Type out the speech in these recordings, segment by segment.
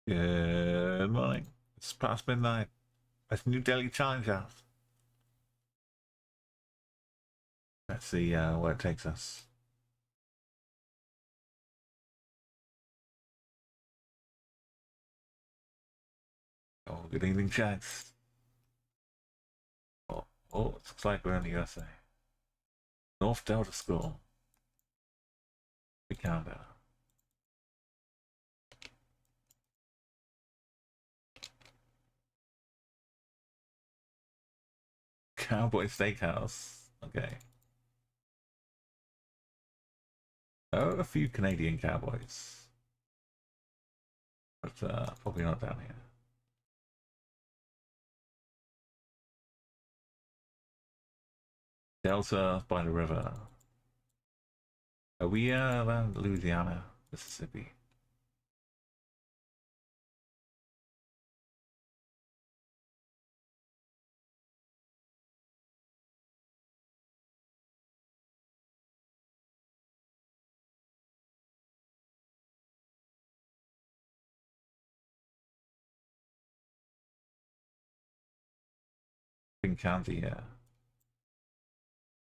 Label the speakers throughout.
Speaker 1: Good morning. It's past midnight. That's new daily challenge out. Let's see where it takes us. Oh, good evening, chaps. Oh, it looks like we're in the USA. North Delta School. We countdown. Cowboy Steakhouse. Okay. Oh, a few Canadian cowboys. But probably not down here. Delta by the river. Are we around Louisiana, Mississippi? In county, yeah.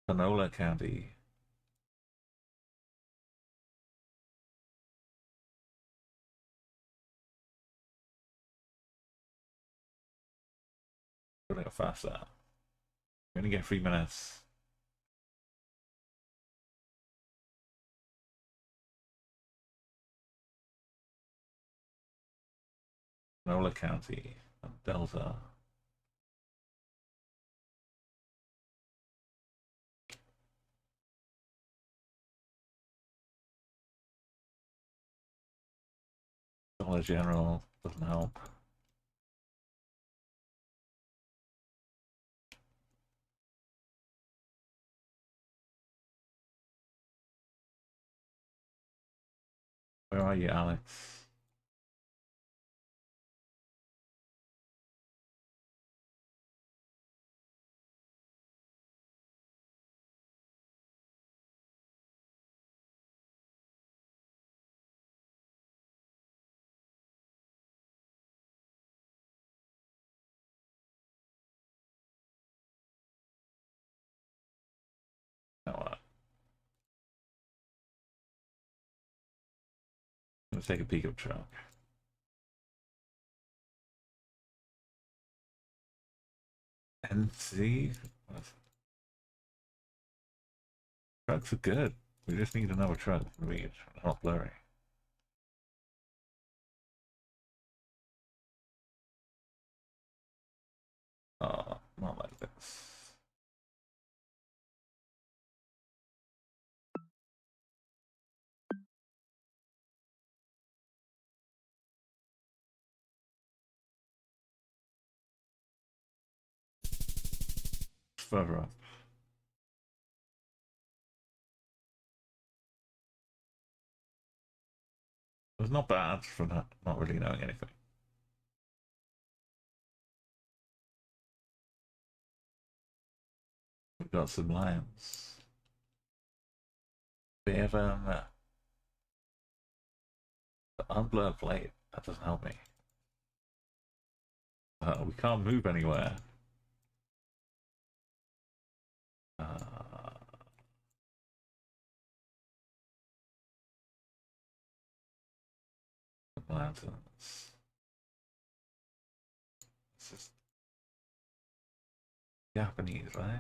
Speaker 1: Panola County. Gotta go faster. We only get 3 minutes. Panola County, Delta. Dollar General doesn't help. Where are you, Alex? No, let's take a peek of truck. And see, trucks are good. We just need another truck to read. Not blurry. Oh, not like this. Further up. It was not bad for not really knowing anything. We've got some lions. We have the unblurred plate. That doesn't help me. We can't move anywhere. Lanterns. This is Japanese, right?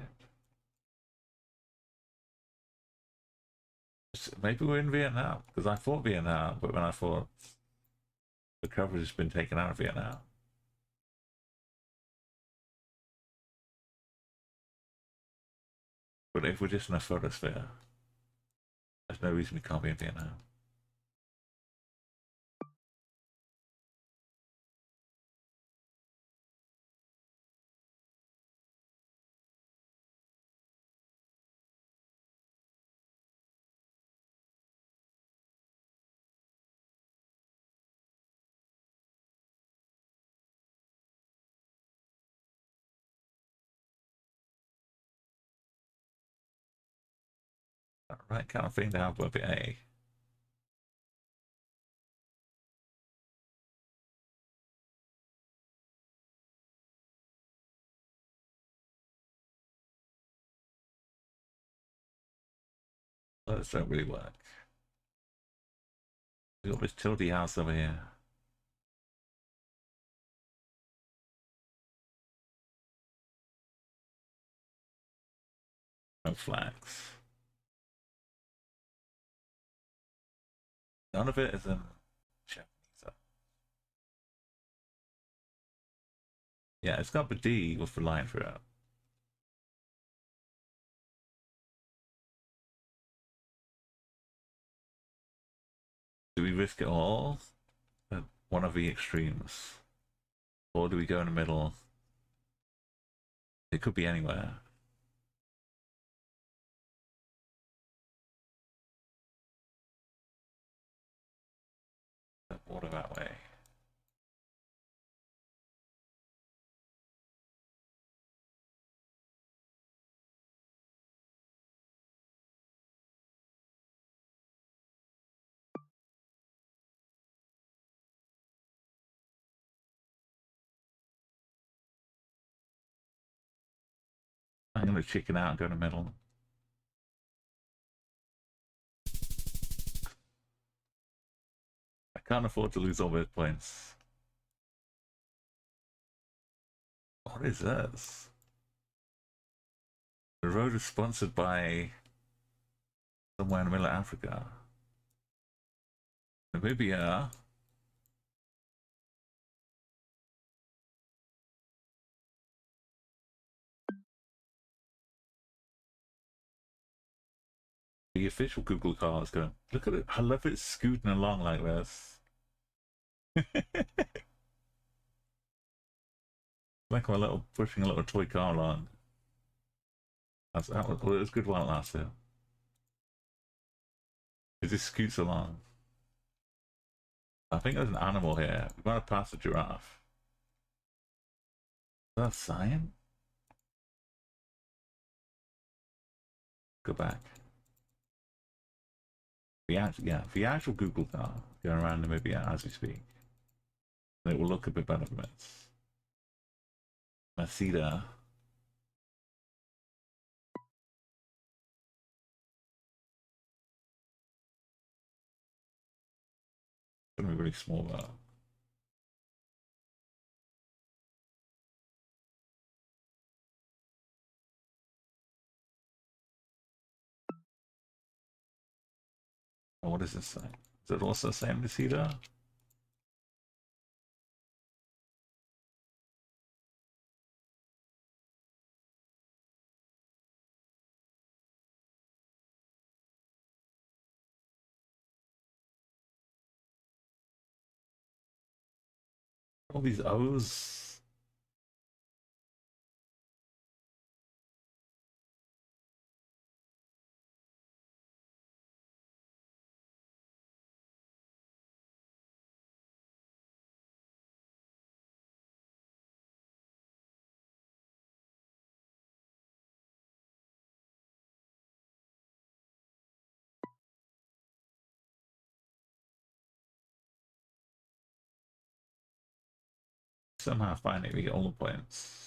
Speaker 1: Maybe we're in Vietnam, because I thought Vietnam, but when I thought the coverage has been taken out of Vietnam. But if we're just in a photosphere, there's no reason we can't be in Vietnam. Right kind of thing to have with A. Those don't really work. We got this tilty house over here. No flags. None of it is in Japanese. Yeah, it's got the D with the line through it. Do we risk it all at one of the extremes? Or do we go in the middle? It could be anywhere. Water that way. I'm gonna chicken out and go in the middle. I can't afford to lose all those points. What is this? The road is sponsored by somewhere in the middle of Africa. Namibia. The official Google car is going, look at it. I love it scooting along like this. Like a little, pushing a little toy car along. That was good while it lasted. It just scoots along. I think there's an animal here. We might have passed a giraffe. Is that a sign? Go back. The actual Google car going around Namibia as we speak. And it will look a bit better from it. Masida. It's gonna be really small though. Oh, what does this say? Is it also the same Masida? All these O's. Somehow finding we get all the points.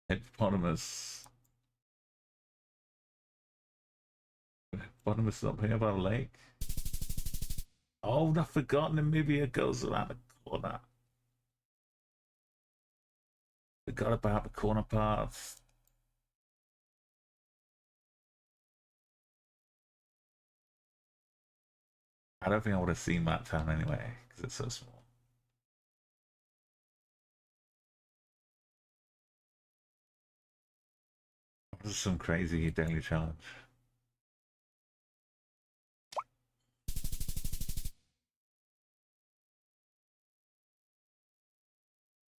Speaker 1: Hippopotamus. Hippopotamus up here by the lake. Oh, I forgot Namibia goes around the corner. Forgot about the corner paths. I don't think I would have seen that town anyway, because it's so small. This is some crazy daily challenge.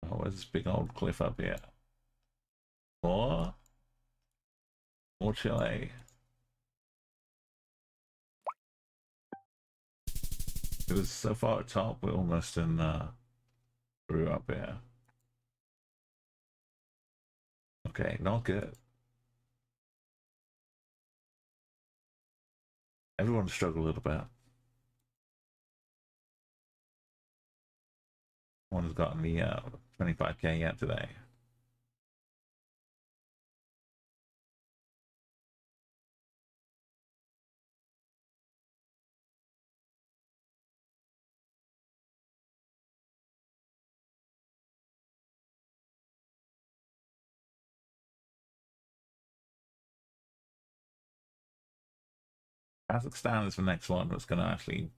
Speaker 1: Oh, there's this big old cliff up here. More Chile. It was so far at top, we're almost in through up here. Okay, not good. Everyone struggled a little bit. One has gotten the 25k yet today. Kazakhstan is the next one that's going to actually...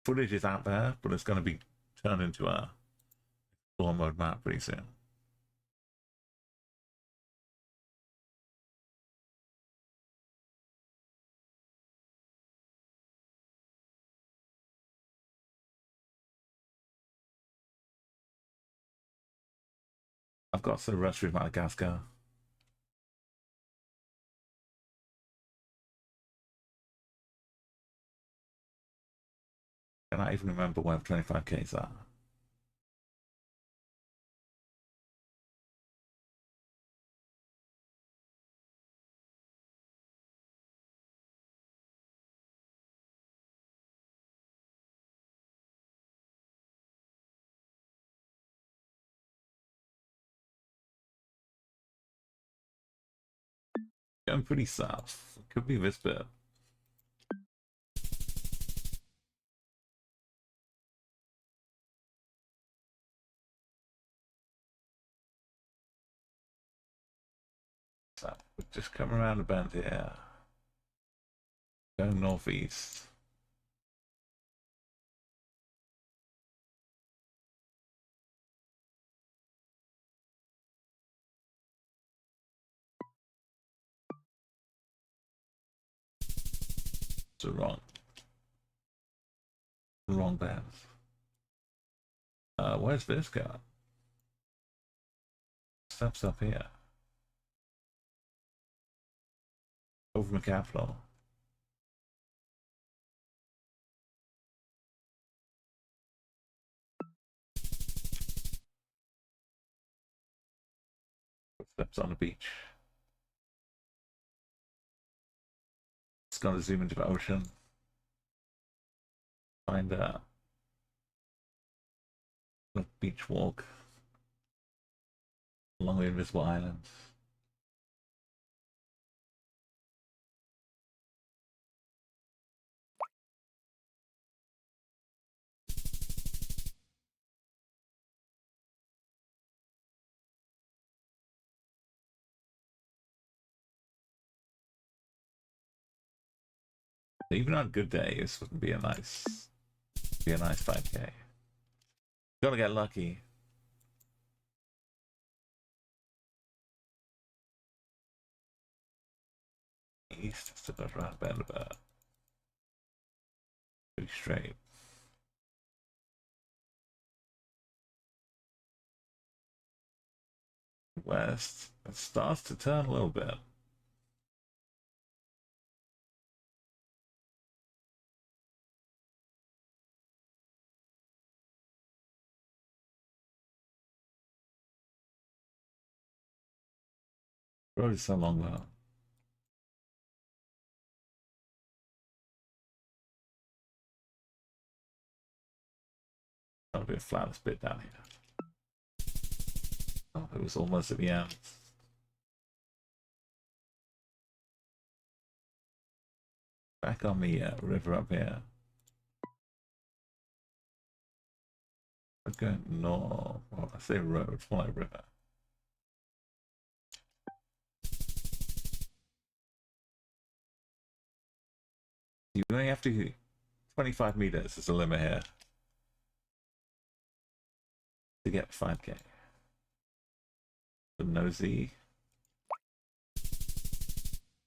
Speaker 1: Footage is out there, but it's going to be turned into a explore mode map pretty soon. I've got the rest of Madagascar. And I even remember where 25k is at. Going pretty south. Could be this bit. So we just come around the bend here. Go northeast. So wrong bend. Where's this guy? Steps up here. Over the capital. Steps on the beach. It's gonna zoom into the ocean. Find a beach walk along the invisible islands. Even on a good day, this wouldn't be a nice 5k. Gotta get lucky. East still goes around bend about. Pretty straight. West, it starts to turn a little bit. Road is so long though. That'll be a flattest bit down here. Oh, it was almost at the end. Back on the river up here. We're going north. Well, I say road, it's more like river. You only have to 25 meters is the limit here to get 5k. The nosy.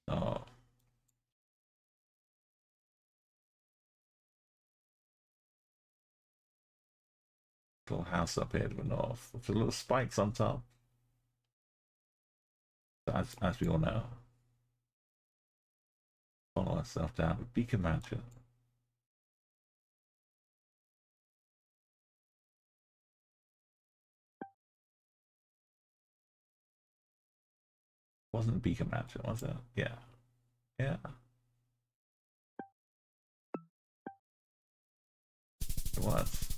Speaker 1: Oh. Little house up here to the north with the little spikes on top. As we all know, follow ourselves down to Beacon Mansion. Wasn't Beacon Mansion, was it? Yeah. Yeah. It was.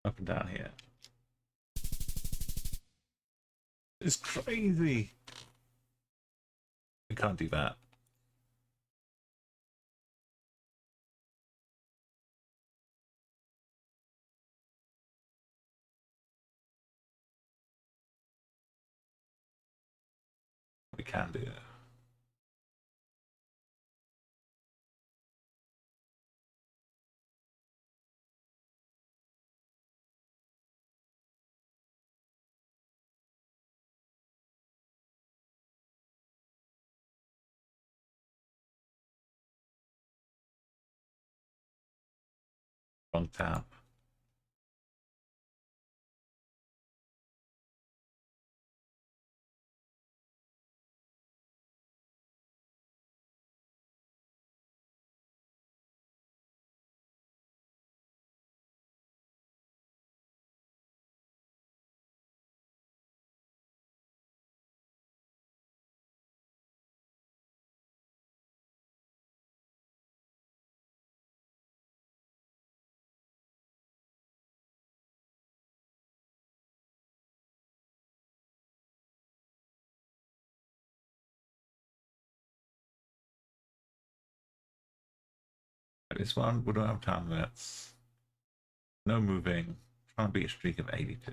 Speaker 1: Up and down here. It's crazy. We can't do that. We can do it. Wrong tab. This one, we don't have time limits. No moving. Trying to beat a streak of 82.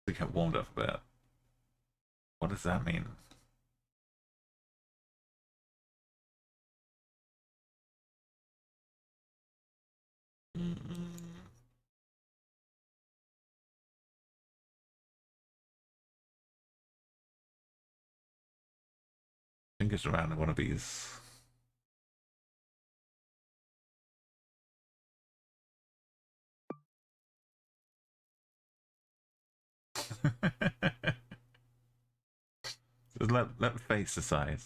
Speaker 1: We get warmed up a bit. What does that mean? Fingers around one of these. let face decide.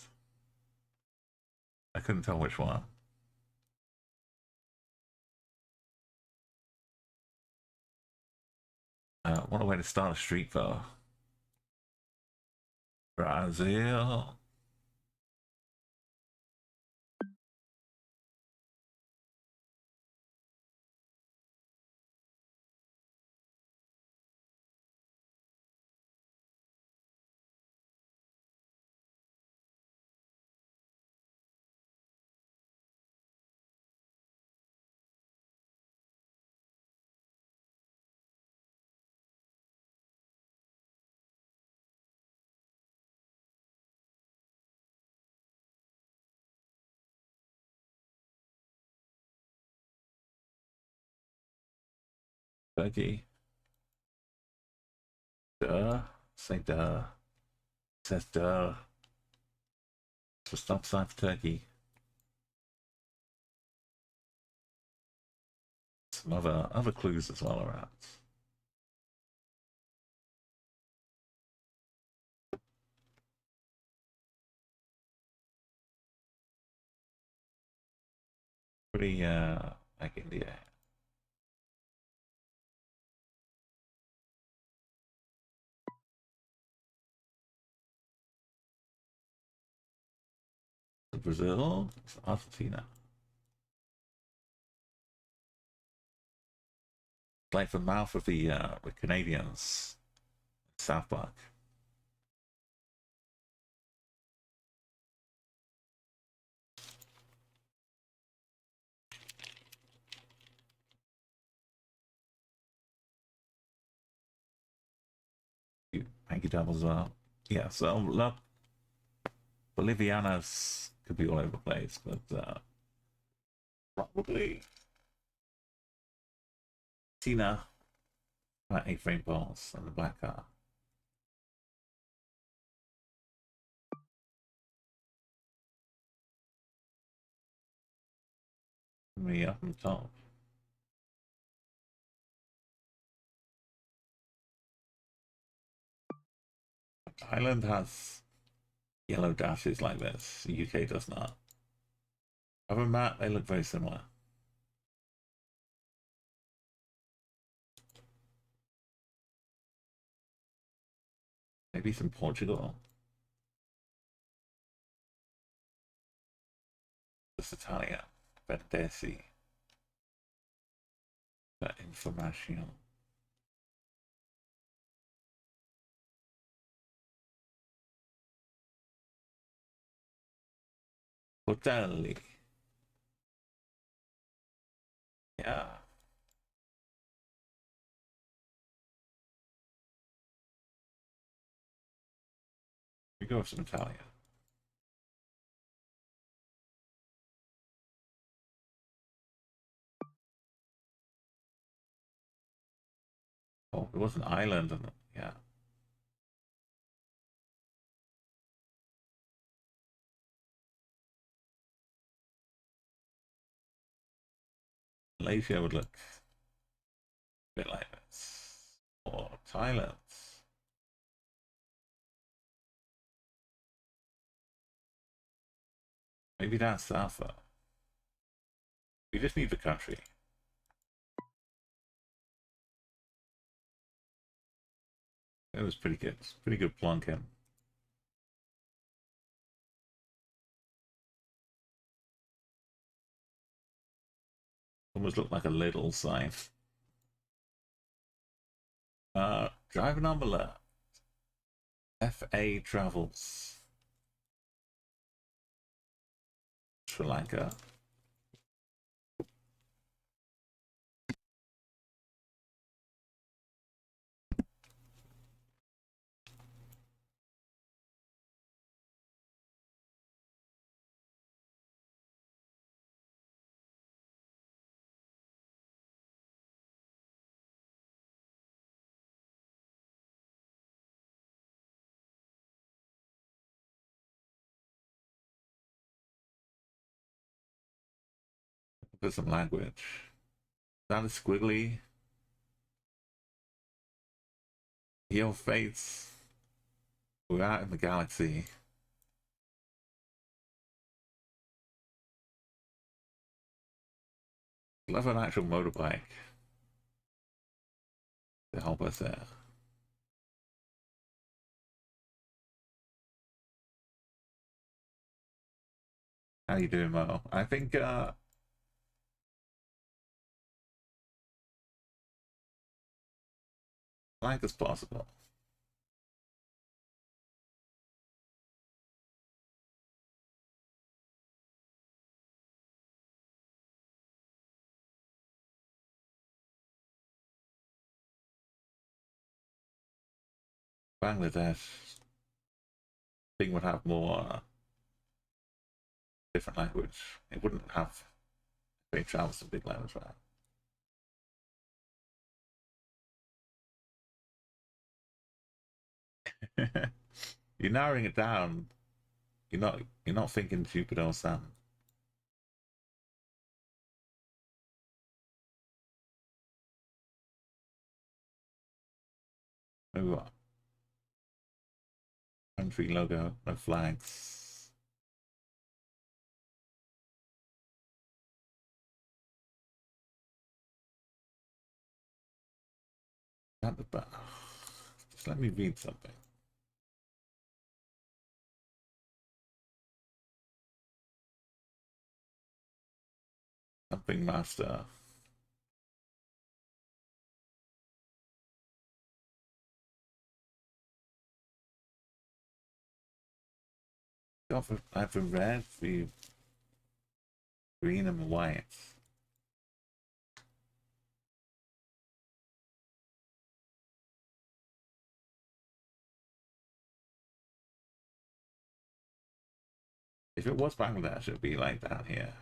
Speaker 1: I couldn't tell which one. What a way to start a streak, though. Brazil. Turkey. Duh. Say duh. Says duh. It's a stop sign for Turkey. Some other clues as well around. Pretty like India. Brazil, it's Argentina. It's like the mouth of the Canadians, South Park. Thank you, double as well. Yeah, so look, Bolivianas could be all over the place, but probably Tina. That A-frame balls and the black car. Me up on top. Ireland has yellow dashes like this. The UK does not. Other than that, they look very similar. Maybe some Portugal. Just Italia. Verdesi. That information. Hotelli. Yeah. We go with some Italian. Oh, it was an island. And, yeah. Malaysia would look a bit like this. Or Thailand. Maybe that's Alpha. We just need the country. It was pretty good. Pretty good plonking. Almost looked like a little sign. Driver number left. FA Travels. Sri Lanka. Put some language. That is squiggly. Your fates. We're out in the galaxy. Love an actual motorbike to help us there. How you doing, Mo? I think like as possible. Bangladesh, I think would have more different language. It wouldn't have big travels to big language, right? You're narrowing it down. You're not thinking Jupiter or Saturn. Maybe what? Country logo, no flags. At the back. Just let me read something. Something master. I've been red, the green, and white. If it was Bangladesh, it would be like that here.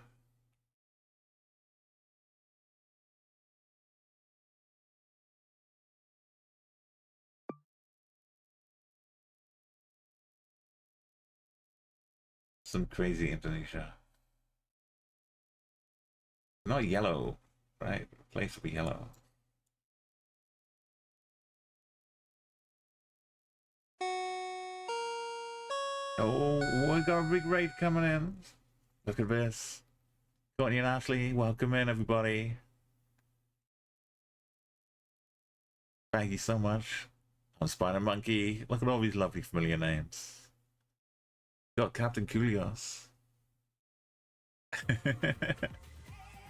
Speaker 1: Some crazy Indonesia. Not yellow, right? The place will be yellow. Oh, we got a big raid coming in. Look at this. Courtney and Ashley, welcome in, everybody. Thank you so much. I'm Spider Monkey. Look at all these lovely familiar names. Got Captain Kulios.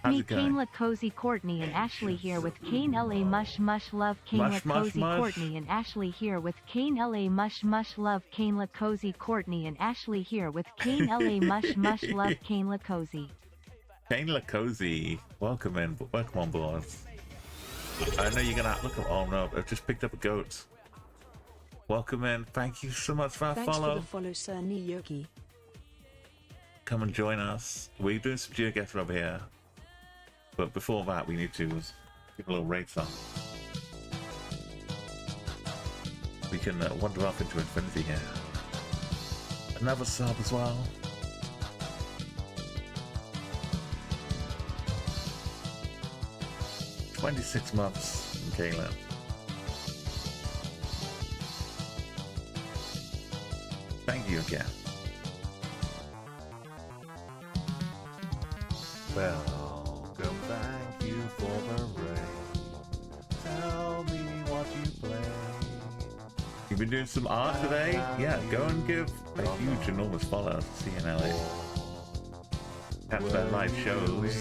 Speaker 2: Me, Kane La Cozy, Courtney and Ashley here with Kane LA Mush Mush Love. Kane La Cozy, Courtney and Ashley here with Kane LA Mush Mush Love. Kane La Cozy, Courtney and Ashley here with Kane LA Mush Mush Love. Kane La Cozy.
Speaker 1: Kane La Cozy, welcome in, welcome on board. I know you're gonna look at. Oh no, I've just picked up a goat. Welcome in. Thank you so much for our
Speaker 3: Thanks
Speaker 1: follow.
Speaker 3: For the follow, Sir Niyoki.
Speaker 1: Come and join us. We're doing some Geoguessr over here. But before that, we need to give a little raid song. We can wander off into infinity here. Another sub as well. "26 months from Kayla." Thank you again. Welcome, thank you for the raid. Tell me what you play. You've been doing some art today? Yeah, go and give a huge, enormous follow to CNLA. Catch their live shows.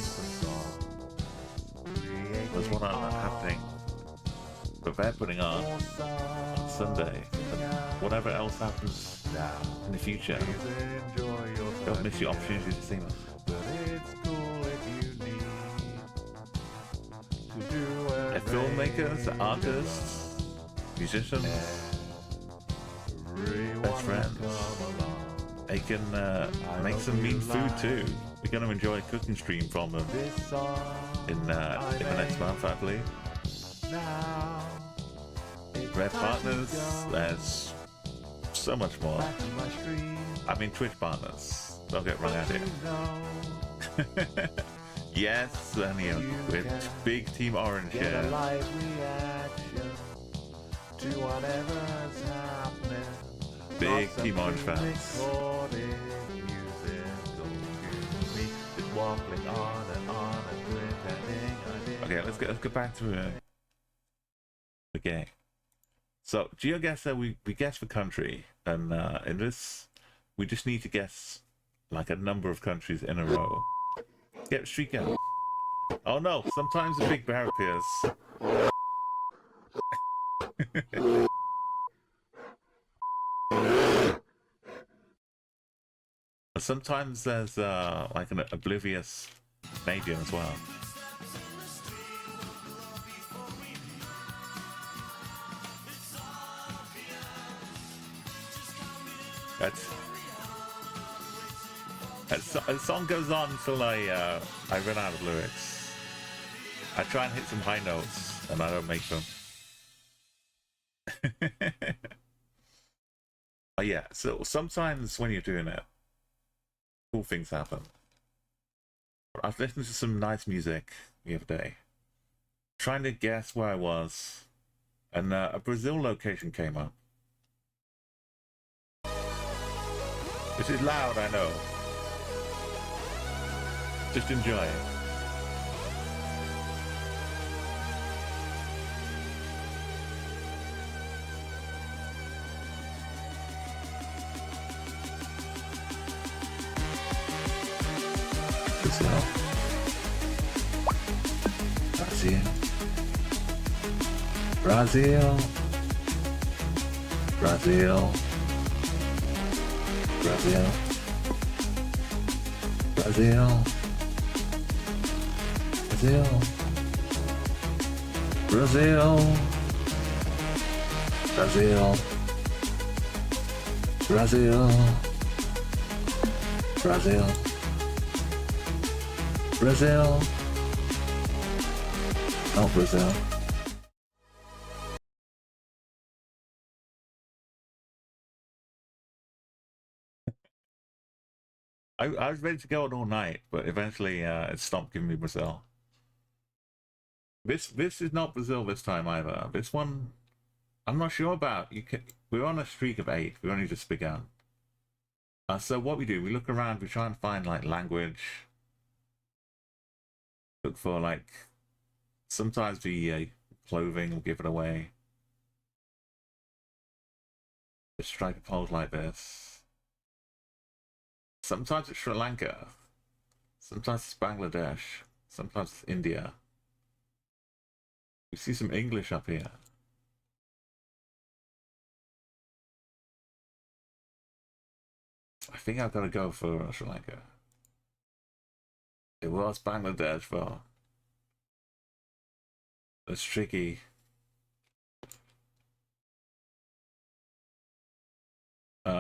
Speaker 1: There's one happening, but they're putting on Sunday. And whatever else happens in the future, don't miss your opportunity to see us. They're filmmakers, artists, musicians, best friends. They can make some mean food too. We're going to enjoy a cooking stream from them in the next month, I believe. Red partners, there's so much more. I mean Twitch partners, don't get wrong at it. Yes, Daniel, with big Team Orange here. Big Team Orange fans. Okay, let's get back to the game. So Geoguessr, we guess the country, and in this we just need to guess like a number of countries in a row. Get streak out. Oh no, sometimes a big bear appears. Sometimes there's like an oblivious Canadian as well. The song goes on until I run out of lyrics. I try and hit some high notes, and I don't make them. Oh yeah, so sometimes when you're doing it, cool things happen. I've listened to some nice music the other day, trying to guess where I was, and a Brazil location came up. This is loud, I know. Just enjoy it. Brazil. Brazil. Brazil. Brazil. Brazil. Brazil. Brazil. Brazil. Brazil. Brazil. Oh, Brazil. I was ready to go on all night, but eventually it stopped giving me Brazil. This is not Brazil this time either. This one, I'm not sure about. We're on a streak of 8. We only just begun. So what we do, we look around, we try and find like language. Look for like, sometimes the clothing will give it away. Just strike a pose like this. Sometimes it's Sri Lanka. Sometimes it's Bangladesh. Sometimes it's India. We see some English up here. I think I've got to go for Sri Lanka. It was Bangladesh, though. That's tricky.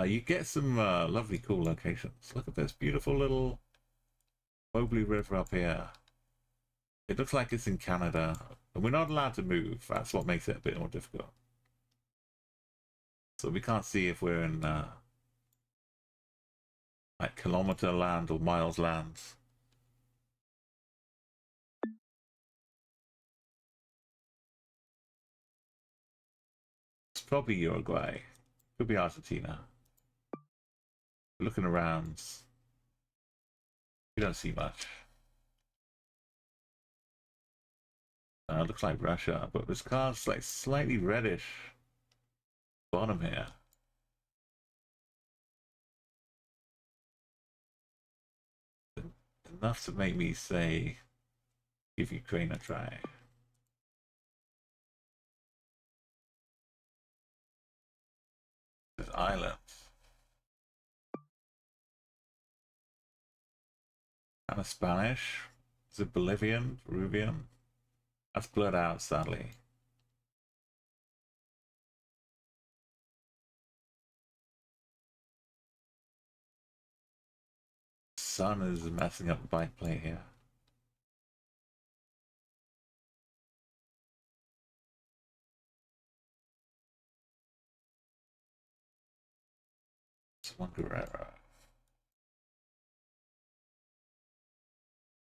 Speaker 1: You get some lovely, cool locations. Look at this beautiful little Mobley River up here. It looks like it's in Canada. And we're not allowed to move. That's what makes it a bit more difficult. So we can't see if we're in like kilometer land or miles land. It's probably Uruguay. Could be Argentina. Looking around. We don't see much. Looks like Russia, but this car's like slightly reddish bottom here. Enough to make me say, give Ukraine a try. There's islands. And a Spanish. Is it Bolivian? Peruvian? That's blurred out, sadly. Sun is messing up the bike plate here. It's one Guerrero.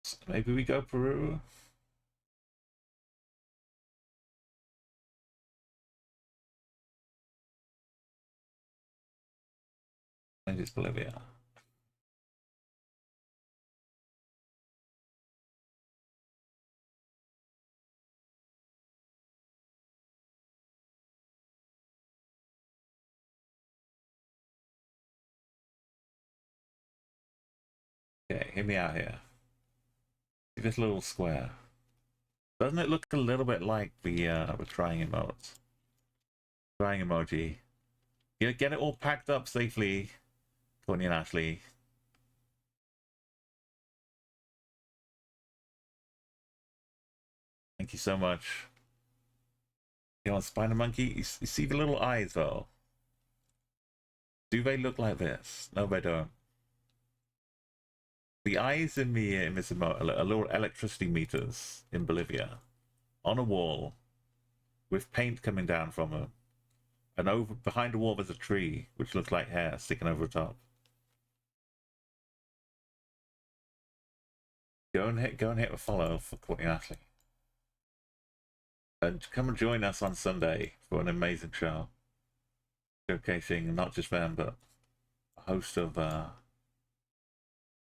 Speaker 1: So maybe we go Peru. And it's Bolivia. Okay, hear me out here. See this little square. Doesn't it look a little bit like the trying emotes? Trying emoji. You know, get it all packed up safely, Courtney and Ashley. Thank you so much. You know, Spider Monkey, you see the little eyes though? Do they look like this? No, they don't. The eyes in this emote are little electricity meters in Bolivia on a wall with paint coming down from them. And over behind the wall there's a tree which looks like hair sticking over the top. Go and hit a follow for Courtney and Ashley. And come and join us on Sunday for an amazing show. Showcasing not just them, but a host of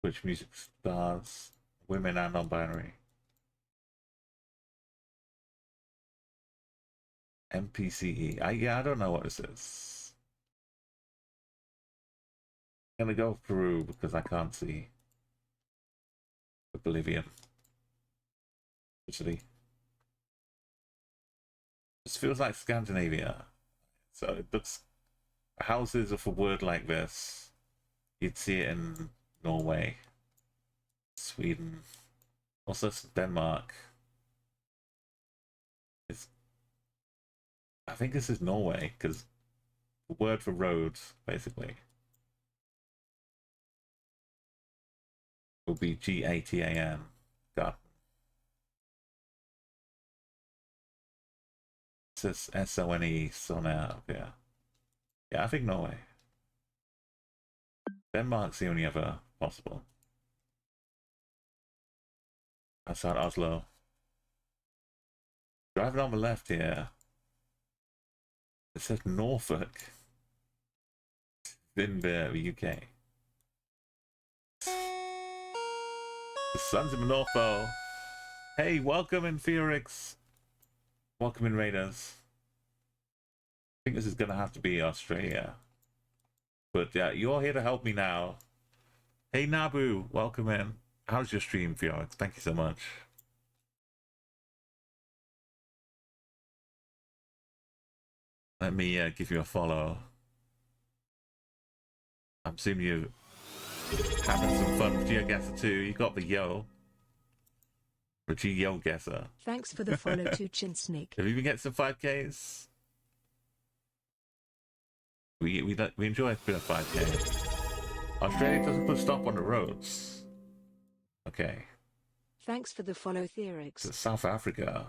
Speaker 1: Twitch music stars, women and non-binary. MPCE. I don't know what this is. I'm gonna go with Peru because I can't see the Bolivian. Actually. This feels like Scandinavia. So it looks, houses of a word like this, you'd see it in Norway, Sweden, also Denmark. I think this is Norway, because the word for roads, basically, will be G-A-T-A-N. God. It says S-O-N-E, Sona, yeah. Yeah, I think Norway. Denmark's the only other possible. Outside Oslo. Driving on the left here. It says Norfolk. In the UK. The Sons of Norfolk. Hey, welcome in Felix. Welcome in Raiders. I think this is gonna have to be Australia. But yeah, you're here to help me now. Hey Nabu, welcome in. How's your stream, Felix? Thank you so much. Let me give you a follow. I'm assuming you're having some fun with Geoguessr too. You got the yo. The Geoguessr.
Speaker 3: Thanks for the follow to Chin Snake.
Speaker 1: Have you been getting some 5Ks? We enjoy a bit of 5K. Australia doesn't put a stop on the roads. Okay.
Speaker 3: Thanks for the follow, Theorix.
Speaker 1: It's South Africa.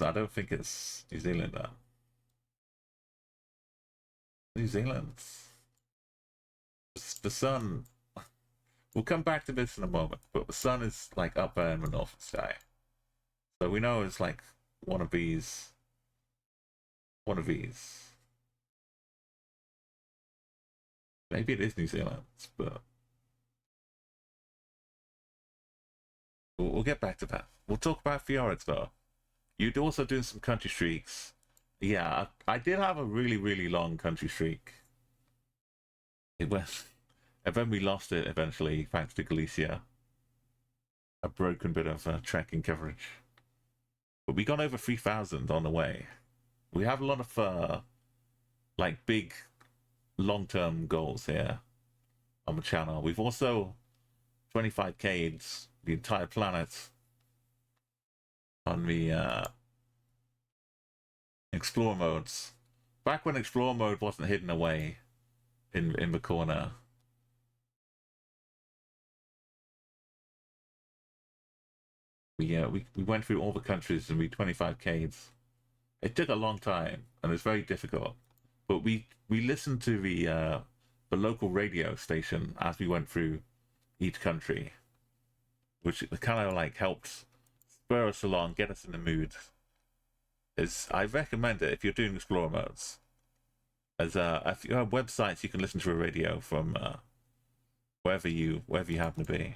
Speaker 1: I don't think it's New Zealand though. New Zealand. The sun. We'll come back to this in a moment, but the sun is like up there in the northern sky. So we know it's like one of these. One of these. Maybe it is New Zealand, but we'll get back to that. We'll talk about fjords though. You'd also doing some country streaks. Yeah, I did have a really, really long country streak. It went, and then we lost it eventually, thanks to Galicia. A broken bit of trekking coverage. But we got over 3,000 on the way. We have a lot of, like, big, long-term goals here on the channel. We've also 25K'd the entire planet on the Explore modes. Back when Explore mode wasn't hidden away in the corner. We went through all the countries and we 25K'd. It took a long time and it's very difficult. But we listened to the local radio station as we went through each country, which kind of like helped spur us along, get us in the mood. I recommend it if you're doing Explorer modes. As if you have websites, you can listen to a radio from wherever you happen to be.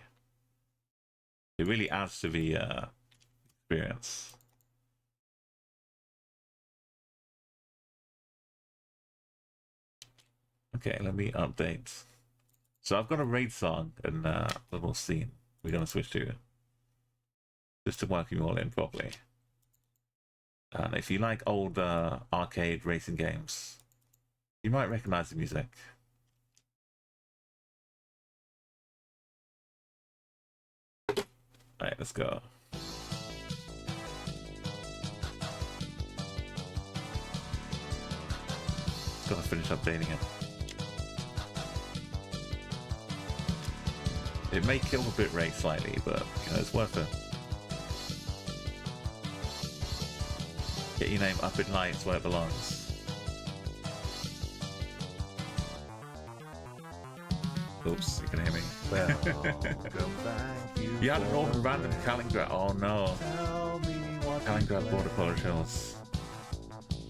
Speaker 1: It really adds to the experience. Okay, let me update. So I've got a raid song and a little scene we're going to switch to. Just to work you all in properly. And if you like old arcade racing games, you might recognize the music. Alright, let's go. Gotta finish updating it. It may kill the bitrate slightly, but you know, it's worth it. Get your name up in lights where it belongs. Oops, you can hear me. You had an old random Kaliningrad. Oh no. Kaliningrad border Polish hills.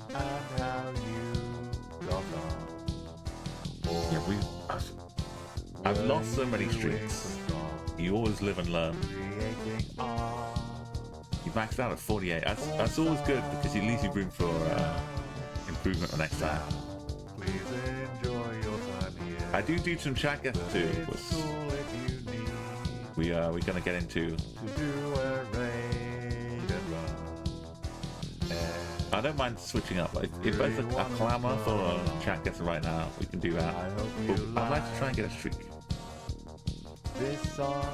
Speaker 1: Yeah, I've lost so many streaks. You always live and learn. You maxed out at 48. That's always good because it leaves you room for improvement the next time. I do some chat guests too. We're gonna get into. I don't mind switching up. If there's a clamour for a chat guest right now, we can do that. But I'd like to try and get a streak.
Speaker 4: This song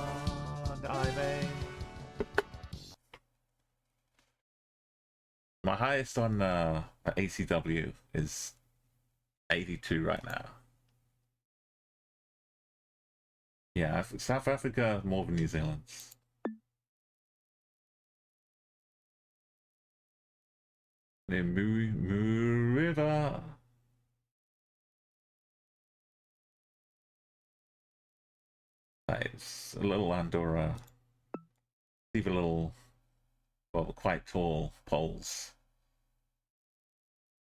Speaker 4: I made.
Speaker 1: My highest on ACW is 82 right now. Yeah, South Africa more than New Zealand. river. It's a little Andorra. Even little, well, quite tall poles.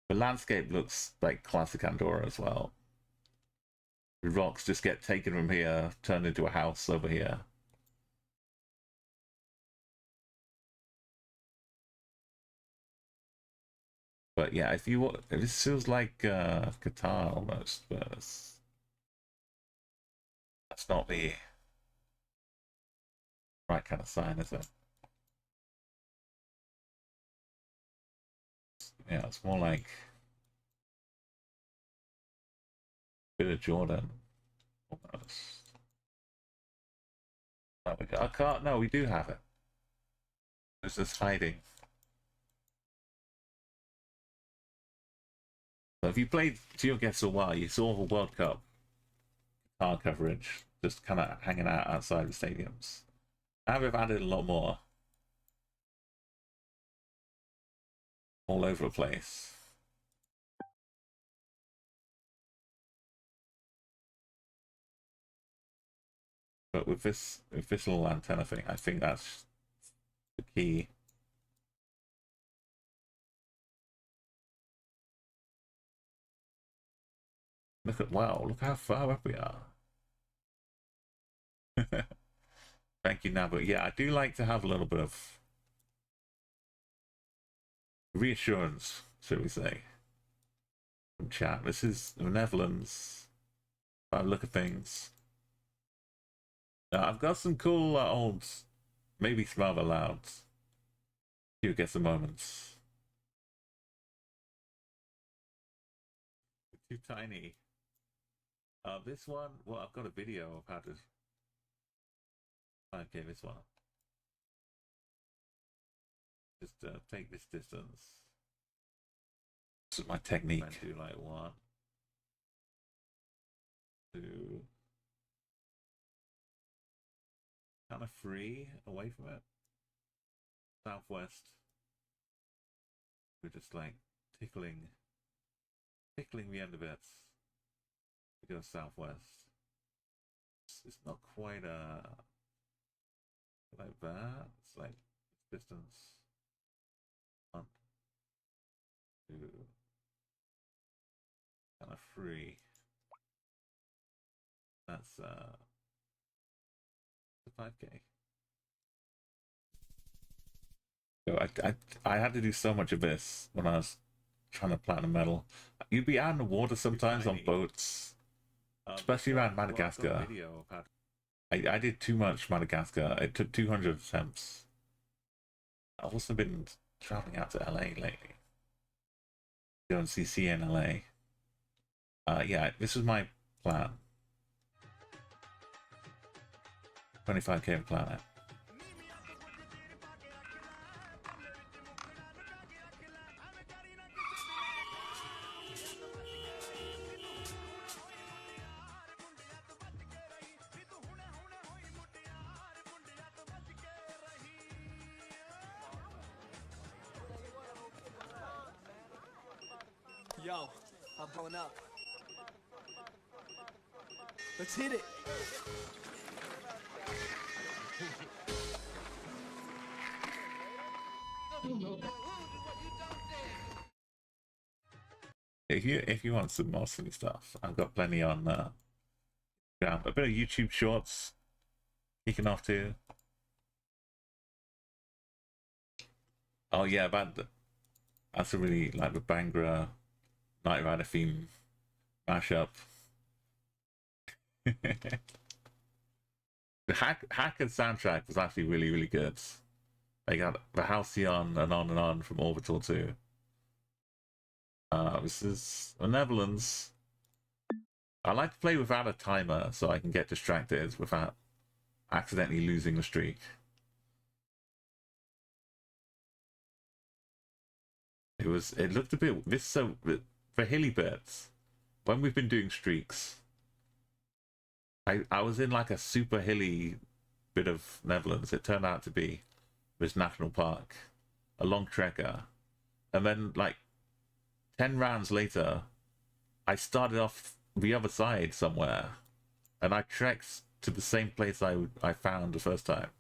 Speaker 1: The landscape looks like classic Andorra as well. The rocks just get taken from here, turned into a house over here. But yeah, if this feels like Qatar almost, but that's not the right kind of sign, is it? Yeah, it's more like a bit of Jordan almost. Oh, I can't. No, we do have it. It's just hiding. So if you played Geoguessr a while, you saw the World Cup car coverage, just kind of hanging out outside the stadiums. Now they've added a lot more. All over the place. But with this little antenna thing, I think that's the key. Wow, look how far up we are. Thank you, Nabut. Yeah, I do like to have a little bit of reassurance, shall we say, from chat. This is the Netherlands. If I look at things. Now, I've got some cool old, maybe some rather loud Geoguessr moments. Too tiny. This one, well, I've got a video of how to. Okay, this one. Just take this distance. This is my technique. And do like 1, 2, kind of free away from it. Southwest. We're just like tickling the end of it. We go southwest. It's not quite like that. It's like distance. 1, 2, kind of free. That's the 5K. So I had to do so much of this when I was trying to platinum medal. You'd be out in the water sometimes on boats, especially around Madagascar. I did too much Madagascar. It took 200 attempts. I've also been traveling out to LA lately. Go and see CNLA. Yeah, this was my plan. 25K planet.
Speaker 5: Yo, I'm blowing up. Let's hit it.
Speaker 1: If you want some more silly stuff, I've got plenty on a bit of YouTube shorts kicking off too. Oh yeah, that's a really like the Bangra Knight Rider theme mashup. The Hacker soundtrack was actually really good. They got the Halcyon and on from Orbital 2. This is the Netherlands. I like to play without a timer so I can get distracted without accidentally losing the streak. It looked a bit for hilly bits. When we've been doing streaks, I was in like a super hilly bit of Netherlands. It turned out to be this national park, a long trekker, and then like 10 rounds later, I started off the other side somewhere, and I trekked to the same place I found the first time.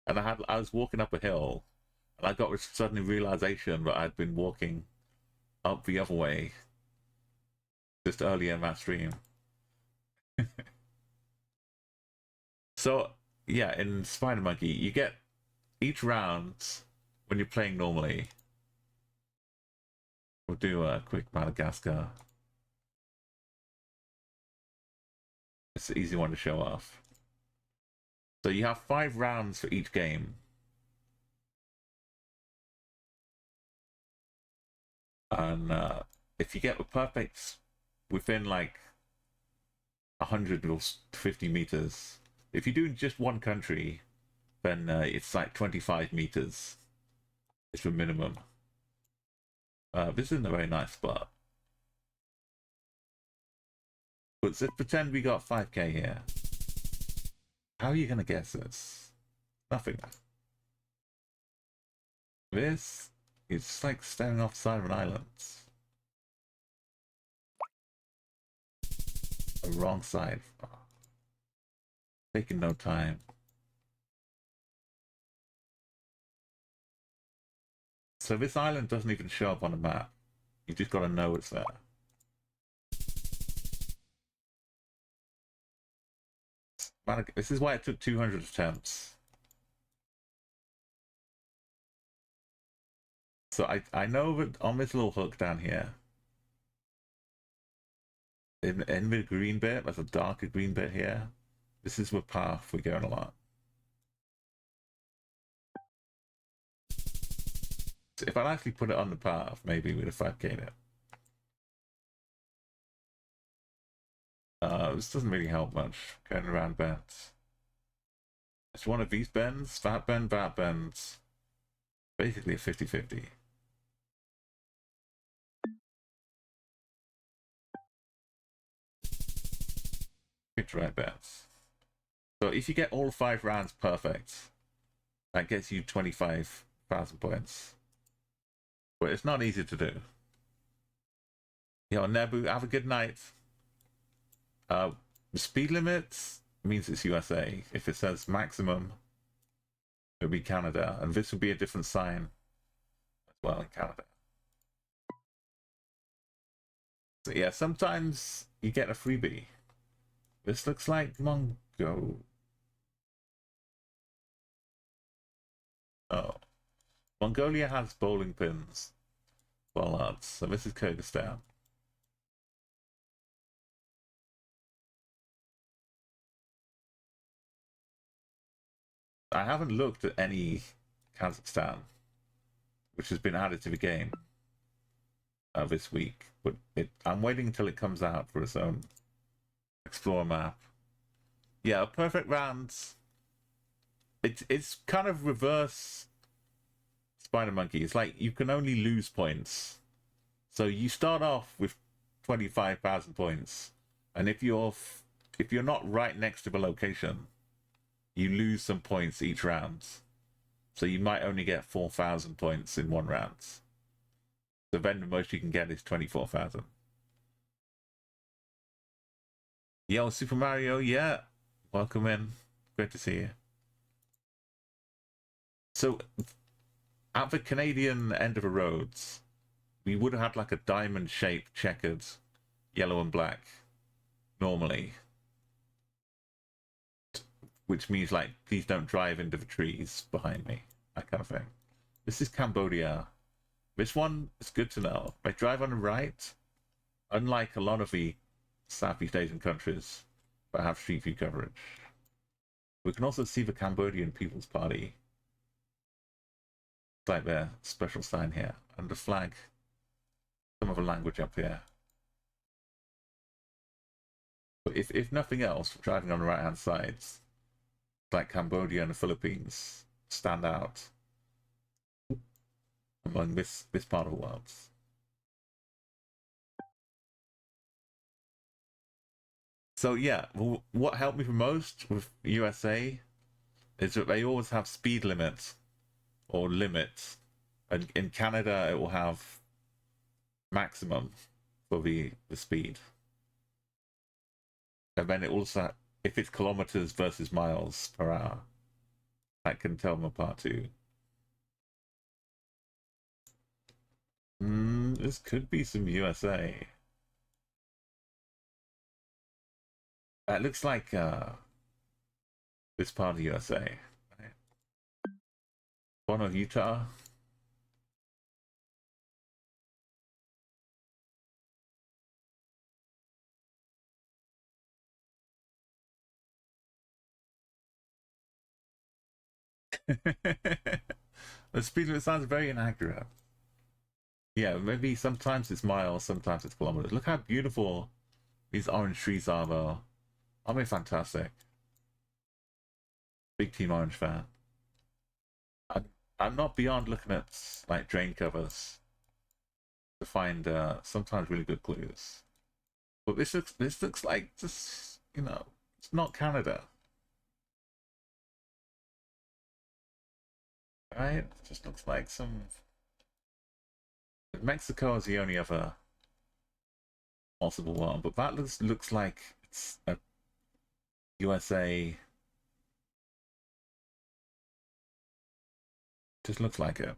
Speaker 1: And I was walking up a hill, and I got this sudden realization that I'd been walking up the other way just earlier in that stream. So yeah, in Spider Monkey, you get each round when you're playing normally. We'll do a quick Madagascar. It's an easy one to show off. So you have 5 rounds for each game. And if you get the perfect within like 100 or 50 meters, if you're doing just one country, then it's like 25 meters. It's the minimum. This isn't a very nice spot. But let's pretend we got 5k here. How are you going to guess this? Nothing. This is like staring off the side of an island. The wrong side. Oh. Taking no time. So this island doesn't even show up on the map. You just gotta know it's there. This is why it took 200 attempts. So I know that on this little hook down here, in the green bit, there's a darker green bit here. This is the path we're going along. So if I'd actually put it on the path, maybe we'd have 5k'd it. This doesn't really help much, going around bends. It's one of these bends, that bends. Basically a 50-50. Picture right bends. So if you get all 5 rounds perfect, that gets you 25,000 points. But it's not easy to do. Yo, Nebu, have a good night. The speed limit means it's USA. If it says maximum, it'll be Canada. And this will be a different sign as well in Canada. So yeah, sometimes you get a freebie. This looks like Mongo. Oh. Mongolia has bowling pins. Well, odds. So this is Kyrgyzstan. I haven't looked at any Kazakhstan, which has been added to the game this week, but I'm waiting until it comes out for its own Explorer map. Yeah, a perfect round. It's kind of reverse Spider Monkey. It's like you can only lose points. So you start off with 25,000 points, and if you're not right next to the location, you lose some points each round. So you might only get 4,000 points in one round. So then the most you can get is 24,000. Yo, Super Mario, yeah. Welcome in. Great to see you. So, at the Canadian end of the roads, we would have had like a diamond-shaped checkered yellow and black normally. Which means, like, please don't drive into the trees behind me. That kind of thing. This is Cambodia. This one is good to know. They drive on the right. Unlike a lot of the Southeast Asian countries that have street view coverage. We can also see the Cambodian People's Party. It's like their special sign here. And the flag. Some of the language up here. But if nothing else, driving on the right-hand side, like Cambodia and the Philippines stand out among this part of the world. So yeah, what helped me the most with USA is that they always have speed limits or limits, and in Canada it will have maximum for the speed. And then it also, if it's kilometers versus miles per hour, that can tell them apart too. This could be some USA. It looks like this part of USA. Right? One of Utah. The speed limit sounds very inaccurate. Yeah, maybe sometimes it's miles, sometimes it's kilometers. Look how beautiful these orange trees are, though. Aren't they fantastic? Big Team Orange fan. I'm not beyond looking at like drain covers to find sometimes really good clues. But this looks like just, you know, it's not Canada. Right? It just looks like some. Mexico is the only other possible one, but that looks like it's a USA. Just looks like it.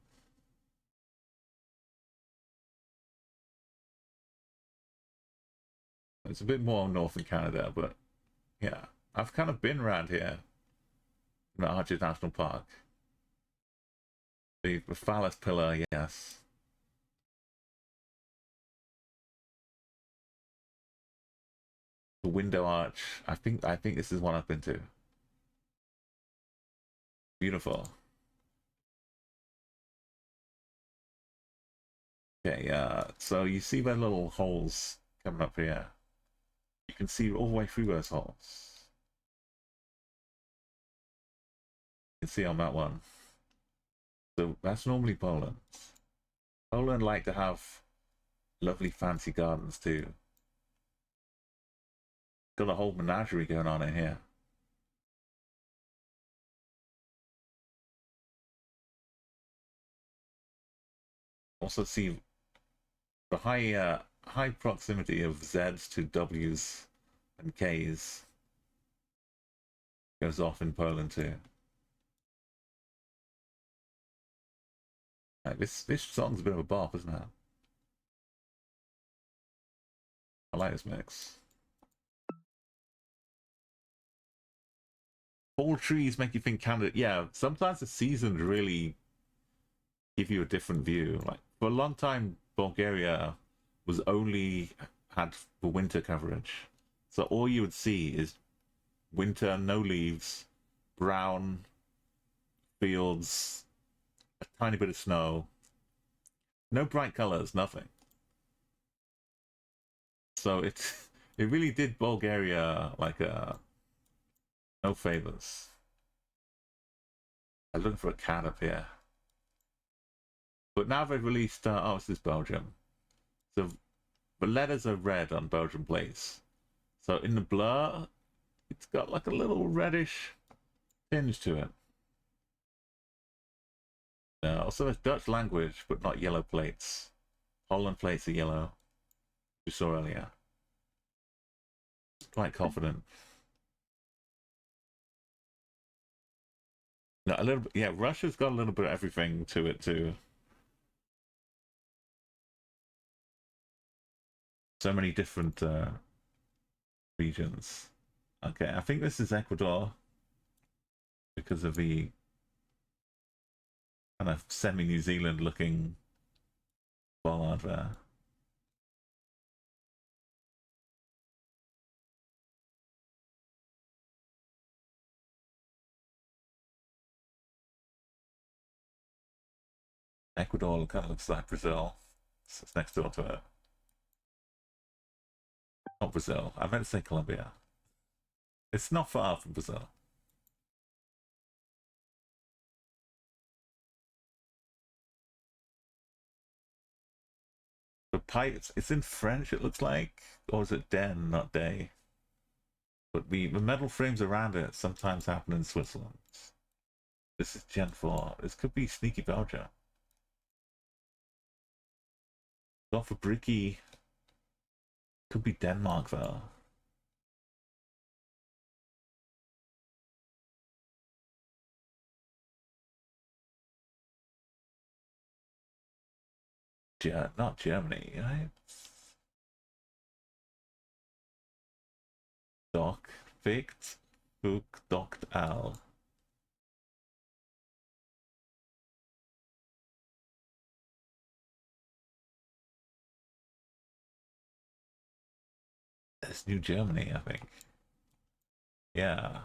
Speaker 1: It's a bit more north in Canada, but yeah, I've kind of been around here in the Arches National Park. The phallus pillar, yes. The window arch. I think this is one I've been to. Beautiful. Okay, so you see the little holes coming up here. You can see all the way through those holes. You can see on that one. So that's normally Poland. Poland like to have lovely fancy gardens too. Got a whole menagerie going on in here. Also see the high proximity of Z's to W's and K's goes off in Poland too. Like this song's a bit of a bop, isn't it? I like this mix. Fall trees make you think Canada. Yeah, sometimes the seasons really give you a different view. Like for a long time, Bulgaria was only had the winter coverage, so all you would see is winter, no leaves, brown fields, a tiny bit of snow, no bright colors, nothing. So it really did Bulgaria like no favors. I'm looking for a cat up here. But now they've released, oh, this is Belgium. So the letters are red on Belgian plates. So in the blur, it's got like a little reddish tinge to it. Also, it's Dutch language, but not yellow plates. Holland plates are yellow. We saw earlier. Quite confident. No, a little bit, yeah, Russia's got a little bit of everything to it too. So many different regions. Okay, I think this is Ecuador because of the kind of semi-New Zealand looking bollard there. Ecuador kind of looks like Brazil. So it's next door to it. Not Brazil. I meant to say Colombia. It's not far from Brazil. The pipe, it's in French, it looks like. Or is it den, not day? But the metal frames around it sometimes happen in Switzerland. This is Gen 4. This could be Sneaky Belgium. Got for Bricky. Could be Denmark though. Not Germany, right? Doc, Vict, Book, Doct, Al. It's New Germany, I think. Yeah.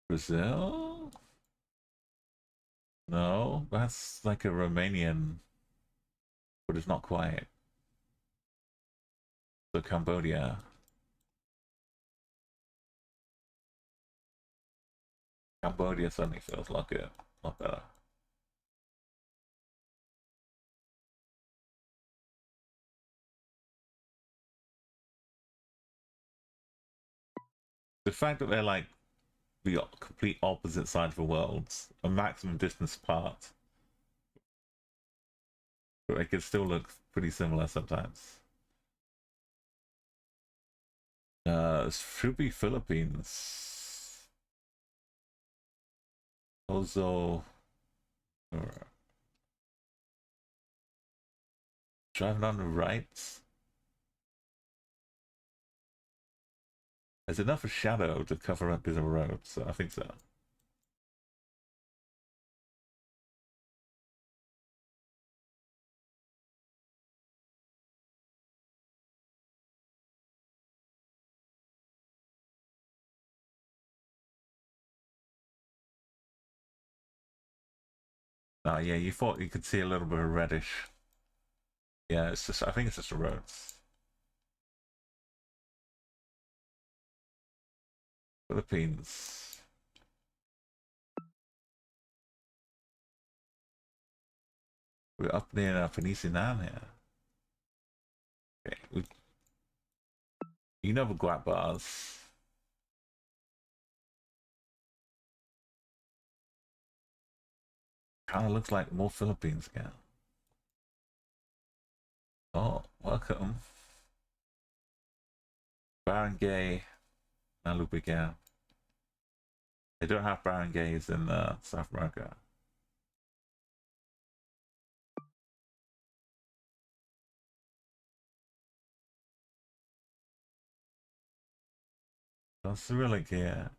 Speaker 1: Brazil? No, that's like a Romanian, but it's not quite. So Cambodia. Cambodia suddenly feels like a lot better. The fact that they're like the complete opposite side of the world, a maximum distance apart, but they can still look pretty similar sometimes. It should be Philippines. Also, driving on the right. There's enough of shadow to cover up the road, so I think so. Oh yeah, you thought you could see a little bit of reddish. Yeah, it's just, I think it's just the roads. Philippines. We're up near Peninsula here. Okay, you know the guap bars. Kind of looks like more Philippines again. Oh, welcome. Barangay Nalubigan. They don't have barangays in South America. That's really clear.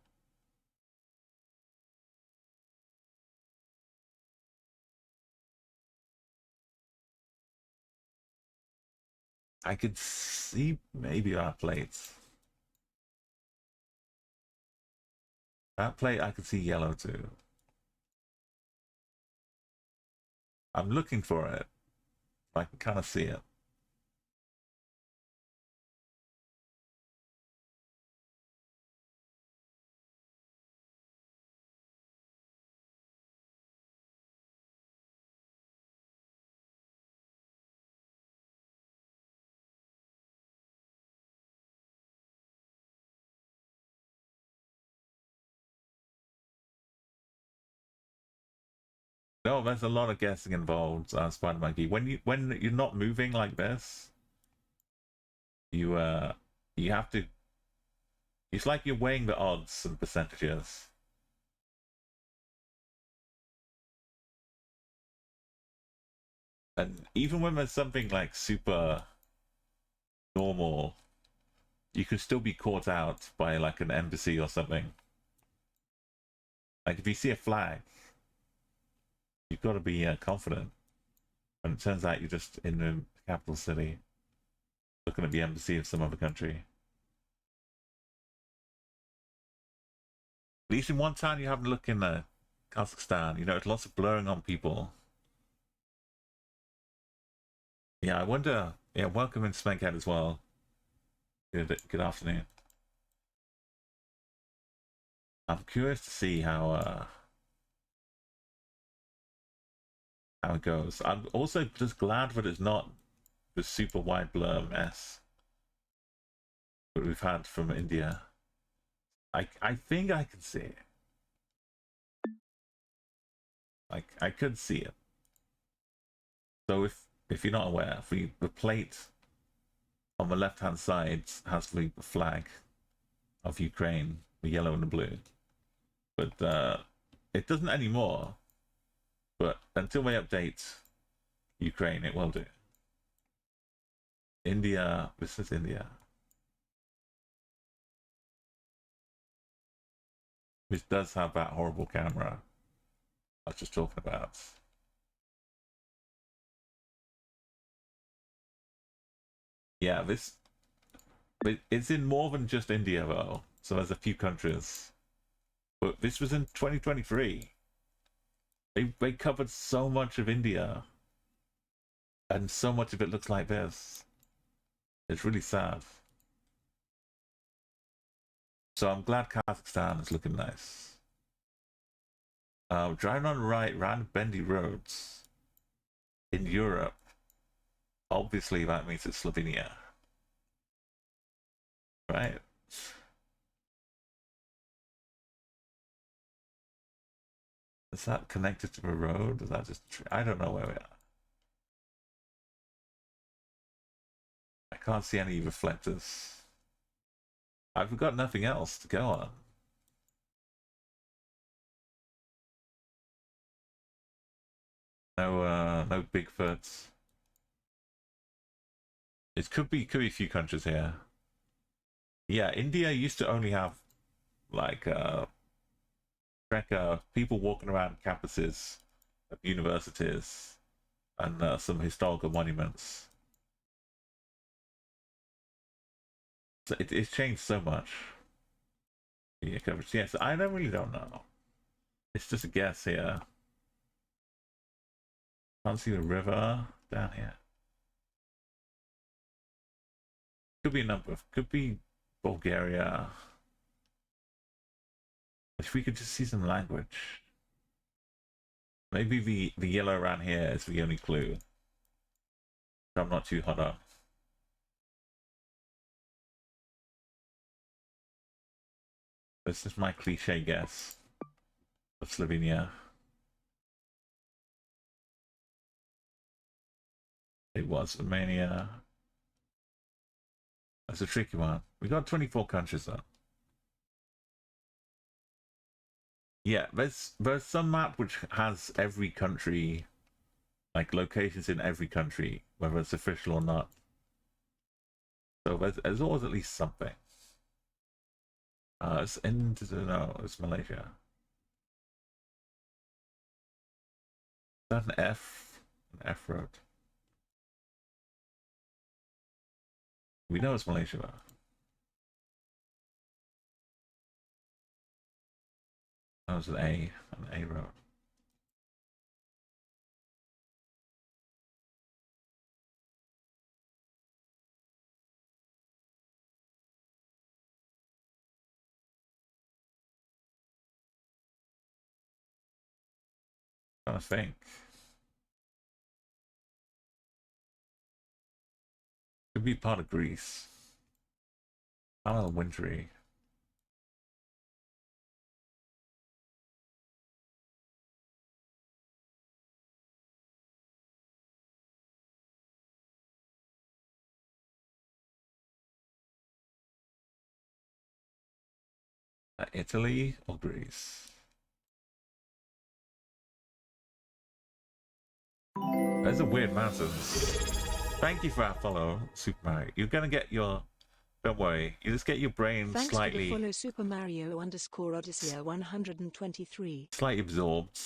Speaker 1: I could see maybe our plates. That plate I could see yellow too. I'm looking for it. I can kind of see it. No, there's a lot of guessing involved, Spider Monkey. When you're not moving like this, you have to. It's like you're weighing the odds and percentages. And even when there's something like super normal, you can still be caught out by like an embassy or something. Like if you see a flag, you've got to be confident. And it turns out you're just in the capital city, looking at the embassy of some other country. At least in one town you have to look in Kazakhstan. You know, it's lots of blurring on people. Yeah, I wonder. Yeah, welcome in Smenkhead as well. Good afternoon. I'm curious to see how it goes. I'm also just glad that it's not the super wide blur mess. that we've had from India. I think I can see it. Like, I could see it. So if you're not aware, the plate on the left-hand side has the flag of Ukraine, the yellow and the blue. But it doesn't anymore. But until they update Ukraine, it will do. India, this is India. Which does have that horrible camera I was just talking about. Yeah, it's in more than just India though. So there's a few countries. But this was in 2023. They covered so much of India. And so much of it looks like this. It's really sad. So I'm glad Kazakhstan is looking nice. Driving on the right, round bendy roads in Europe. Obviously, that means it's Slovenia. Right? Is that connected to the road? Is that just... I don't know where we are. I can't see any reflectors. I've got nothing else to go on. No Bigfoots. It could be a few countries here. Yeah, India used to only have like people walking around campuses of universities and some historical monuments. So it's changed so much. Yeah, coverage. Yes, I really don't know. It's just a guess here. Can't see the river down here. Could be a number of. Could be Bulgaria. If we could just see some language. Maybe the yellow around here is the only clue. I'm not too hot up. This is my cliche guess of Slovenia. It was Romania. That's a tricky one. We got 24 countries though. Yeah, there's some map which has every country, like locations in every country, whether it's official or not. So there's always at least something. It's it's Malaysia. Is that an F? An F road. We know it's Malaysia though. That was an A road. I'm trying to think. Could be part of Greece. Kind of wintry. Italy or Greece? Those are weird mountains. Thank you for that follow, Super Mario. You're gonna get your... Don't worry. You just get your brain
Speaker 3: Thanks
Speaker 1: slightly...
Speaker 3: for the follow Super Mario _Odyssey 123.
Speaker 1: Slightly absorbed.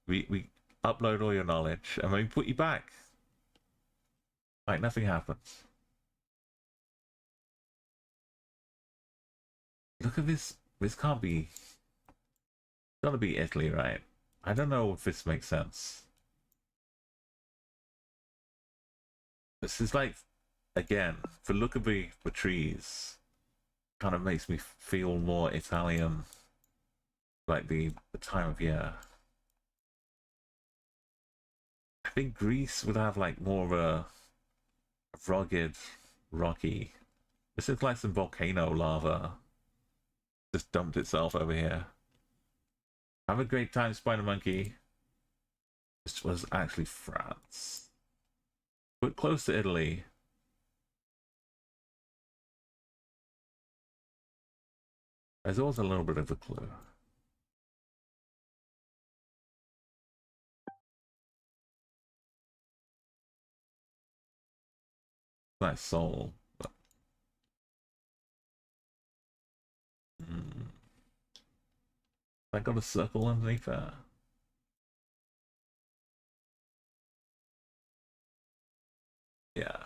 Speaker 1: We upload all your knowledge and then we put you back. Like nothing happens. Look at this. This can't be... It's gotta be Italy, right? I don't know if this makes sense. This is like, again, the look of the trees kind of makes me feel more Italian, like the time of year. I think Greece would have like more of a rugged, rocky This is like some volcano lava. Just dumped itself over here. Have a great time, Spider Monkey. This was actually France. But close to Italy. There's always a little bit of a clue. Nice soul. But... I got a circle underneath there. Yeah.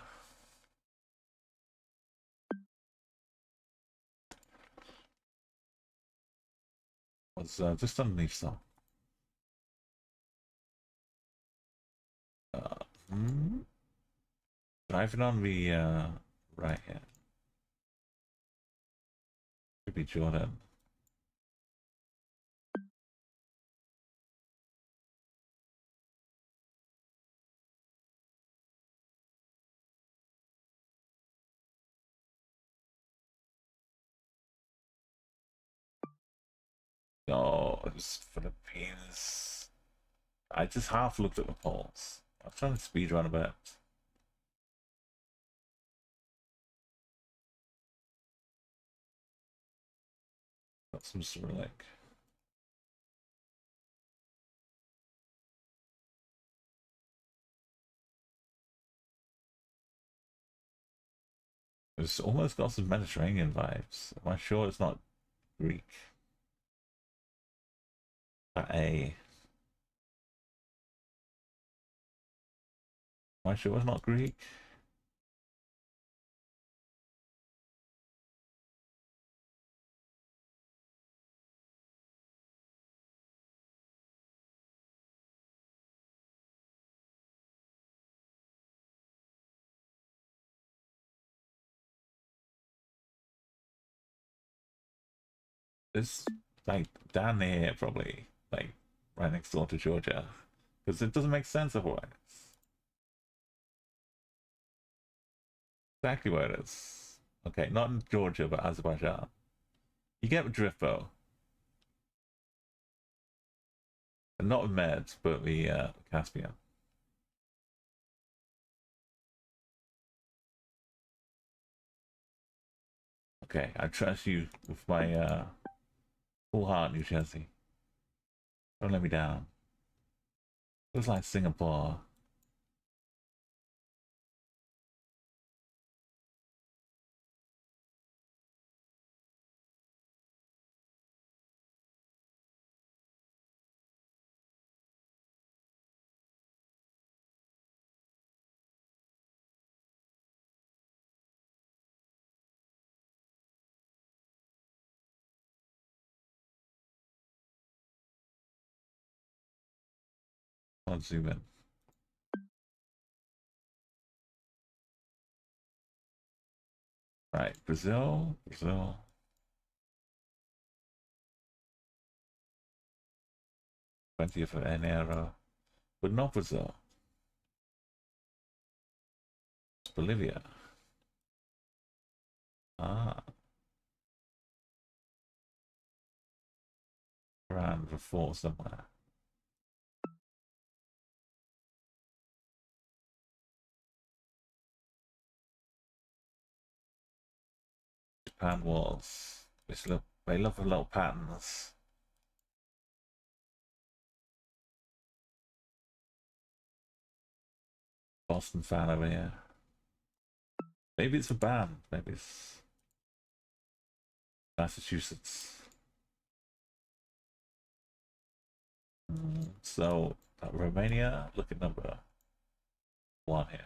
Speaker 1: Was just underneath some. Uh, hmm? Driving on the right here. Could be Jordan. No, it's Philippines. I just half looked at the polls. I was trying to speed run a bit. Got some sort of like. It's almost got some Mediterranean vibes. Am I sure it's not Greek? A. Am I sure it's not Greek? It's like down here, probably. Like right next door to Georgia. Because it doesn't make sense otherwise. Exactly where it is. Okay, not in Georgia, but Azerbaijan. You get the drift, though. And not Med, but the Caspian. Okay, I trust you with my full heart, New Jersey. Don't let me down. Looks like Singapore. Let's zoom in. Right, Brazil, Brazil. 20th of Enero. But not Brazil. It's Bolivia. Ah. Around the fort somewhere. Japan walls. They love the little patterns. Boston fan over here. Maybe it's a band. Maybe it's Massachusetts. So Romania, look at number 1 here.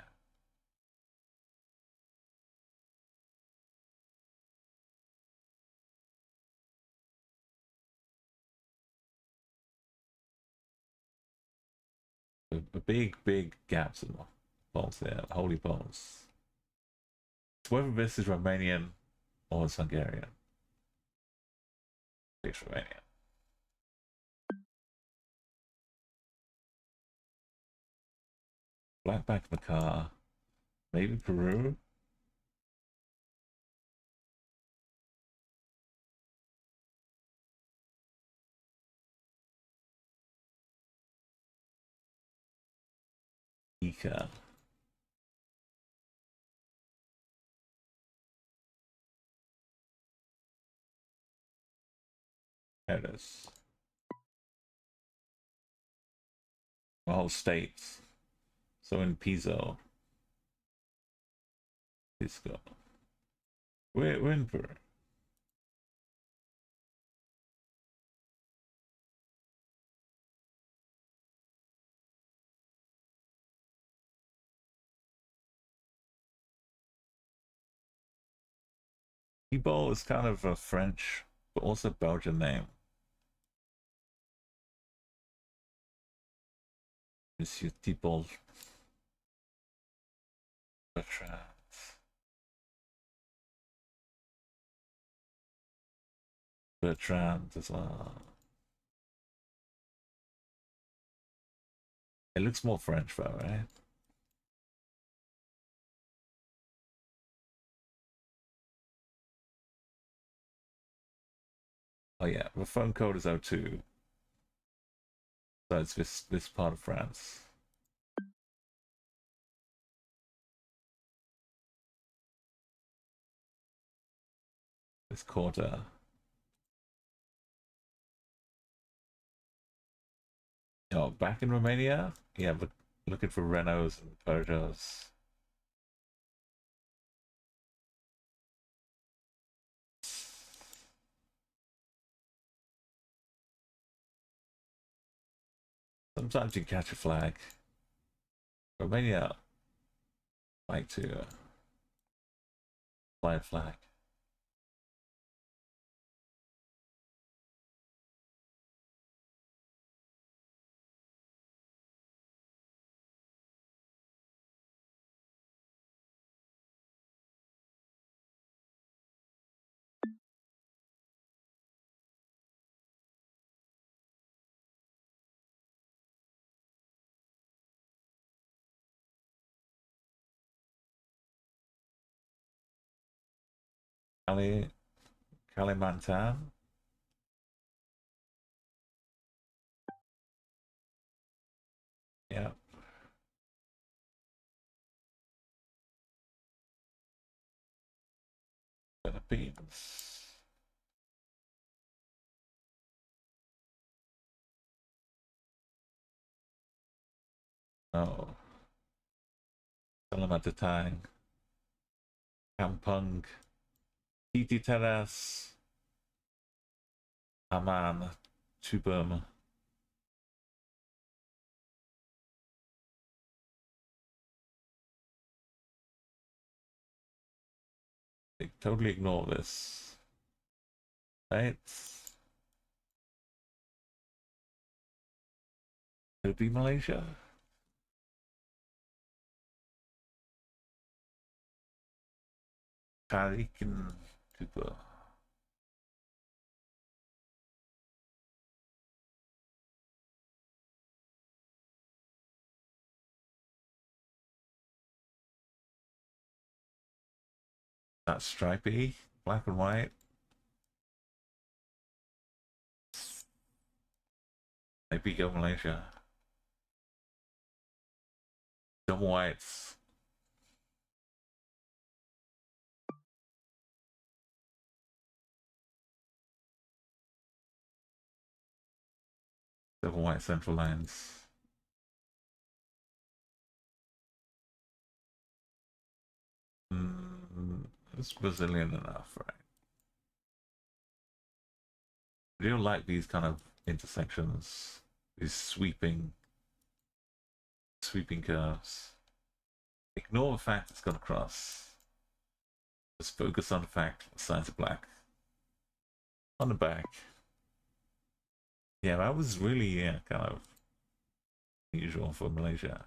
Speaker 1: The big gaps in the polls there, the holy polls. Whether this is Romanian or it's Hungarian. It's Romanian. Black back in the car. Maybe Peru. weaker. There it is. The whole state. So in Piso. Pisco. We're in Peru. Thibault is kind of a French, but also Belgian name. Monsieur Thibault. Bertrand. Bertrand as well. It looks more French though, right? Oh yeah, the phone code is 02. So it's this part of France. This quarter. Oh, back in Romania? Yeah, but looking for Renaults and Peugeots. Sometimes you catch a flag. Romania like to fly a flag. Kalimantan. Yeah. Philippines. Oh. Kalimantan. Kampung. Titi Teras. Aman. Tubum. They totally ignore this. Right? Could it be Malaysia? Tarikin Tuba. That's stripy, black and white. Maybe go Malaysia. Double whites. Double white central lines. It's Brazilian enough, right? I do like these kind of intersections, these sweeping curves. Ignore the fact it's got a cross. Just focus on the fact the sides are black. On the back. Yeah, that was really kind of unusual for Malaysia.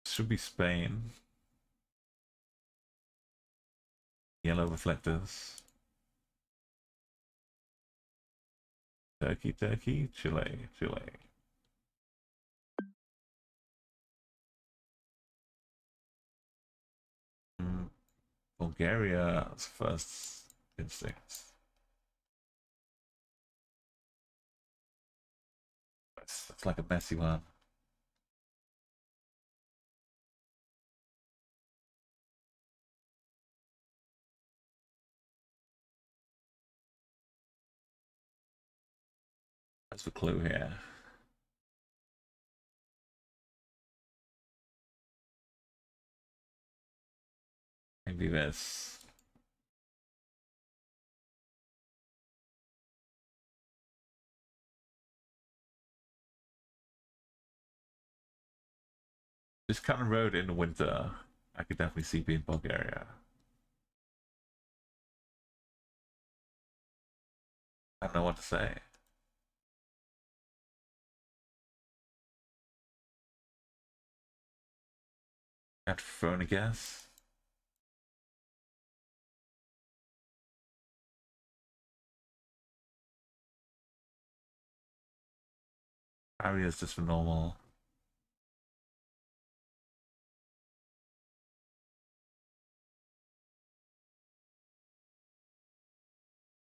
Speaker 1: Should be Spain. Yellow reflectors. Turkey, Chile. Bulgaria's first instinct. It's like a messy one. That's the clue here. Maybe this. This kind of road in the winter, I could definitely see being Bulgaria. I don't know what to say. I have to throw in a guess. Area's just for normal.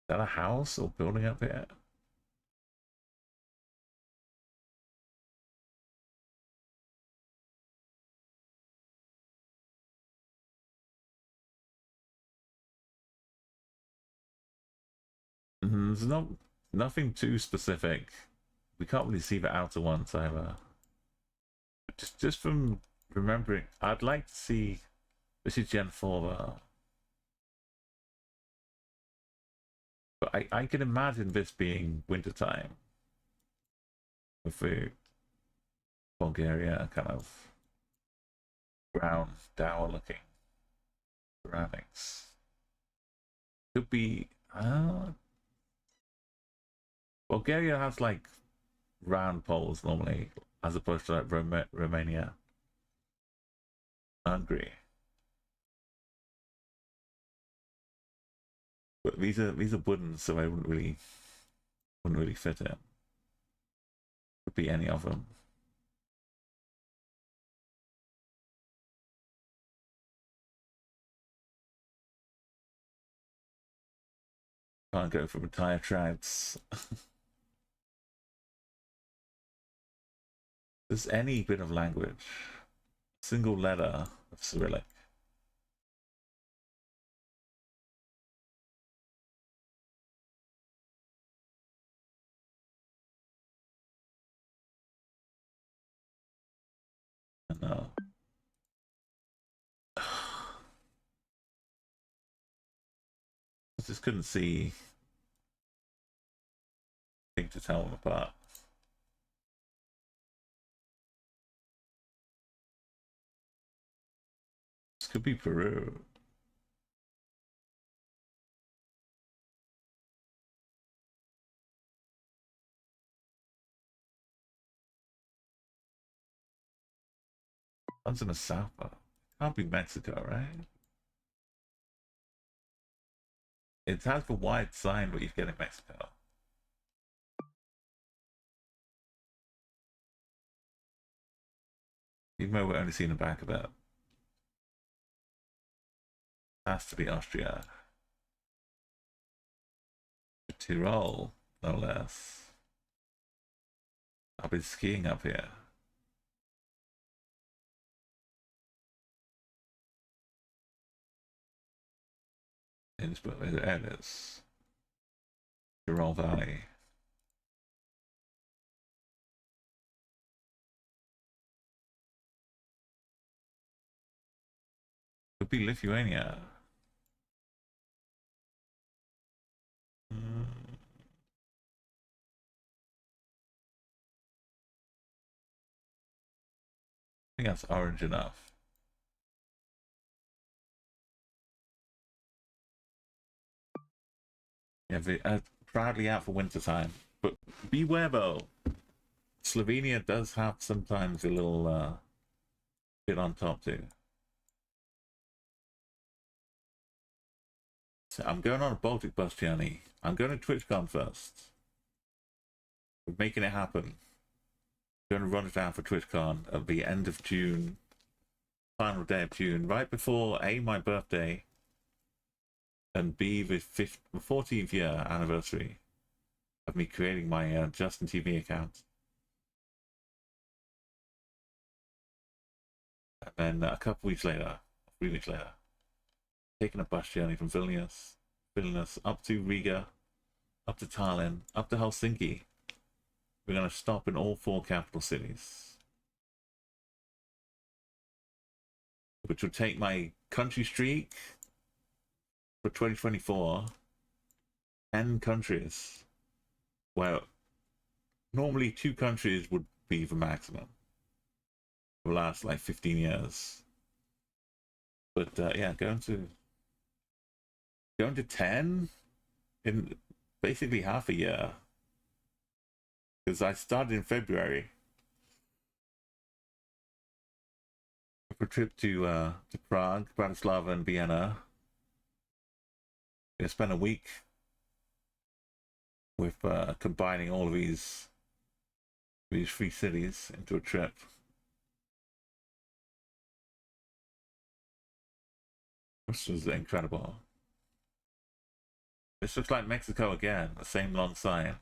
Speaker 1: Is that a house or building up here? There's nothing too specific. We can't really see the outer ones either. Just from remembering, I'd like to see. This is Gen 4 though. But I can imagine this being wintertime. With the Bulgaria kind of brown, dour looking ceramics. Could be. Bulgaria has like round poles normally, as opposed to like Romania. Hungary. But these are wooden, so they wouldn't really fit it. Could be any of them. Can't go for retired tribes. There's any bit of language, single letter of Cyrillic. No. I just couldn't see thing to tell them apart. This could be Peru. One's in the south. Can't be Mexico, right? It has the wide sign, but you get in Mexico. Even though we're only seeing the back of it. Has to be Austria. Tyrol, no less. I've been skiing up here. Innsbruck, there it is. Tyrol Valley. Could be Lithuania. I think that's orange enough. Yeah, proudly out for winter time. But beware though, Slovenia does have sometimes a little bit on top too. So I'm going on a Baltic bus journey. I'm going to TwitchCon first. We're making it happen. I'm going to run it out for TwitchCon at the end of June, final day of June, right before A, my birthday, and B, the 14th year anniversary of me creating my Justin TV account. And then a couple weeks later, 3 weeks later, taking a bus journey from Vilnius up to Riga, up to Tallinn, up to Helsinki. We're going to stop in all 4 capital cities, which will take my country streak for 2024 10 countries, where normally 2 countries would be the maximum. It will last like 15 years. But yeah, going to 10 in basically half a year. Because I started in February for a trip to Prague, Bratislava, and Vienna. I spent a week with combining all of these 3 cities into a trip. This was incredible. This looks like Mexico again, the same long sign.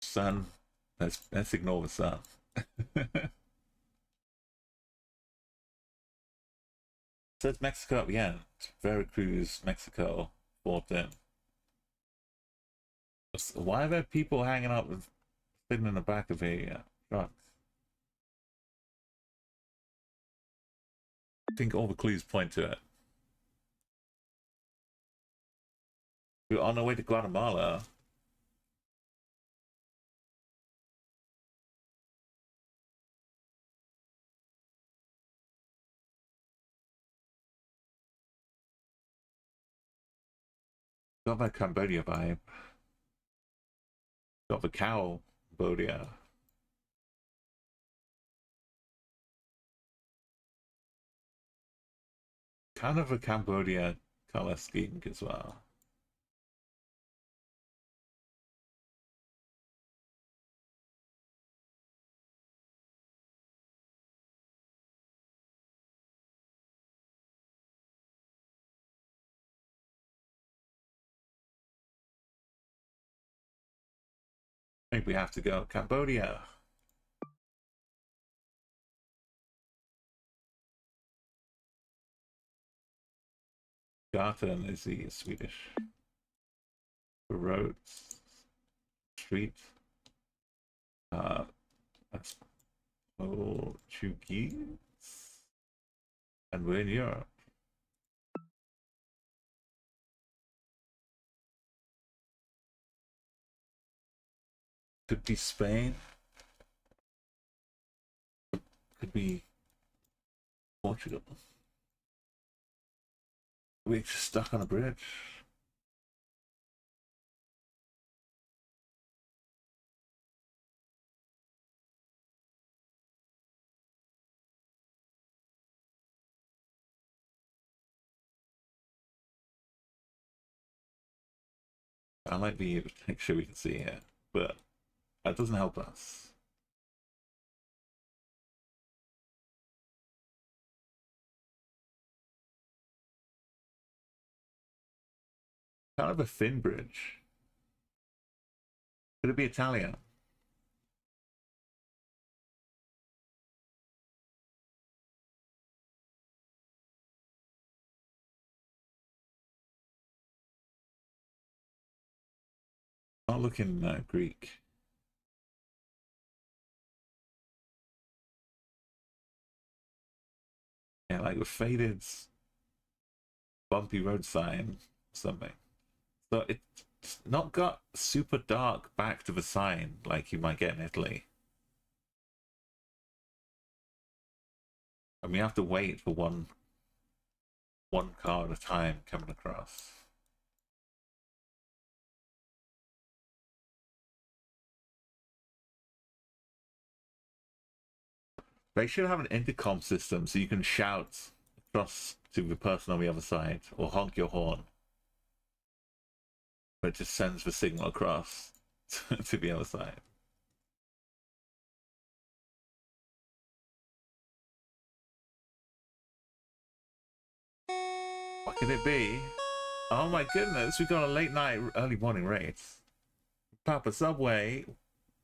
Speaker 1: Sun. Let's ignore the sun. Says Mexico at the end. Veracruz, Mexico, 14. Why are there people hanging out with sitting in the back of a truck? I think all the clues point to it. We're on our way to Guatemala. Got that Cambodia vibe. Got the Cambodia. Kind of a Cambodia color scheme as well. I think we have to go Cambodia. Gatan is the Swedish. The roads, street. That's Portuguese, and we're in Europe. Could be Spain. Could be Portugal. We're just stuck on a bridge. I might be able to make sure we can see here, but that doesn't help us. Kind of a thin bridge. Could it be Italian? Not looking Greek. Yeah, like a faded, bumpy road sign, something. So it's not got super dark back to the sign like you might get in Italy. And we have to wait for one car at a time coming across. They should have an intercom system so you can shout across to the person on the other side or honk your horn. But it just sends the signal across to the other side. What could it be? Oh my goodness, we got a late night, early morning raid. Papa Subway,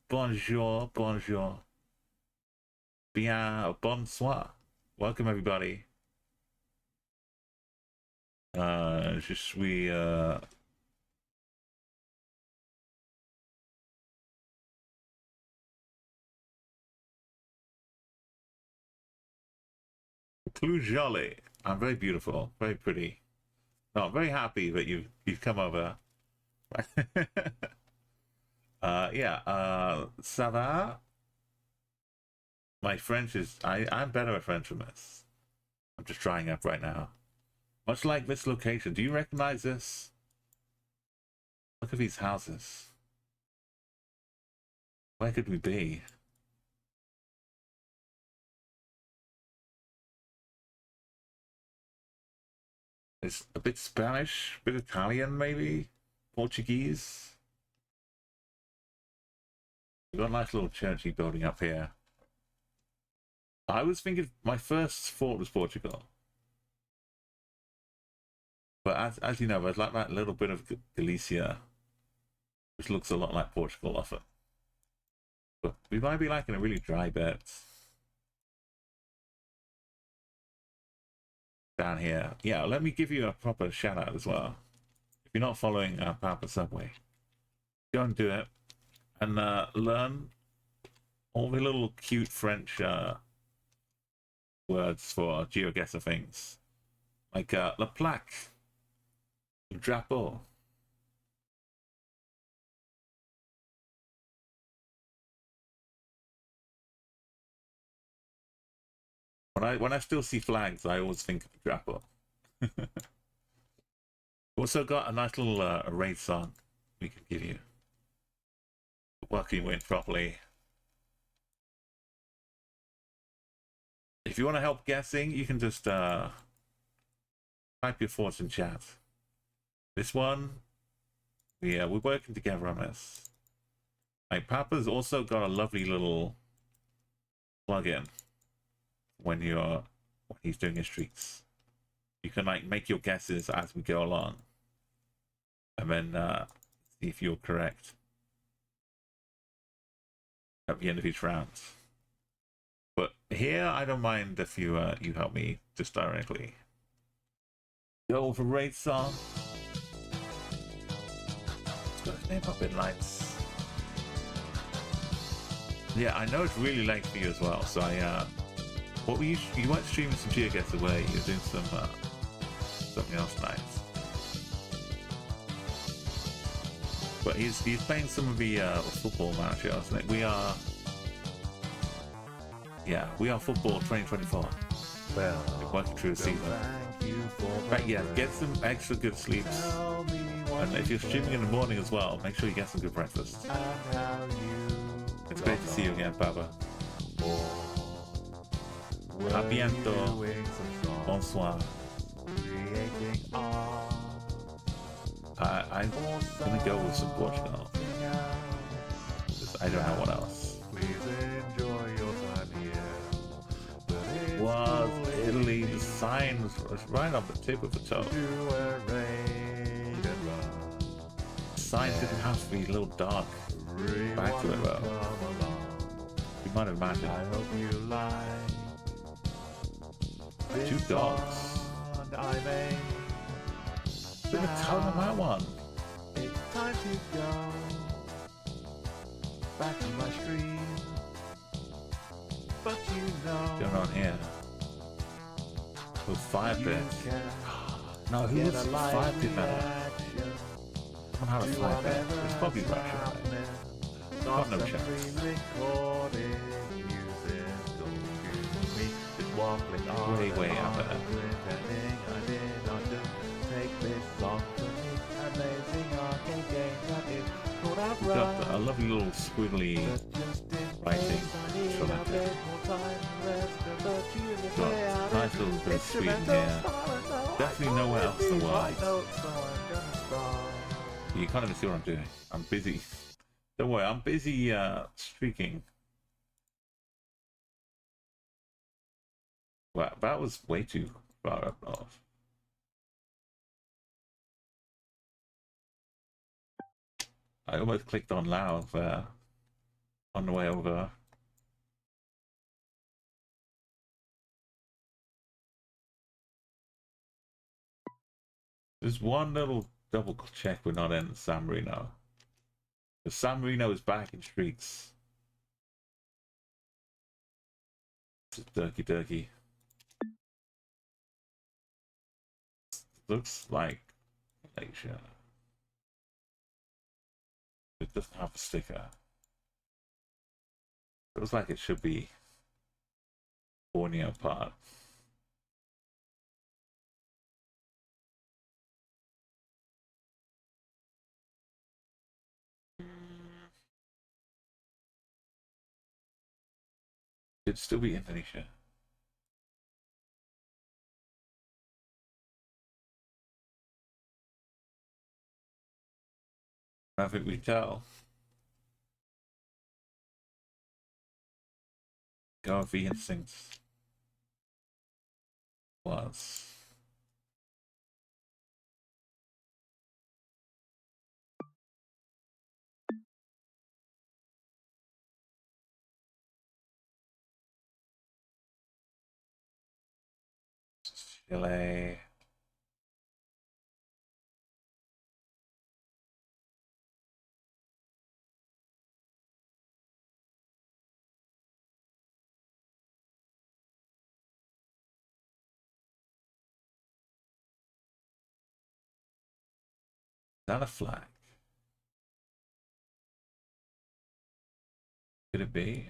Speaker 1: bonjour, bonjour. Bien, bonsoir. Welcome everybody. Je suis plus jolly. I'm very beautiful, very pretty. No, I'm very happy that you've come over. Yeah, ça va? My French is I'm better at French than this. I'm just trying up right now. Much like this location. Do you recognize this? Look at these houses. Where could we be? It's a bit Spanish, a bit Italian maybe, Portuguese. We've got a nice little churchy building up here. I was thinking my first thought was Portugal. But as you know, there's like that little bit of Galicia, which looks a lot like Portugal often. But we might be like in a really dry bed. Down here. Yeah, let me give you a proper shout out as well. If you're not following Papa Subway, go and do it. And learn all the little cute French words for Geoguessr things. Like la plaque, le drapeau. When I still see flags, I always think of the drapeau. Also got a nice little raid song we can give you. Welcome you in properly. If you want to help guessing, you can just type your thoughts in chat. This one, we're working together on this. Like Papa's also got a lovely little plugin when he's doing his streaks. You can like make your guesses as we go along, and then see if you're correct at the end of each round. But here, I don't mind if you help me just directly. Go for raid song. Let's go name up in lights. Yeah, I know it's really late for you as well, so what were you weren't streaming some Geoguessr away, you were doing some something else nice. But he's playing some of the football manager, isn't it? We are football 2024.
Speaker 4: Well,
Speaker 1: we're working through the season. Right, yeah, get some extra good sleeps. And if you're streaming in the morning as well, make sure you get some good breakfast. It's great to see you again, Baba. A bientôt. Bonsoir. I'm gonna go with some Portugal. I don't know what else. Was Italy, the sign was right on the tip of the toe. The sign didn't have to be a little dark. Back to it though. You might imagine. Two dogs. Been a ton on that one.
Speaker 4: It's time to go back to my stream. But you know,
Speaker 1: What's going on here? With 5-bit. No, who was 5-bit man? Someone had a 5-bit. It's probably Russia, right? Got no chance. Way up there. We've got a lovely little squiggly writing for that bit. Got nice little bit of Sweden here. Definitely nowhere else in the world. You can't even see what I'm doing. I'm busy. Don't worry, I'm busy streaking. Wow, that was way too far up north. I almost clicked on Laos there on the way over. There's one little double check we're not in San Marino. The San Marino is back in streaks. Turkey, turkey. Looks like Malaysia. It doesn't have a sticker. Looks like it should be Borneo part. It'd still be Indonesia. I think we tell. Go with the instincts. Was. Chile. Not a flag. Could it be?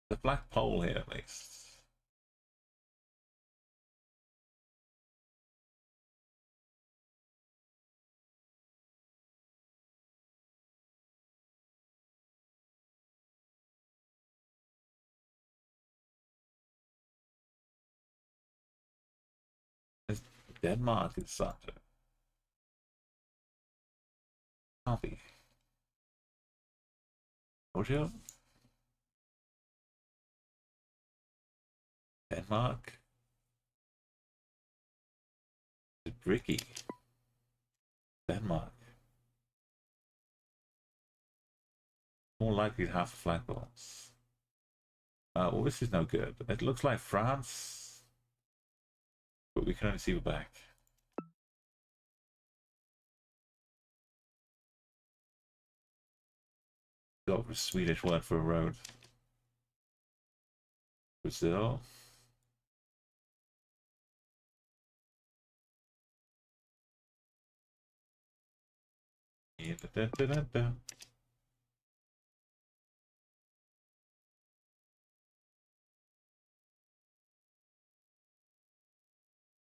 Speaker 1: The black pole here, at least. Denmark is such a copy. Ojo? Denmark? Ricky. Denmark. More likely to have flag bombs. Well, this is no good. It looks like France, but we can only see the back. Got a Swedish word for a road. Brazil.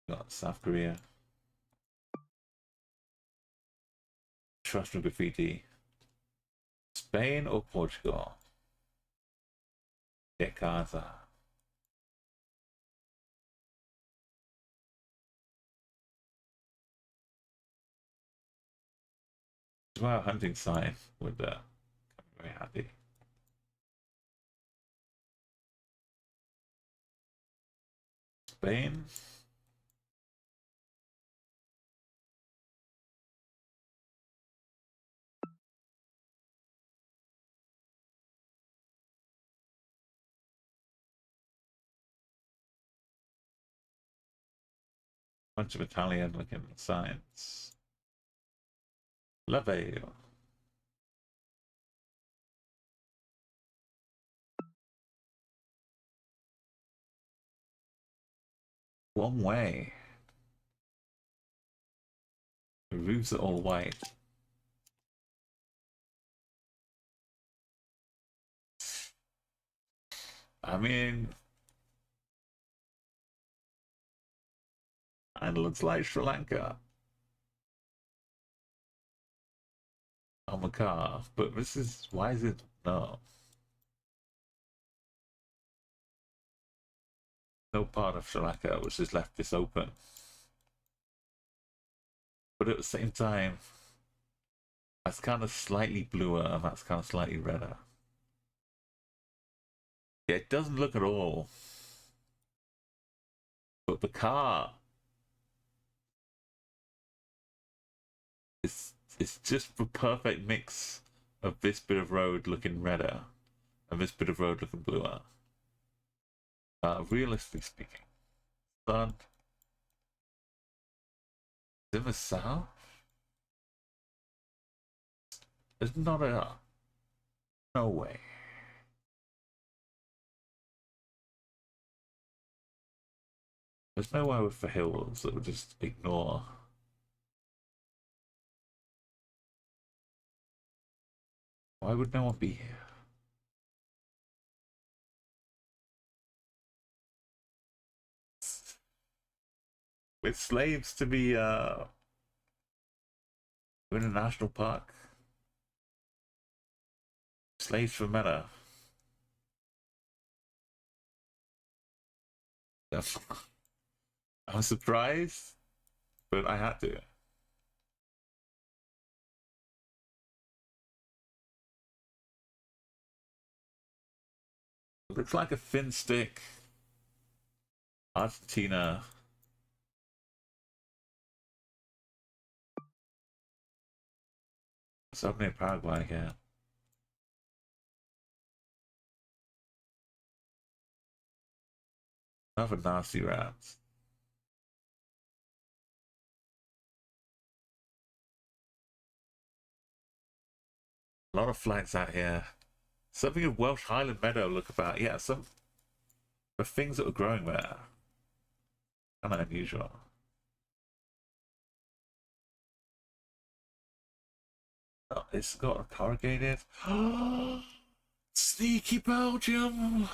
Speaker 1: Got South Korea. Trust and graffiti. Spain or Portugal? Geoguessr. Wow, hunting sign would come very handy. Spain. Bunch of Italian looking signs. Leve. One way. The roofs are all white. I mean, and it looks like Sri Lanka on the car, but this is, why is it, no. No part of Sri Lanka was just left this open. But at the same time, That's kind of slightly bluer, and that's kind of slightly redder. Yeah, it doesn't look at all. But the car, it's just the perfect mix of this bit of road looking redder and this bit of road looking bluer. Realistically speaking, sun in the south. There's not a no way. There's no way with the hills that would just ignore. Why would no one be here? With slaves to be in a national park. Slaves for meta. I was surprised, but I had to. It looks like a thin stick. Argentina. It's opening Paraguay again. Another nasty rats. A lot of flags out here. Something of Welsh Highland Meadow look about. Yeah, some the things that were growing there. Kind of unusual. Oh, it's got a corrugated. Sneaky Belgium!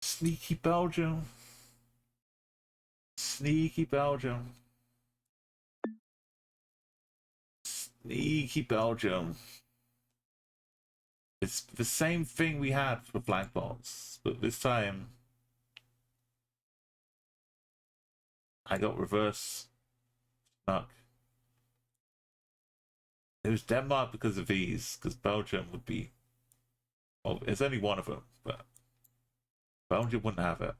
Speaker 1: Sneaky Belgium. Sneaky Belgium. Sneaky Belgium. It's the same thing we had for Black Box, but this time I got reverse snuck. It was Denmark because of these, because Belgium would be. Well, it's only one of them, but Belgium wouldn't have it.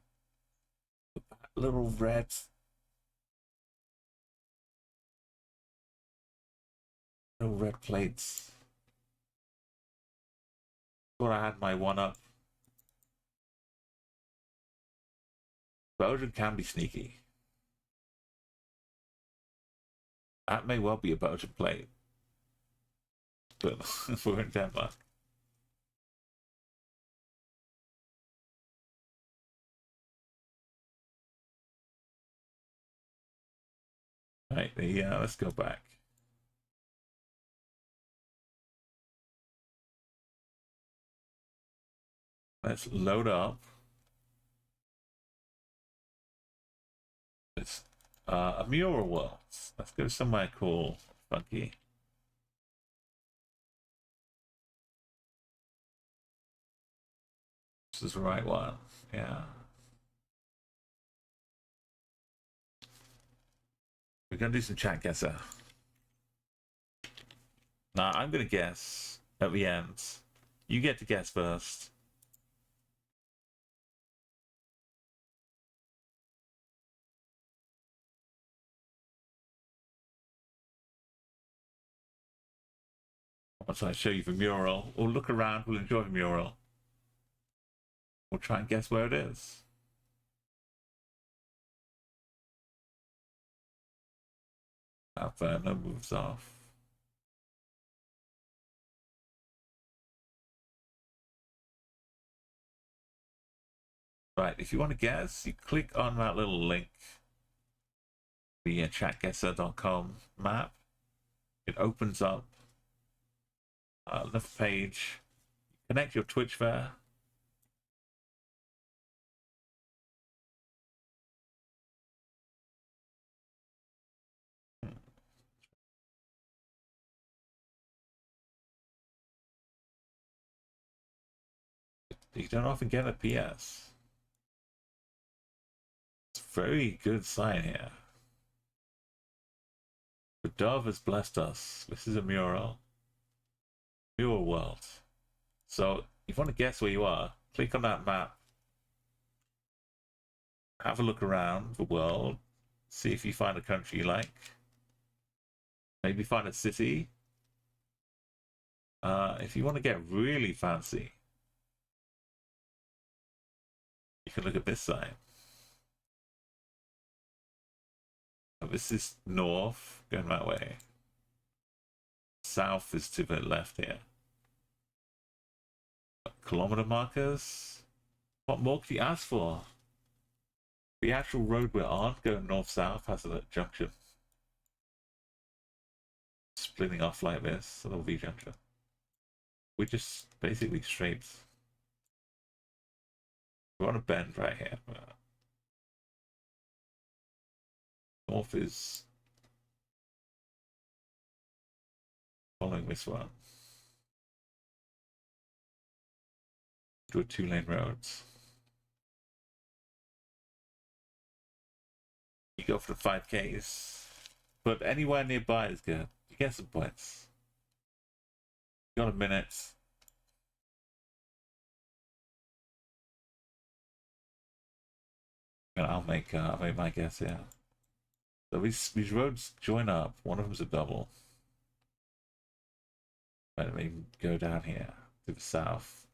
Speaker 1: Little red. Little red plates. Thought I had my one up. Belgium can be sneaky. That may well be a Belgian plate. But we're in Denmark. Right, yeah, let's go back. Let's load up. It's a mural world. Let's go somewhere cool, funky. This is the right one, yeah. We're gonna do some chat guesser. Now I'm gonna guess at the end. You get to guess first. Once I show you the mural, we'll look around, we'll enjoy the mural. We'll try and guess where it is. Out there, no moves off. Right, if you want to guess, you click on that little link, the chatguessr.com map. It opens up another page. Connect your Twitch there. You don't often get a PS. It's a very good sign here. The dove has blessed us. This is a mural. Mural world. So, if you want to guess where you are, click on that map. Have a look around the world. See if you find a country you like. Maybe find a city. If you want to get really fancy, you can look at this side. So this is north, going that way. South is to the left here. Kilometer markers. What more could you ask for? The actual road we're on, going north-south, has a junction. Splitting off like this, a little V-junction. We just basically straight. We're on a bend right here. North is following this one. To a 2-lane roads. You go for the 5Ks, but anywhere nearby is good. You get some points. You got a minute. I'll make my guess. Yeah. So these roads join up. One of them's a double. Let me go down here to the south.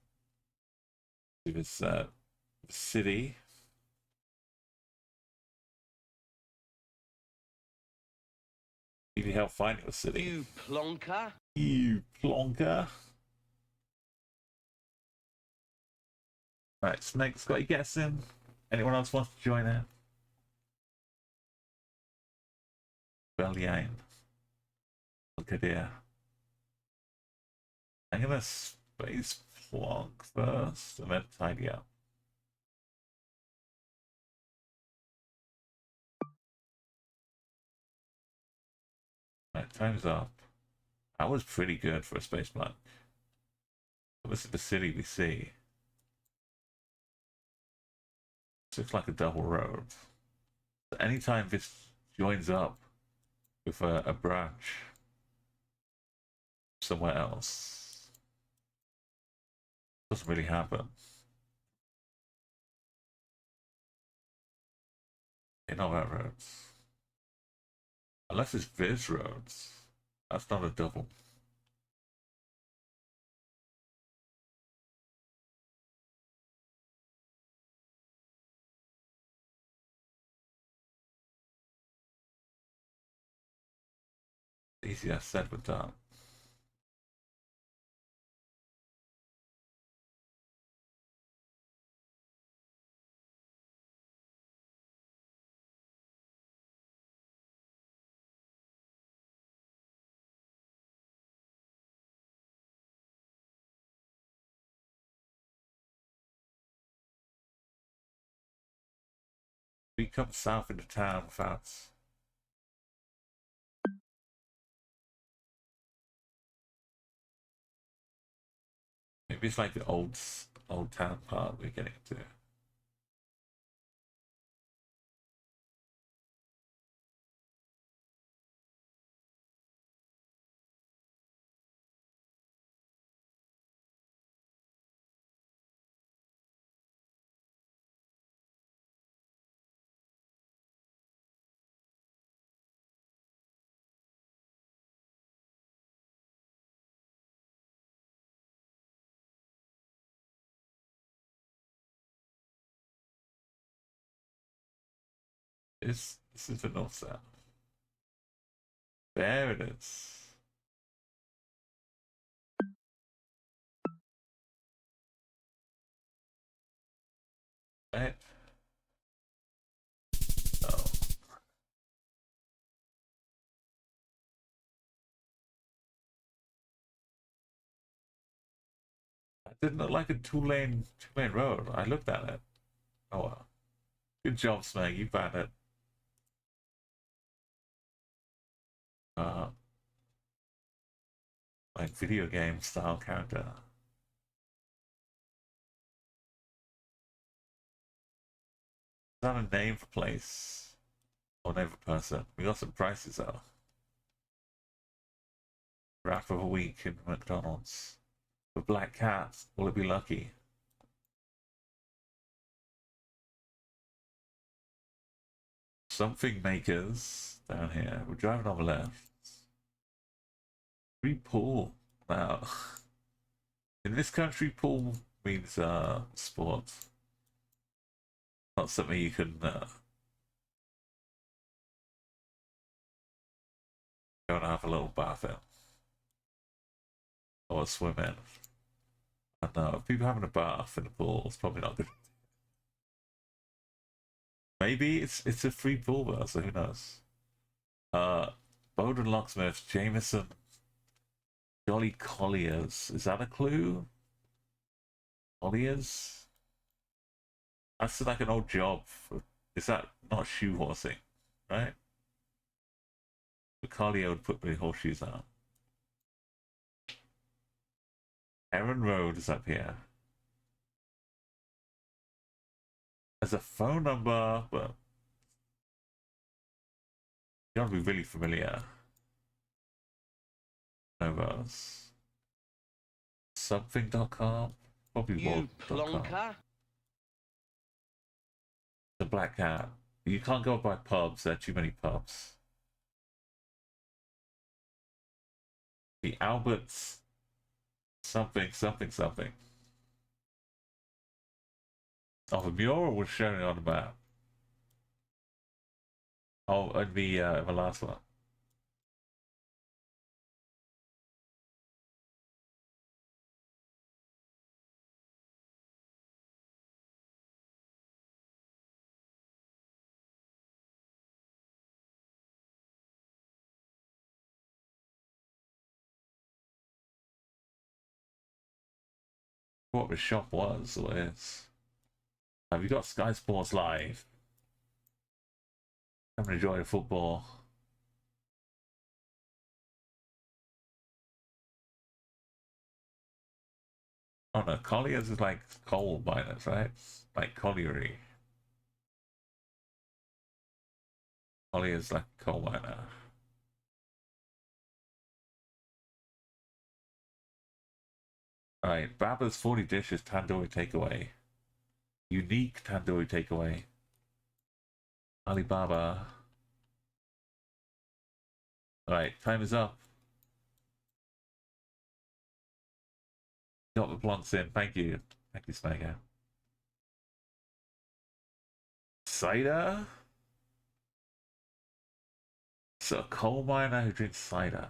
Speaker 1: To this city. Need help finding the city.
Speaker 6: You plonker.
Speaker 1: You plonker. Right, Snake's got you guessing. Anyone else wants to join in? Brilliant. Look at here. I'm gonna space plonk first and then tidy up. Right, time's up. That was pretty good for a space plonk. This is the city we see. Looks like a double road. So anytime this joins up with a branch somewhere else, doesn't really happen. You know that roads. Unless it's Viz roads. That's not a double. Easier said than done. We come south into town without. Maybe it's like the old town part we're getting to. This is the north south. There it is. Right. Oh. That didn't look like a two-lane road. I looked at it. Oh well. Good job, Smeg. You found it. Like video game style character. Is that a name for place? Or name for person? We got some prices though. Wrap of a week in McDonald's. For black cats, will it be lucky? Something makers down here. We're driving on the left. Free pool. Now, in this country, pool means sport. Not something you can go and have a little bath in or swim in. I don't know. If people having a bath in the pool, it's probably not good. Maybe it's a free pool though, so who knows? Bowden Locksmith, Jameson, Jolly Colliers. Is that a clue? Colliers? That's like an old job. Is that not shoe horsing, right? The Collier would put the horseshoes on. Erin Road is up here. There's a phone number, but you gotta be really familiar. Novos. Something.com? Probably
Speaker 6: You
Speaker 1: World.com.
Speaker 6: plonker.
Speaker 1: The Black Cat. You can't go by pubs, there are too many pubs. The Alberts. Something. Oh, the mural was shown on the map. Oh, and the last one. What the shop was or is. Have you got Sky Sports Live? Come and enjoy the football. Oh no, Colliers is like coal miners, right? Like colliery. Colliers like coal miner. Alright, Baba's 40 dishes tandoori takeaway. Unique tandoori takeaway. Alibaba. Alright, time is up. Got the blunts in. Thank you. Thank you, Snagger. Cider? So a coal miner who drinks cider.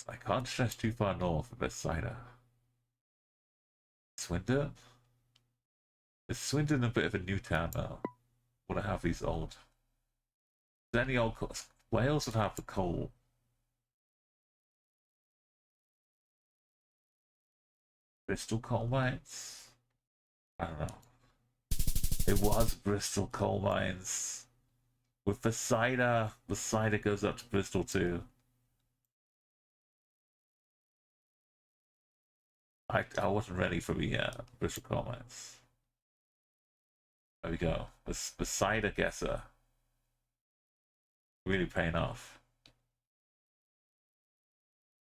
Speaker 1: I can't stretch too far north of this cider. Swindon? Is Swindon a bit of a new town now? Would I have these old? Is there any old Wales would have the coal. Bristol coal mines? I don't know. It was Bristol coal mines. With the cider goes up to Bristol too. I wasn't ready for the Bristol coal mines. There we go. The cider guesser. Really paying off.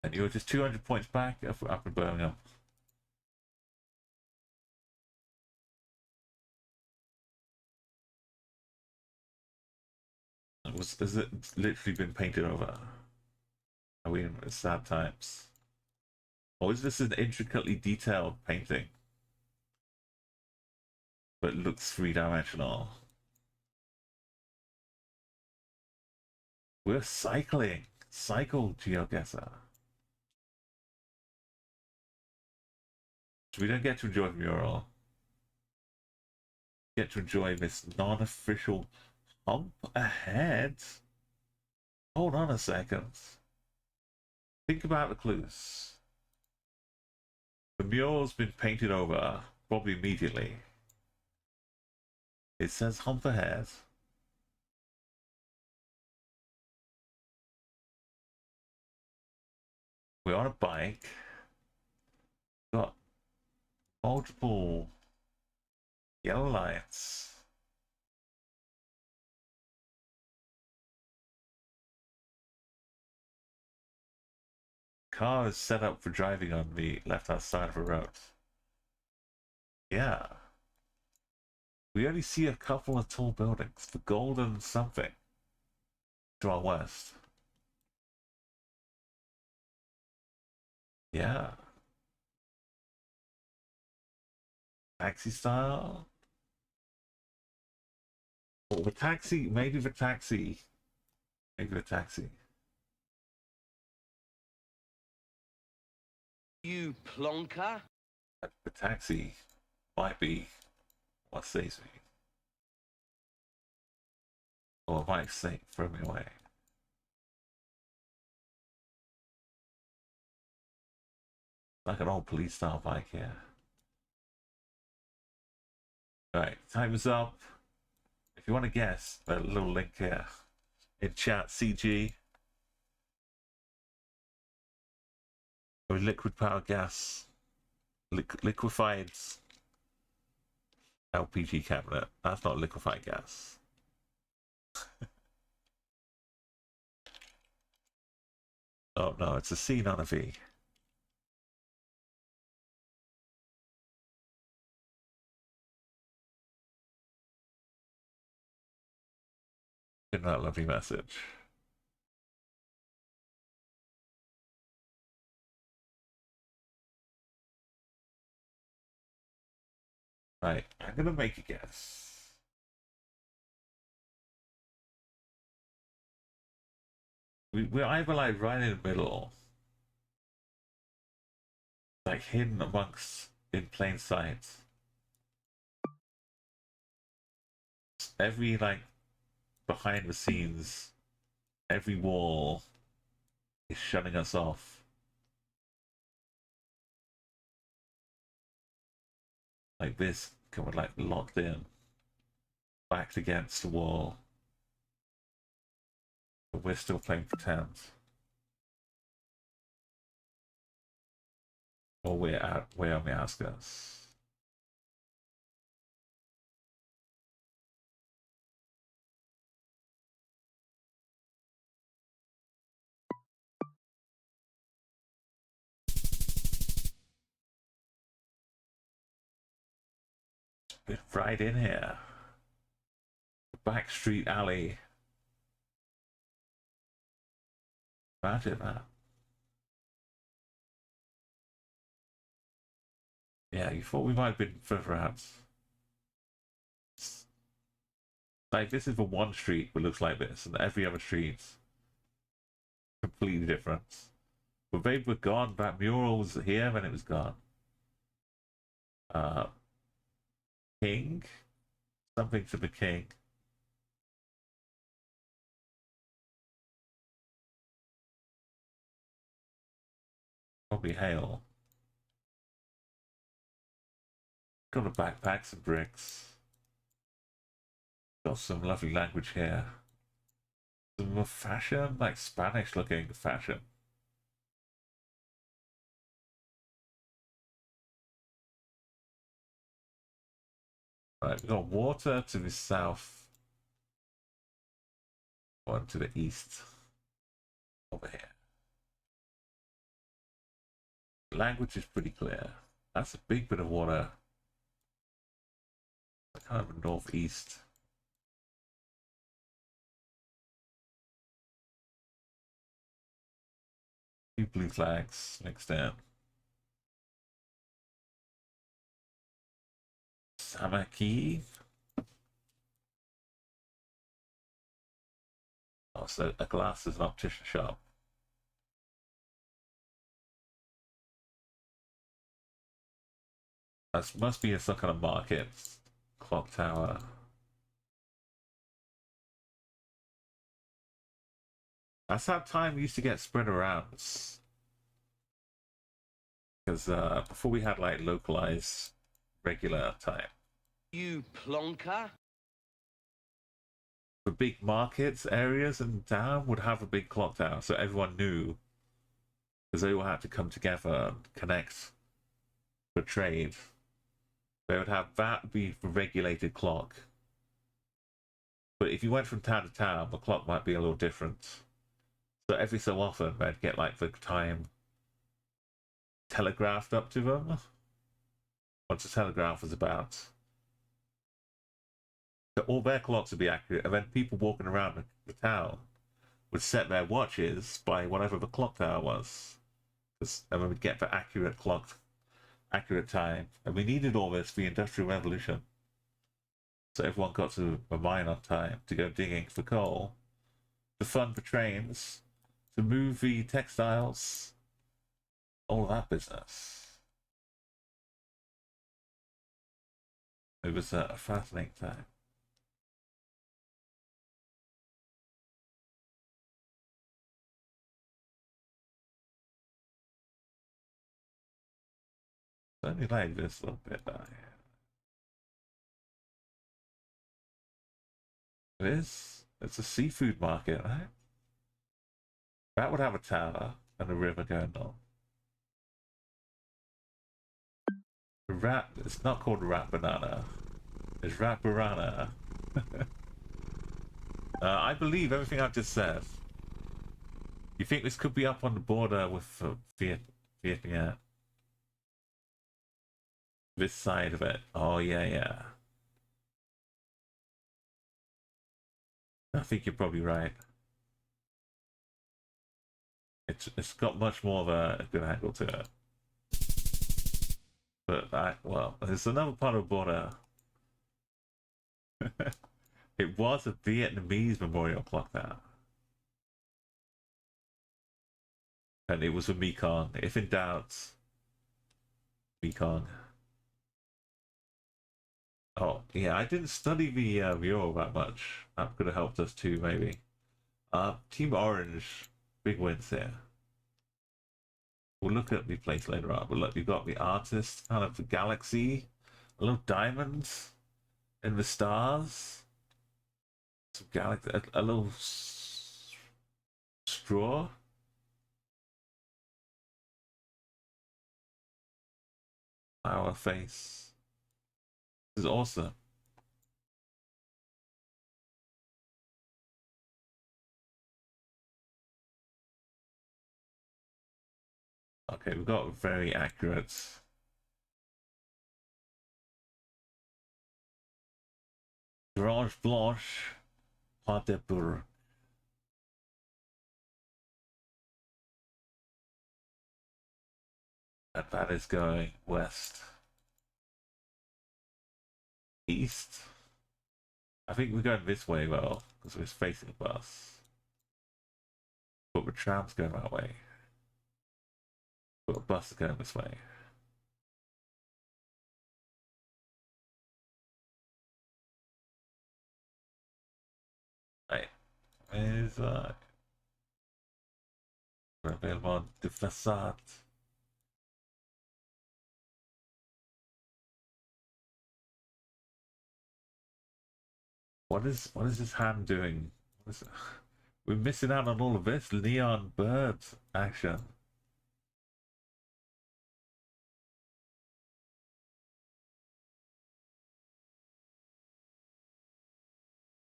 Speaker 1: And you were just 200 points back up in Birmingham. Has it literally been painted over? Are we in sad times? Or is this an intricately detailed painting? But it looks three-dimensional. We're cycling. Cycle, Geoguessr. So we don't get to enjoy the mural. We get to enjoy this non-official hump ahead. Hold on a second. Think about the clues. The mural's been painted over, probably immediately. It says hump ahead. We're on a bike. Got multiple yellow lights. Car is set up for driving on the left-hand side of the road. Yeah. We only see a couple of tall buildings. The golden something to our west. Yeah. Taxi style. Oh, the taxi, maybe the taxi. Maybe the taxi.
Speaker 6: You plonker.
Speaker 1: The taxi might be what saves me. Or it might say throw me away. Like an old police style bike here. Alright, time is up. If you want to guess, a little link here in chat, CG. Or liquid power gas. Liquefied LPG cabinet. That's not liquefied gas. Oh no, it's a C, not a V. In that lovely message. Right, I'm gonna make a guess. We're either like right in the middle, like hidden amongst in plain sight. Every like behind the scenes, every wall is shutting us off. Like this, kind of like locked in, backed against the wall. But we're still playing pretend. Or we're on the outskirts. Bit right in here. Back street alley. Imagine that. Yeah, you thought we might have been further out. Like, this is the one street that looks like this, and every other street's completely different. But maybe we're gone. That mural was here when it was gone. King? Something to the king. Probably hail. Got a backpack, some bricks. Got some lovely language here. Some fashion, like Spanish looking fashion. Right, we've got water to the south. One to the east. Over here. Language is pretty clear. That's a big bit of water. Kind of northeast. Two blue flags mixed in. Samaki. Oh, so a glass is an optician shop. That must be some kind of market. Clock tower. That's how time used to get spread around. Because before we had like localized regular time.
Speaker 6: You plonker.
Speaker 1: The big markets areas in town would have a big clock tower, so everyone knew because they all had to come together and connect for trade. They would have that be the regulated clock. But if you went from town to town, the clock might be a little different. So every so often, they'd get like the time telegraphed up to them. Once the telegraph was about. So all their clocks would be accurate, and then people walking around the town would set their watches by whatever the clock tower was. And then we'd get the accurate clock, accurate time. And we needed all this for the Industrial Revolution. So everyone got to a mine on time to go digging for coal, to fund the trains, to move the textiles, all of that business. It was a fascinating time. Let me like this a little bit down here. It's a seafood market, right? That would have a tower and a river going on. It's not called rat banana. It's rat banana. I believe everything I've just said. You think this could be up on the border with Vietnam? This side of it. Oh, yeah. I think you're probably right. It's got much more of a good angle to it. But well, there's another part of the border. It was a Vietnamese memorial clock now. And it was a Mekong. If in doubt, Mekong. Oh, yeah, I didn't study the mural that much. That could have helped us too, maybe. Team Orange, big wins here. We'll look at the place later on, but look, you've got the artist, kind of the galaxy, a little diamond in the stars, some galaxy, a little straw. Our face. This is awesome. Okay, we've got very accurate. Orange Blanche, Pas de Bourg. And that is going west. East. I think we're going this way, well, because we're facing the bus. But the tram's going that way. But the bus is going this way. Right. Is available the facade. What is this hand doing? We're missing out on all of this neon bird action.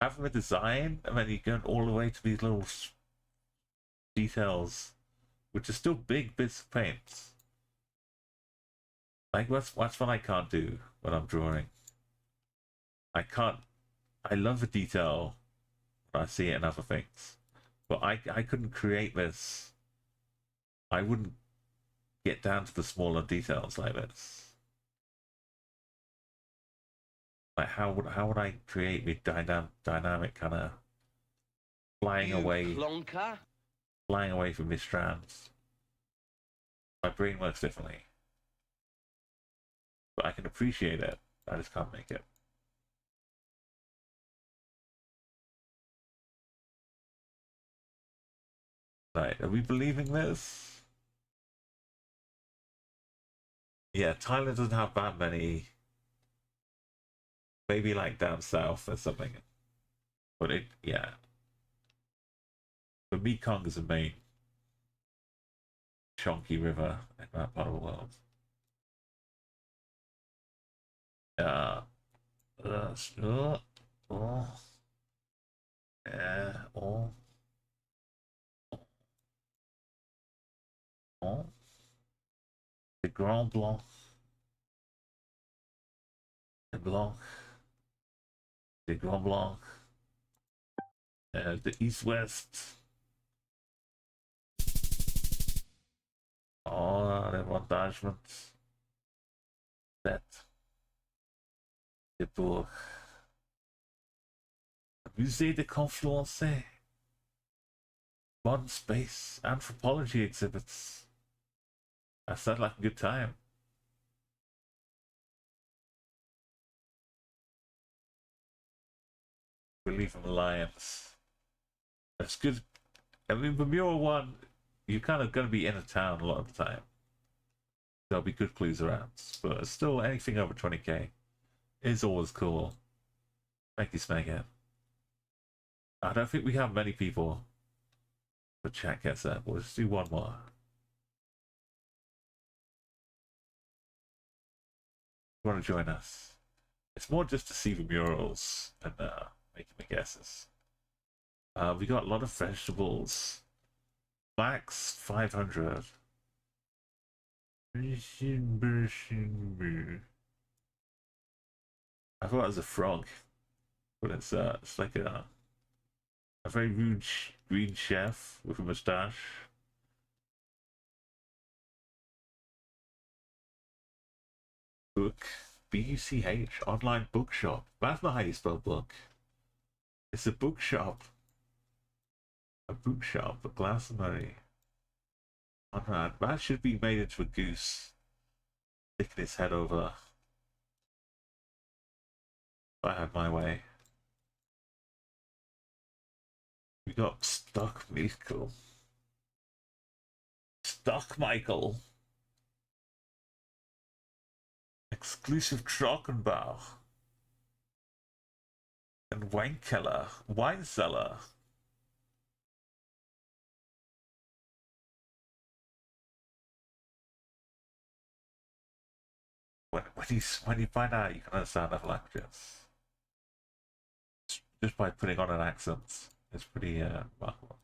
Speaker 1: Having a design, and then you go all the way to these little details, which are still big bits of paint. Like that's what I can't do when I'm drawing. I can't. I love the detail when I see it in other things, but I couldn't create this. I wouldn't get down to the smaller details like this. Like how would I create the dynamic kind of flying away from these strands? My brain works differently, but I can appreciate it. I just can't make it. Right, are we believing this? Yeah, Thailand doesn't have that many. Maybe like down south or something. But yeah. The Mekong is a main chunky river in that part of the world. Yeah. Oh. Yeah. Oh. Oh. The Grand Blanc. The Blanc. The Grand Blanc. The East-West. Oh, the attachments. That. The book. Musée de Confluence. Modern space. Anthropology exhibits. That sounds like a good time. Relief from Alliance. That's good. I mean, the Mural one, you're kind of going to be in a town a lot of the time. There'll be good clues around, but still, anything over 20k is always cool. Thank you, Smeghead. I don't think we have many people for chat gets that. We'll just do one more. You want to join us? It's more just to see the murals and making the guesses. We got a lot of vegetables. Max 500. I thought it was a frog, but it's like a very rude green chef with a mustache. Book, B-U-C-H, online bookshop. That's not how you spell book. It's a bookshop. A bookshop, a Glastonbury. Conrad, that should be made into a goose. Sticking his head over. If I had my way. We got Stock Michael. Stock Michael. Exclusive Trockenbach. And Weinkeller. Wine cellar. When you find out you can understand other languages, just by putting on an accent, it's pretty remarkable.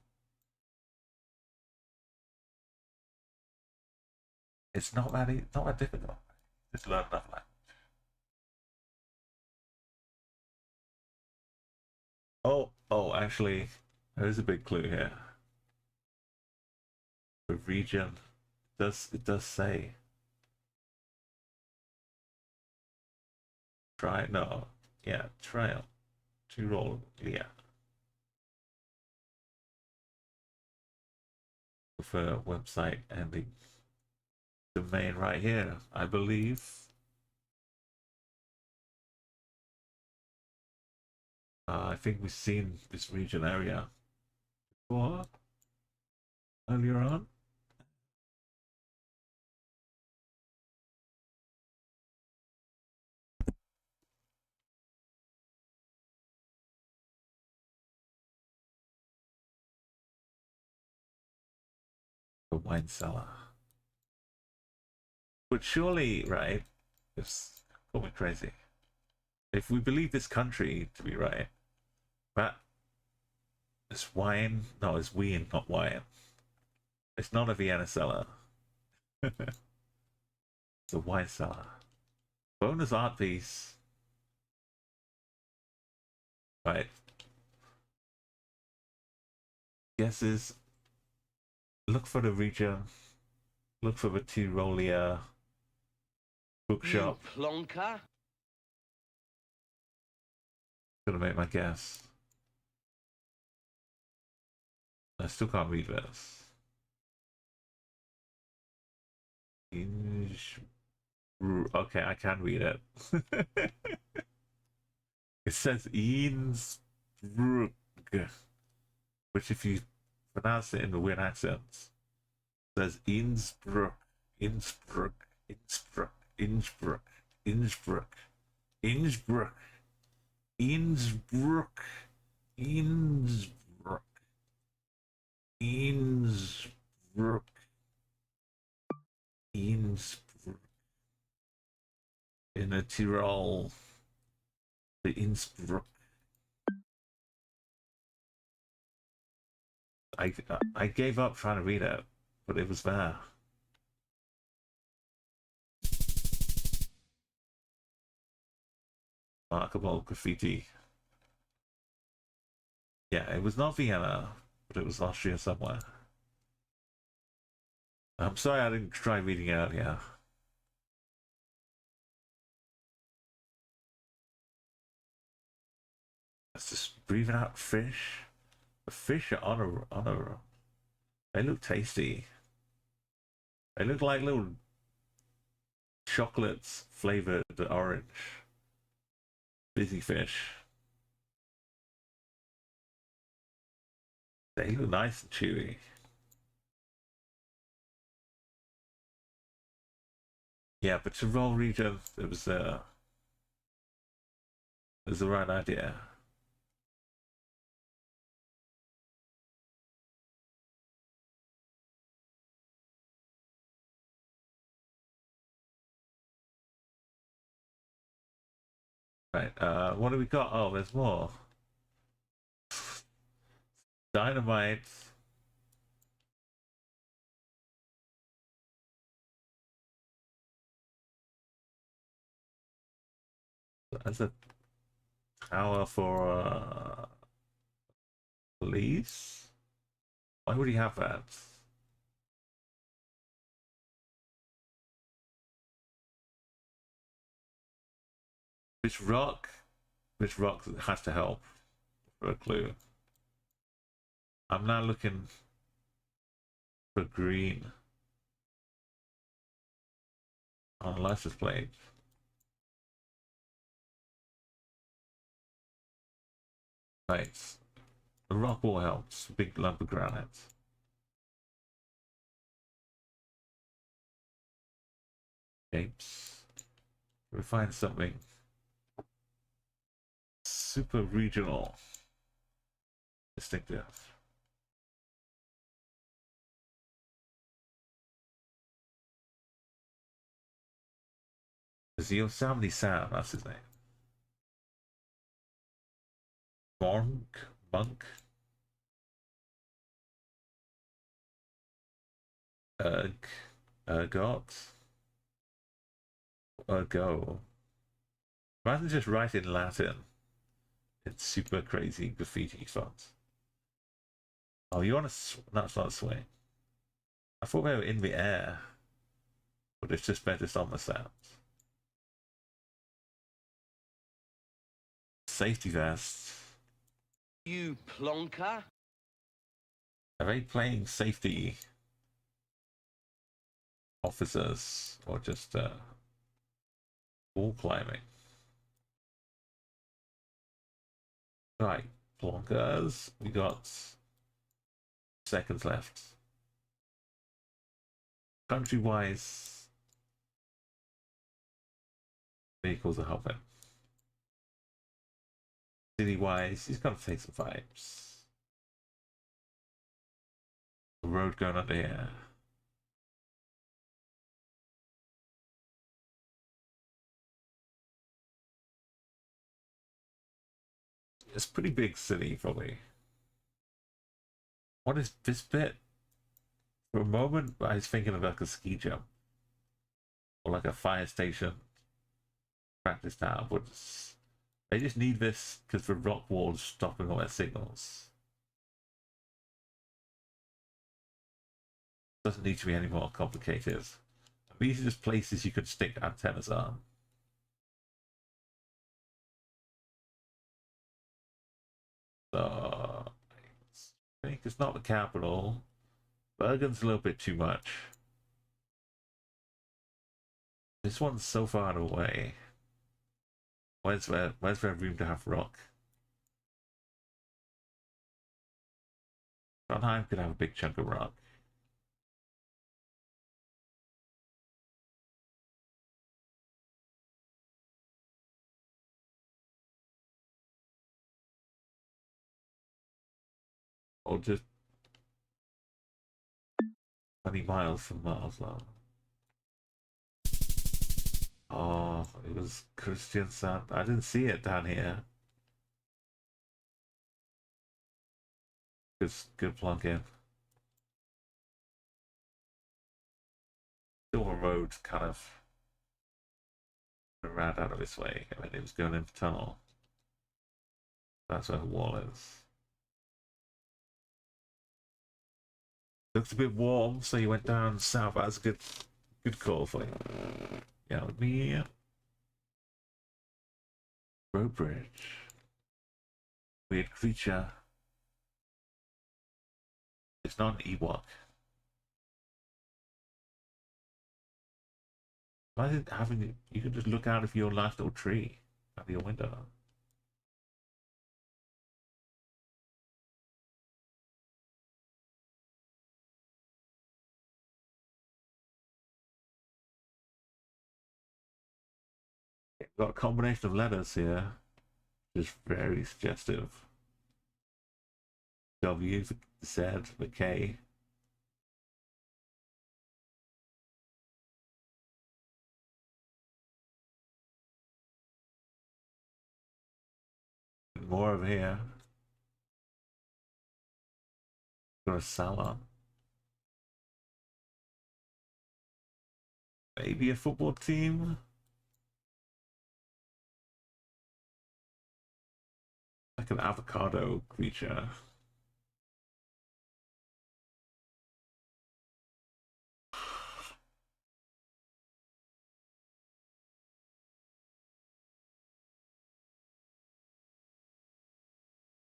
Speaker 1: It's not that difficult. Just learn enough language. Oh, actually, there's a big clue here. The region it does say. Trial. To roll, yeah. With a website and the domain right here, I believe. I think we've seen this region area before, earlier on. The wine cellar. But surely, right, it's call me crazy. If we believe this country to be right, that it's wine, no, it's wine, not wine. It's not a Vienna cellar. It's a wine cellar. Bonus art piece. Right. Guesses. Look for the region. Look for the Tyrolia bookshop.
Speaker 6: You plonker.
Speaker 1: Gonna make my guess. I still can't read this. Okay, I can read it. It says Innsbruck, which if you pronounce it in the weird accents, says Innsbruck, Innsbruck, Innsbruck, Innsbruck, Innsbruck, Innsbruck, Innsbruck, Innsbruck, Innsbruck. in the Tyrol, the Innsbruck. I gave up trying to read it, but it was there. Remarkable graffiti. Yeah, it was not Vienna, but it was Austria somewhere. I'm sorry I didn't try reading it earlier. Let's just breathing out fish. The fish are on a. They look tasty. They look like little chocolates flavored orange. Busy fish. They look nice and chewy. Yeah, but Tyrol region, it was the right idea. Right, what do we got? Oh, there's more. Dynamite. That's a tower for police? Why would he have that? Which rock has to help for a clue? I'm now looking for green on license plate. Right. The rock wall helps. Big lump of granite. Shapes. We find something super regional, distinctive. Is Yosemite Sam? That's his name. Monk. Ergot. Ergo. Rather than just write in Latin, it's super crazy graffiti font. Oh, you want to? That's not swing. I thought they were in the air, but it's just better on the sound. Safety vest.
Speaker 6: You plonker.
Speaker 1: Are they playing safety officers or just wall climbing? Right, plonkers. We got seconds left. Country-wise, vehicles are helping. City-wise, he's got to take some vibes. The road going under here. It's a pretty big city, probably. What is this bit? For a moment, I was thinking of like a ski jump. Or like a fire station. Practice now, but they just need this because the rock wall's stopping all their signals. Doesn't need to be any more complicated. These are just places you could stick antennas on. So, I think it's not the capital. Bergen's a little bit too much. This one's so far away. Where's there room to have rock? Trondheim could have a big chunk of rock. Or just 20 miles from Oslo. Oh, it was Christian Sand. I didn't see it down here. Good plug in. Silver Road kind of ran out of its way. I mean, it was going into tunnel. That's where the wall is. Looks a bit warm, so you went down south. That's a good call for you. Yeah, me. Road bridge. Weird creature. It's not an Ewok. Why is it having? You could just look out of your nice little tree out of your window. Got a combination of letters here, just very suggestive. W for Z for K. More over here. Got a salon. Maybe a football team. Like an avocado creature.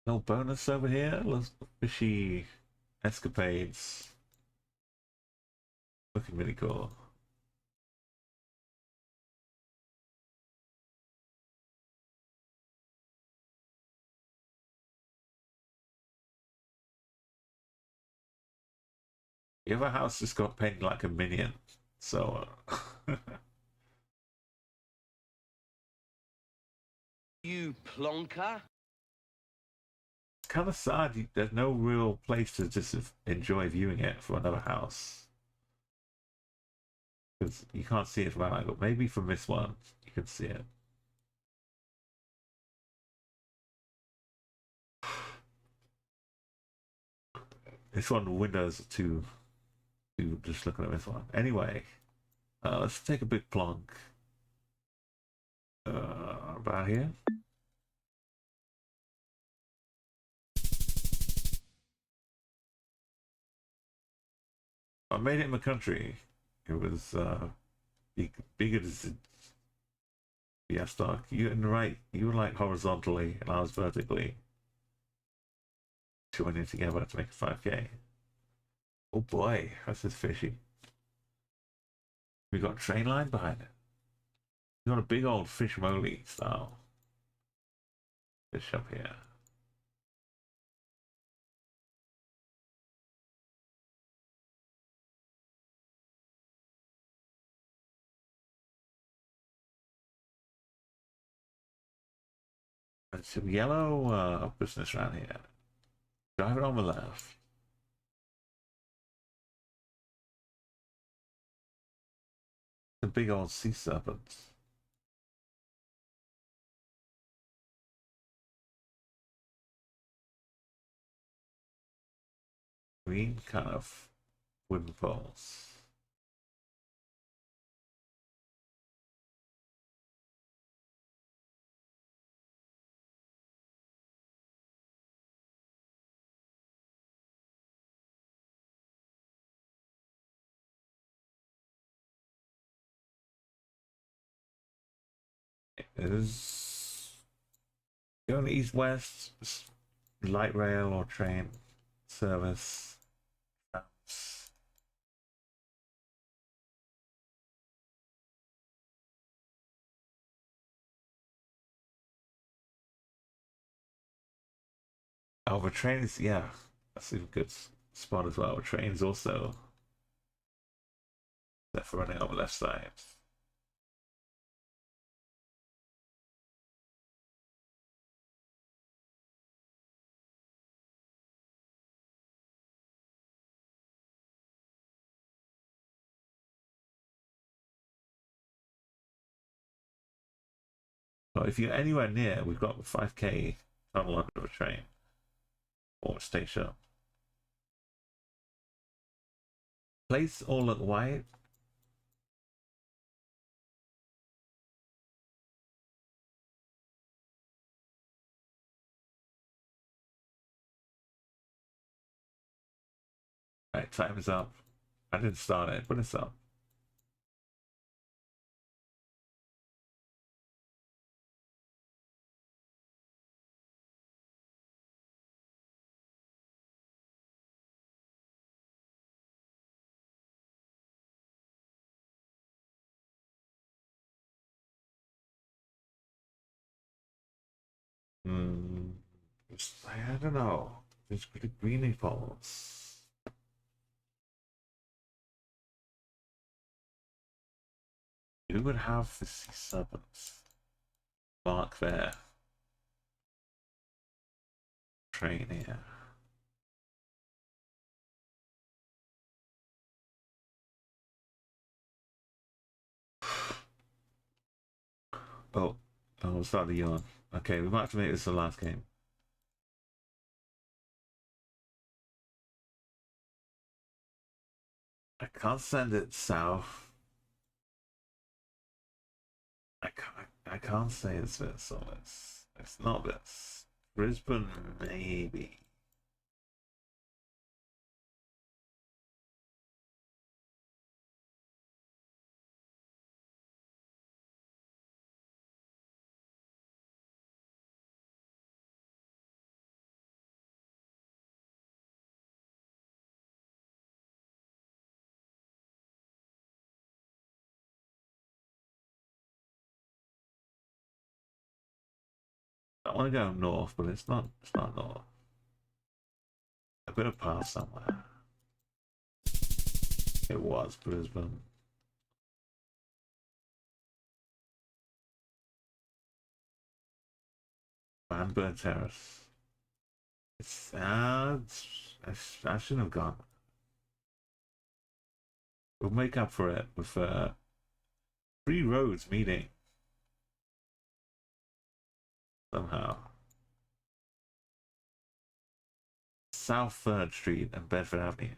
Speaker 1: No bonus over here. Let's fishy escapades. Looking really cool. You have a house that's got painted like a minion, so
Speaker 6: You plonker.
Speaker 1: it's kind of sad. There's no real place to just enjoy viewing it for another house because you can't see it from that angle. Maybe from this one you can see it. This one windows are too just looking at this one. Anyway, let's take a big plonk. About here. I made it in the country. It was bigger than yeah, Stark. You in the right. You were like horizontally, and I was vertically joining together to make a 5K. Oh boy, that's just fishy. We got a train line behind it. We got a big old fish moly style fish up here. And some yellow business around here. Drive it on the left. The big old sea serpents. Green kind of wooden poles. Is going east west, light rail or train service. Oh, the train is, yeah, that's a good spot as well. The train's also set for running on the left side. But if you're anywhere near, we've got 5k tunnel under a train or a station. Place all look white. Right, time is up. I didn't start it, but it's up. I don't know. There's the greeny poles. Who would have the C7s? Mark there. Train here. Oh, we'll start the yawn. Okay, we might have to make this the last game. I can't send it south. I can't say it's this, so it's not this. Brisbane, maybe. I want to go north, but it's not north. A bit of path somewhere. It was Brisbane. Banburn Terrace. I shouldn't have gone. We'll make up for it with 3 roads meeting. Somehow. South 3rd Street and Bedford Avenue.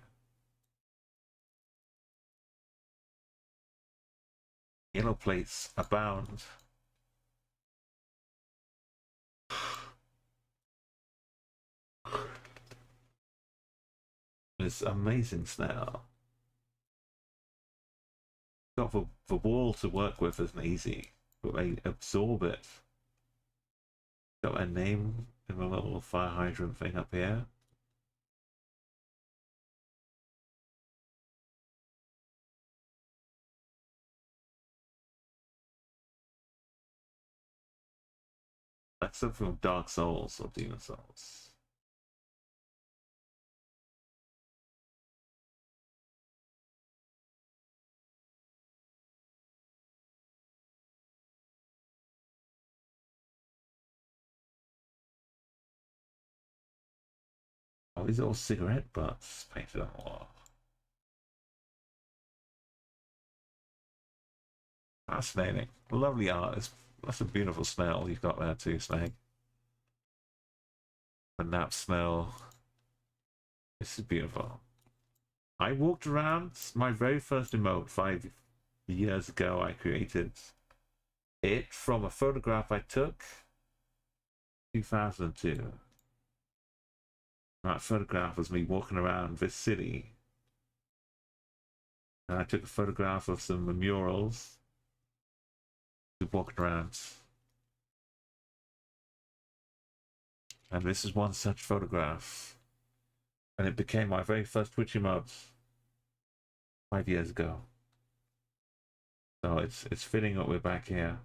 Speaker 1: Yellow plates abound. This amazing snail. Got the wall to work with isn't easy, but they absorb it. Got a name in the little fire hydrant thing up here. That's something from Dark Souls or Demon Souls. Oh, these are all cigarette butts painted on the wall. Fascinating. Lovely art. That's a beautiful smell you've got there too, Snake. The nap smell. This is beautiful. I walked around my very first emote 5 years ago. I created it from a photograph I took 2002. That photograph was me walking around this city. And I took a photograph of some murals. Walking around. And this is one such photograph. And it became my very first Twitch emote 5 years ago. So it's fitting that we're back here.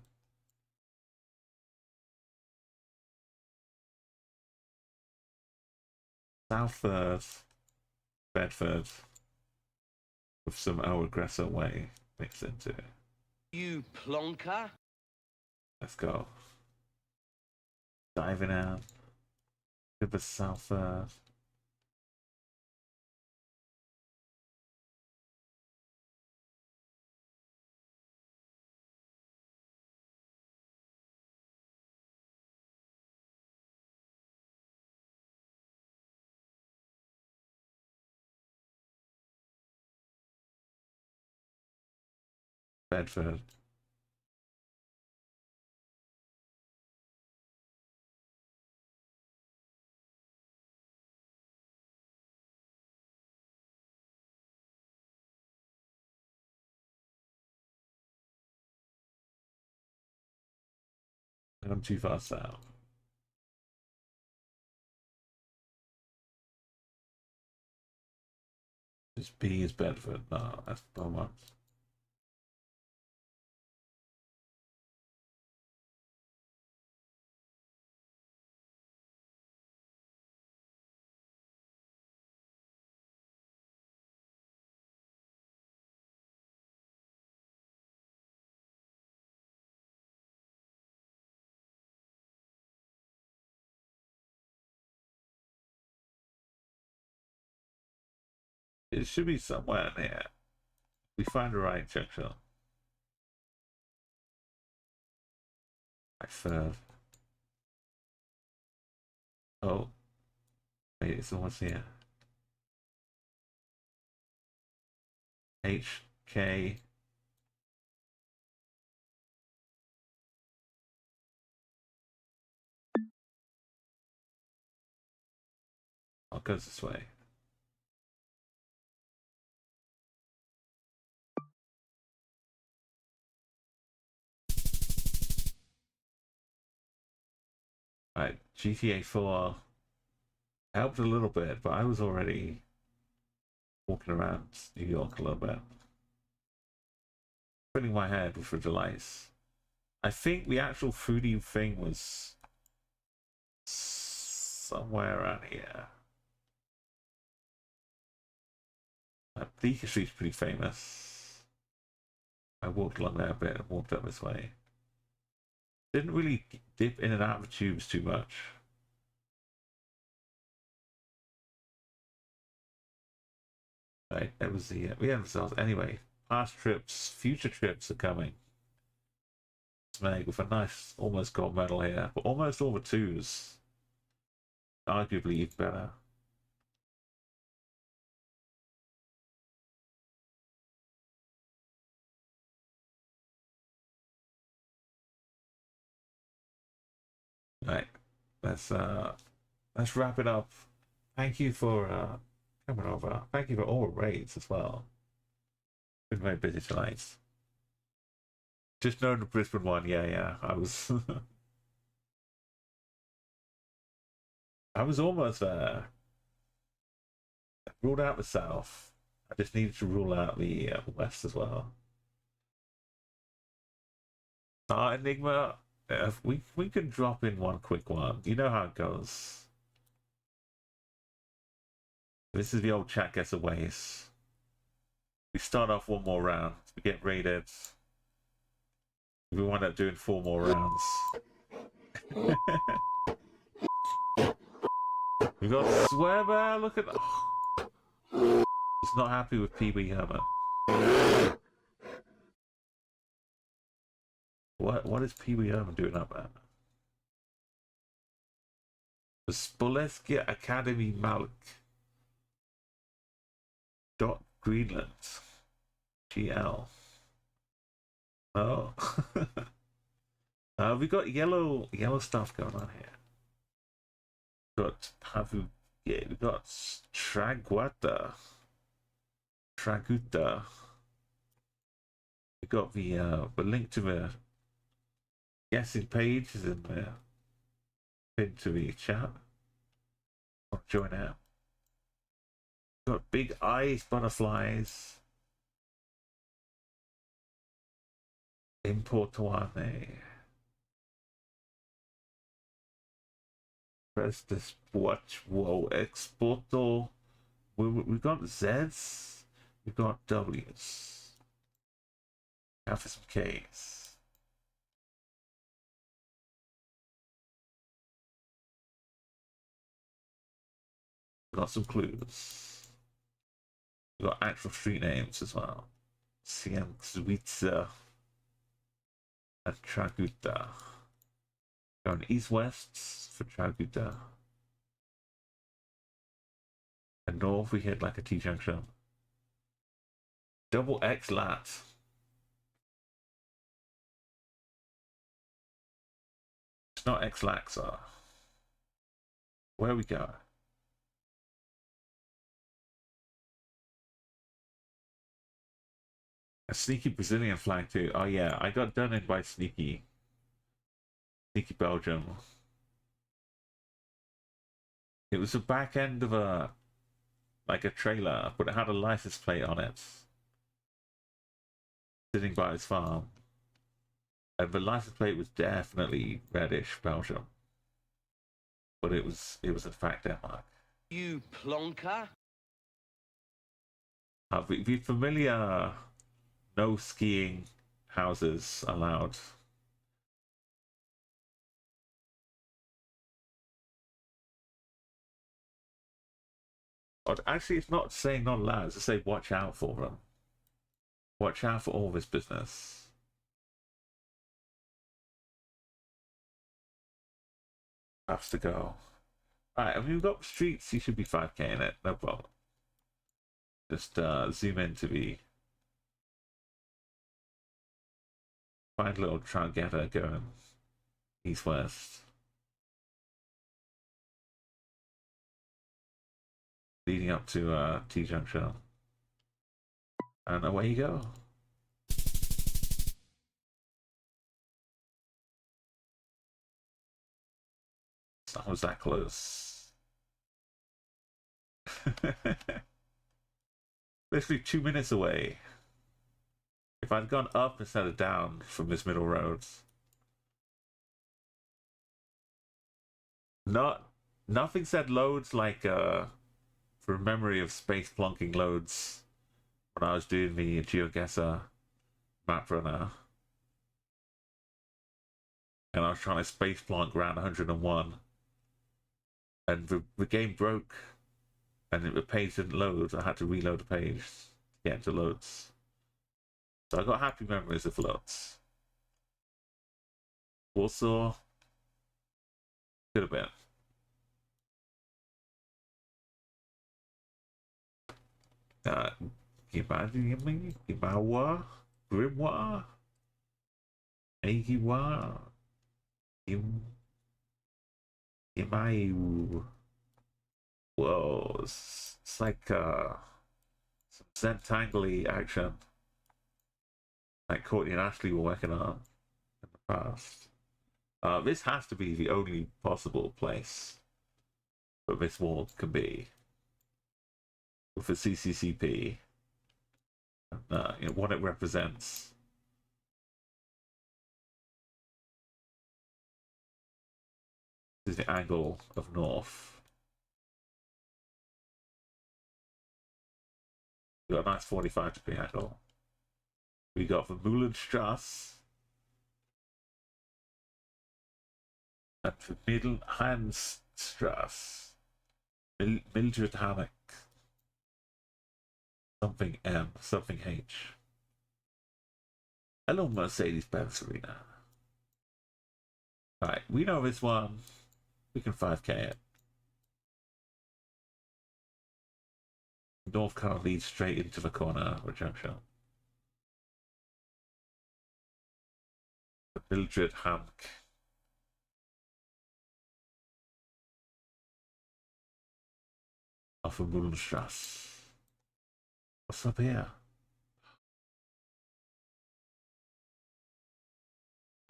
Speaker 1: South Bedford with some Geoguessr way mixed into it.
Speaker 6: You plonker.
Speaker 1: Let's go. Diving out. To the South Bedford. I'm too far south. This B is Bedford. No, that's Beaumont. It should be somewhere near. We find the right junction. Right third. Oh. Wait, it's almost here. HK. Oh, it goes this way. Right, GTA 4 helped a little bit, but I was already walking around New York a little bit. Filling my head with the delights. I think the actual foodie thing was somewhere around here. Bleecker Street's pretty famous. I walked along there a bit and walked up this way. Didn't really dip in and out of the tubes too much. Right, that was the we had ourselves anyway. Past trips, future trips are coming. Smeg with a nice almost gold medal here, but almost all the twos. Arguably even better. Right, let's wrap it up. Thank you for coming over. Thank you for all the raids as well. Been very busy tonight. Just know the Brisbane one, yeah. I was I was almost there. I ruled out the south. I just needed to rule out the west as well. Enigma. We can drop in one quick one. You know how it goes. This is the old Geoguessr ways. We start off one more round. We get raided. We wind up doing 4 more rounds. We got Swear Bear. Look at that. He's not happy with PB Herman. What is PB Herman doing up there? The Spoleski Academy Malk. Dot Greenland. GL. Oh. We got yellow stuff going on here. We got Traguta. We got the link to the guessing page is in there. Pin to the chat. I'll join out. Got big eyes, butterflies. Importuane. Press this watch. Whoa, exporto. We got Z's. We got W's. Now for some K's. We got some clues. We got actual street names as well. Siemzwitza and Traguta. Going east-west for Traguta. And north we hit like a T-junction. Double X lat. not X-Laxar. Where we go? A sneaky Brazilian flag too. Oh yeah, I got done in by sneaky Belgium. It was the back end of a trailer, but it had a license plate on it, sitting by his farm, and the license plate was definitely reddish Belgium, but it was in fact Denmark.
Speaker 6: You plonker.
Speaker 1: The familiar no skiing houses allowed. Actually, it's not saying not allowed, it's to say watch out for them. Watch out for all this business. Has to go. Alright, I mean, we've got streets, you should be 5k in it, no problem. Just zoom in to be. Find a little Tragetter going east-west. Leading up to T-junction. And away you go. That was that close. Literally 2 minutes away. If I'd gone up instead of down from this middle road. Nothing said loads like from memory of space plonking loads when I was doing the Geoguessr map runner. And I was trying to space plonk around 101. And the game broke. And the page didn't load. I had to reload the page to get into loads. So I got happy memories of loads. Warsaw. Could have been. Gibawa, Grimoire, Agiwa, Gimayu. Whoa, it's like some Zentangle action like Courtney and Ashley were working on in the past. This has to be the only possible place that this wall can be. With the CCCP and you know, what it represents. This is the angle of north. We got a nice 45-degree angle. We got the Mühlenstrasse and the Mittelhandstrasse. Mildred Hammock. Something M, something H. Hello, Mercedes-Benz Arena. Alright, we know this one. We can 5k it. North kind of leads straight into the corner of junction. The Mildred Hamk. Off of Mühlenstrasse. What's up here?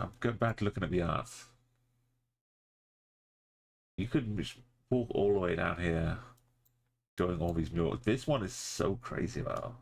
Speaker 1: I'm going back to looking at the art. You could just walk all the way down here, showing all these murals. This one is so crazy though.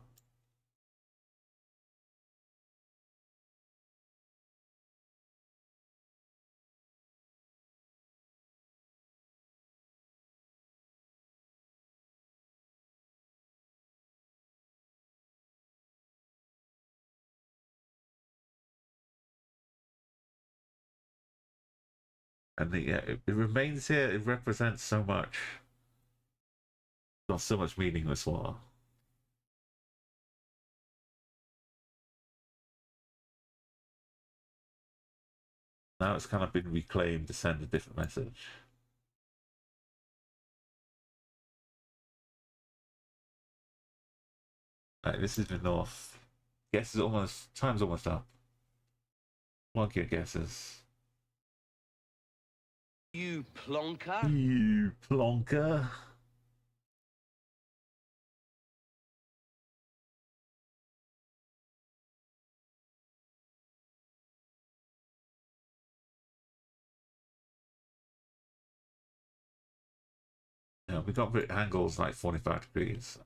Speaker 1: And it remains here. It represents so much. Got so much meaning, this war. Now it's kind of been reclaimed to send a different message. Right, this is the north. Guess is almost time's almost up. Log your guesses.
Speaker 6: You plonker.
Speaker 1: You plonker. Yeah, we got angles like 45 degrees.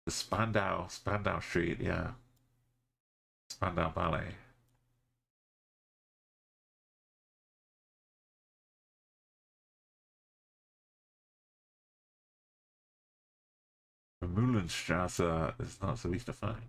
Speaker 1: The Spandau Street, yeah. Spandau Ballet. The Mühlenstrasse is not so easy to find.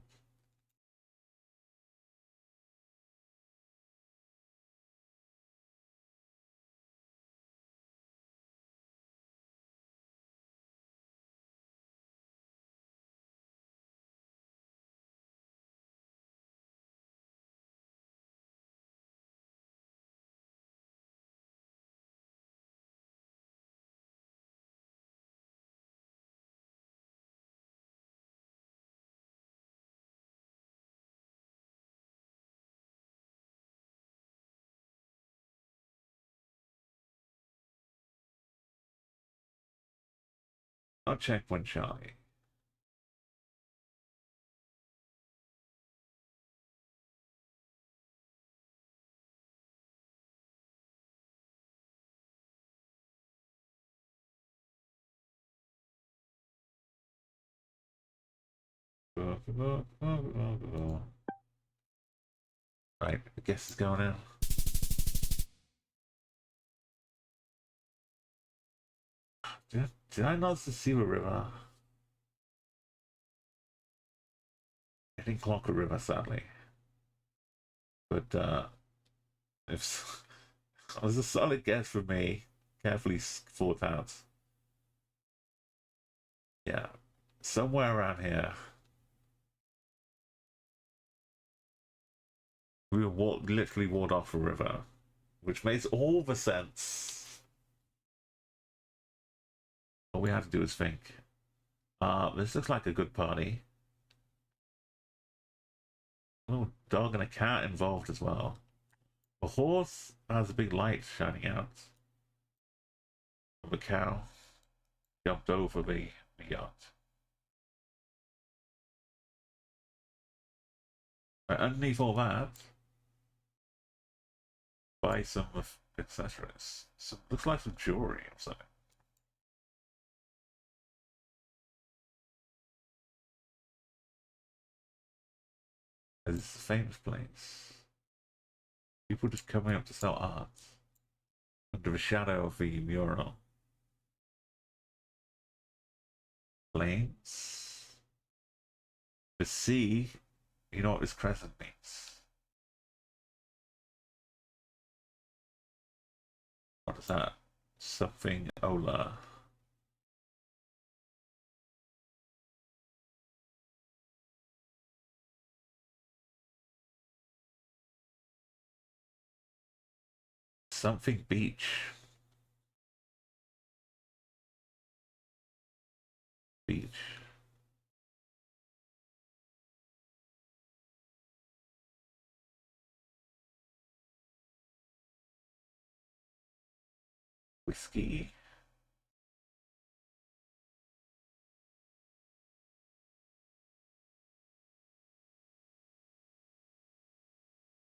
Speaker 1: I'll check when Charlie. Right, I guess it's going in. Did I notice the Siwa River? I didn't clock a river, sadly. But, if it was a solid guess for me, carefully thought out. Yeah, somewhere around here. We were literally ward off a river, which makes all the sense. All we have to do is think. This looks like a good party. A little dog and a cat involved as well. A horse has a big light shining out. The cow jumped over the yacht. Right, underneath all that, buy some of accessories. Looks like some jewelry or something. It's a famous place. People just coming up to sell art under the shadow of the mural. Flames. The sea. You know what this crescent means. What is that? Something Ola. Something beach. Beach. Whiskey.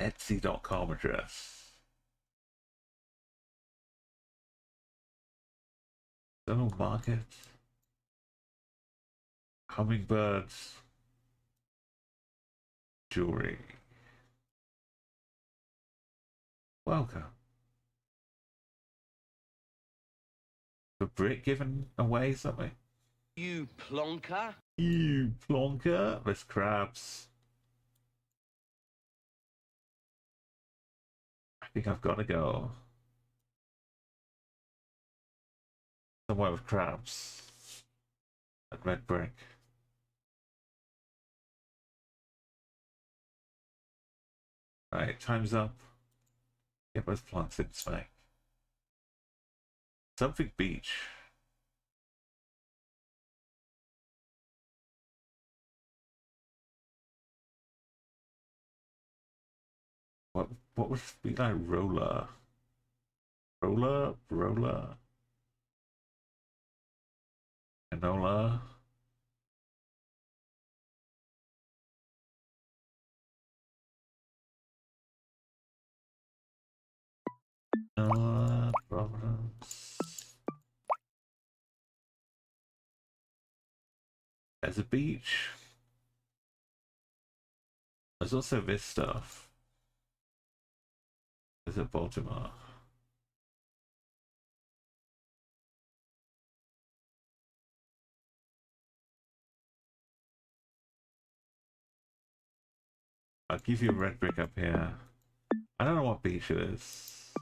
Speaker 1: Etsy.com address. Donald Market. Hummingbirds. Jewelry. Welcome. The brick giving away something?
Speaker 6: You plonker.
Speaker 1: You plonker. There's crabs. I think I've got to go somewhere with crabs. That red brick. Right, time's up. Get those plants in spec. Something beach. What would it be like? Roller. Canola. Providence. There's a beach. There's also this stuff. There's a Baltimore. I'll give you a red brick up here. I don't know what beach it is.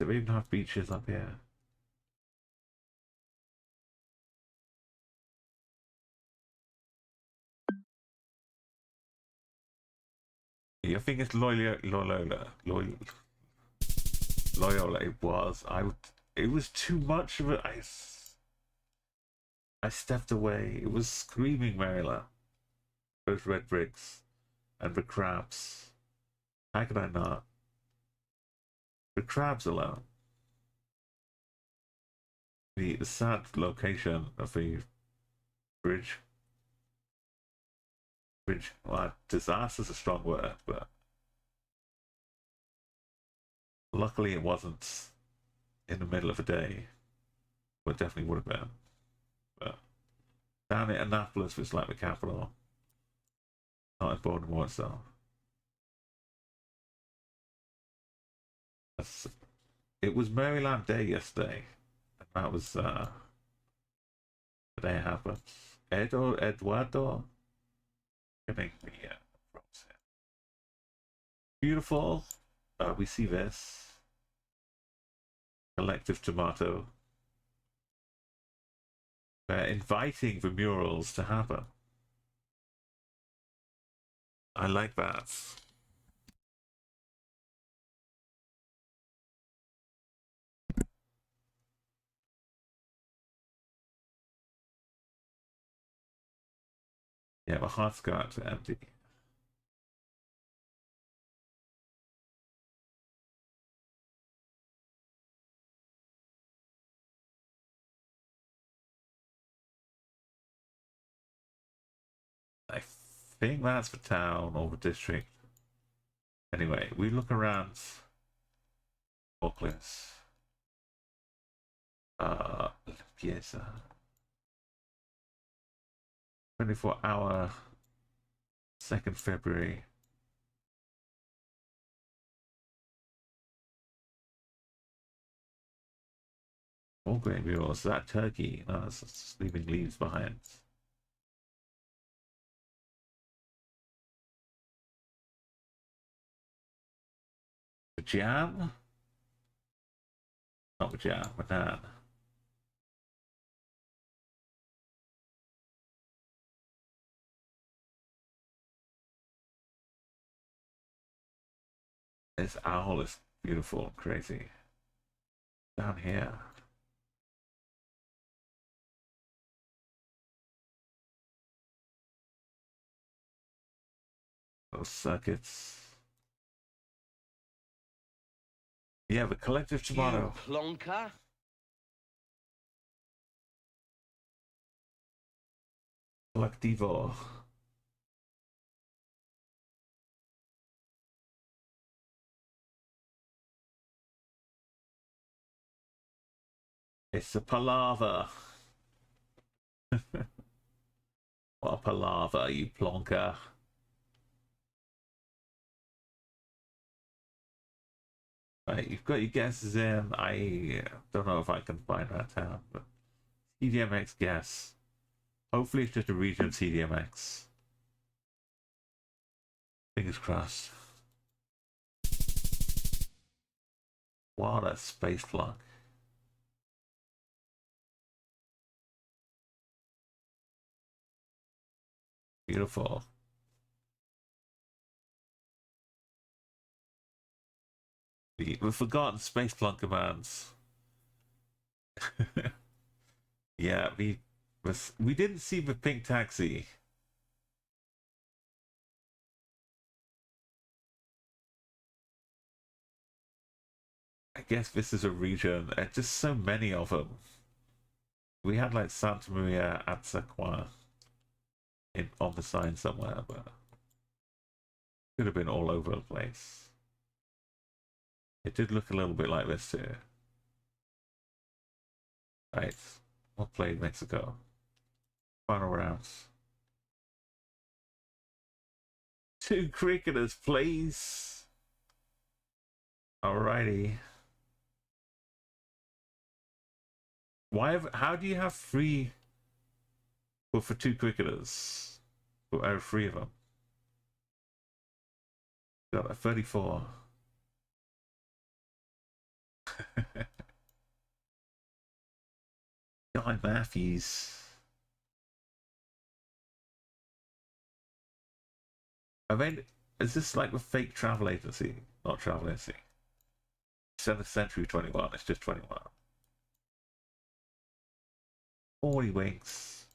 Speaker 1: Do we even have beaches up here? I think it's Loyola. It was. It was too much of it. I stepped away. It was screaming Maryland. Those red bricks and the crabs. How could I not? The crabs alone. The sad location of the bridge. Well, disaster's a strong word, but luckily it wasn't in the middle of the day. Well, it definitely would have been. But down in Annapolis was like the capital. Not in Baltimore itself. It was Maryland Day yesterday. And that was the day it happened. Eduardo. Getting the props here. Beautiful. We see this. Collective tomato. They're inviting the murals to happen. I like that. Yeah, my heart's got empty. I think that's the town or the district. Anyway, we look around Oaklands. Yes. 24-hour 2nd February. All great murals. That turkey. No, it's leaving leaves behind. The jam? Not the jam, banana. This owl is beautiful, crazy. Down here. Those circuits. Yeah, the collective tomato.
Speaker 6: You plonker.
Speaker 1: Collectivo. It's a palaver. What a palaver, you plonker. Right, you've got your guesses in. I don't know if I can find that town, but CDMX guess. Hopefully it's just a region of CDMX. Fingers crossed. What a space flunk. Beautiful. The forgotten space flunk commands. Yeah, we didn't see the pink taxi. I guess this is a region. There's just so many of them. We had like Santa Maria Atzacua on the sign somewhere, but could have been all over the place. It did look a little bit like this too. Right, we'll play Mexico. Final rounds. 2 cricketers, please. Alrighty. How do you have 3 for 2 cricketers? Out of 3 of them. Got a 34. Guy Matthews. I mean, is this like the fake travel agency? Not travel agency. 7th century 21, it's just 21. 40 winks.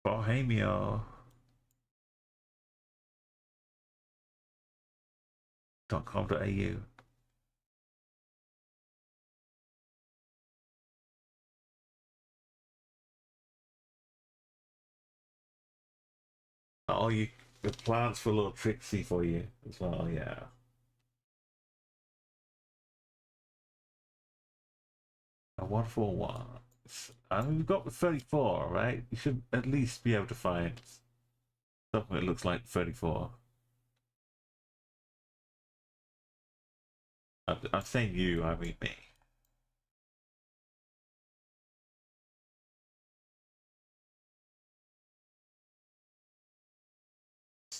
Speaker 1: Bohemio. .com.au. Oh, the plans for a little tricksy for you as well, yeah. A 141. I mean, we've got the 34, right? You should at least be able to find something that looks like 34. I'm saying you, I mean me.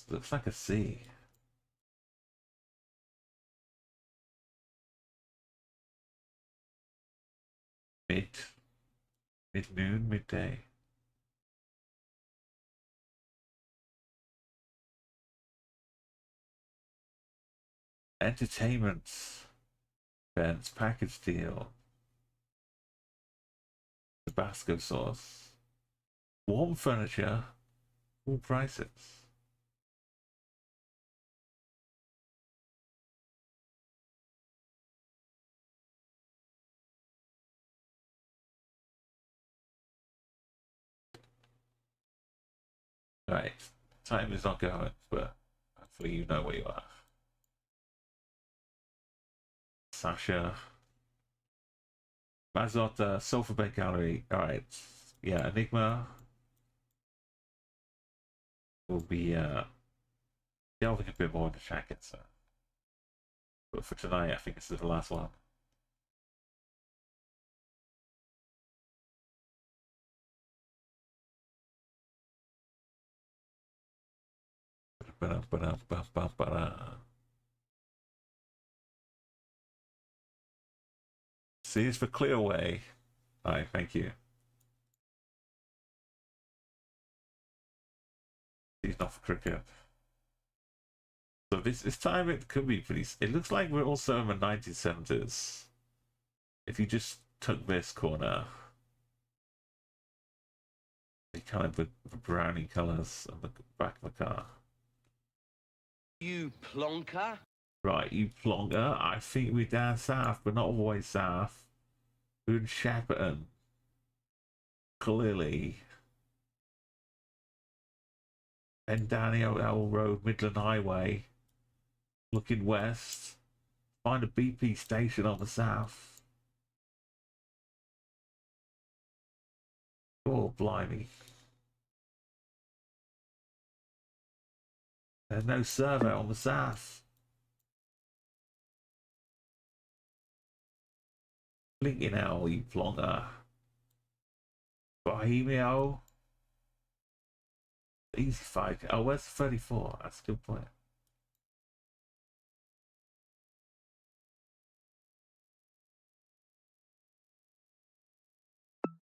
Speaker 1: Looks like a C. Mid-noon, midday. Entertainment. Events, package deal. Tabasco sauce. Warm furniture. All prices. Right. Time is not going, but hopefully you know where you are. Sasha. Mazota, Sulphur Bay Gallery. Alright. Yeah, Enigma. Will be delving a bit more into Geoguessr. But for tonight, I think this is the last one. C is for Clearway. Alright, thank you. He's not for cricket. So this time it could be pretty. It looks like we're also in the 1970s. If you just took this corner, the kind of the brownie colours on the back of the car.
Speaker 6: You plonker.
Speaker 1: Right, you plonker. I think we're down south, but not always south. We're in Shepperton. Clearly. And down the old road, Midland Highway. Looking west. Find a BP station on the south. Oh, blimey. There's no server on the south. Blinking hell, you plonker. Bohemio. Easy 5. Oh, where's 34? That's a good point.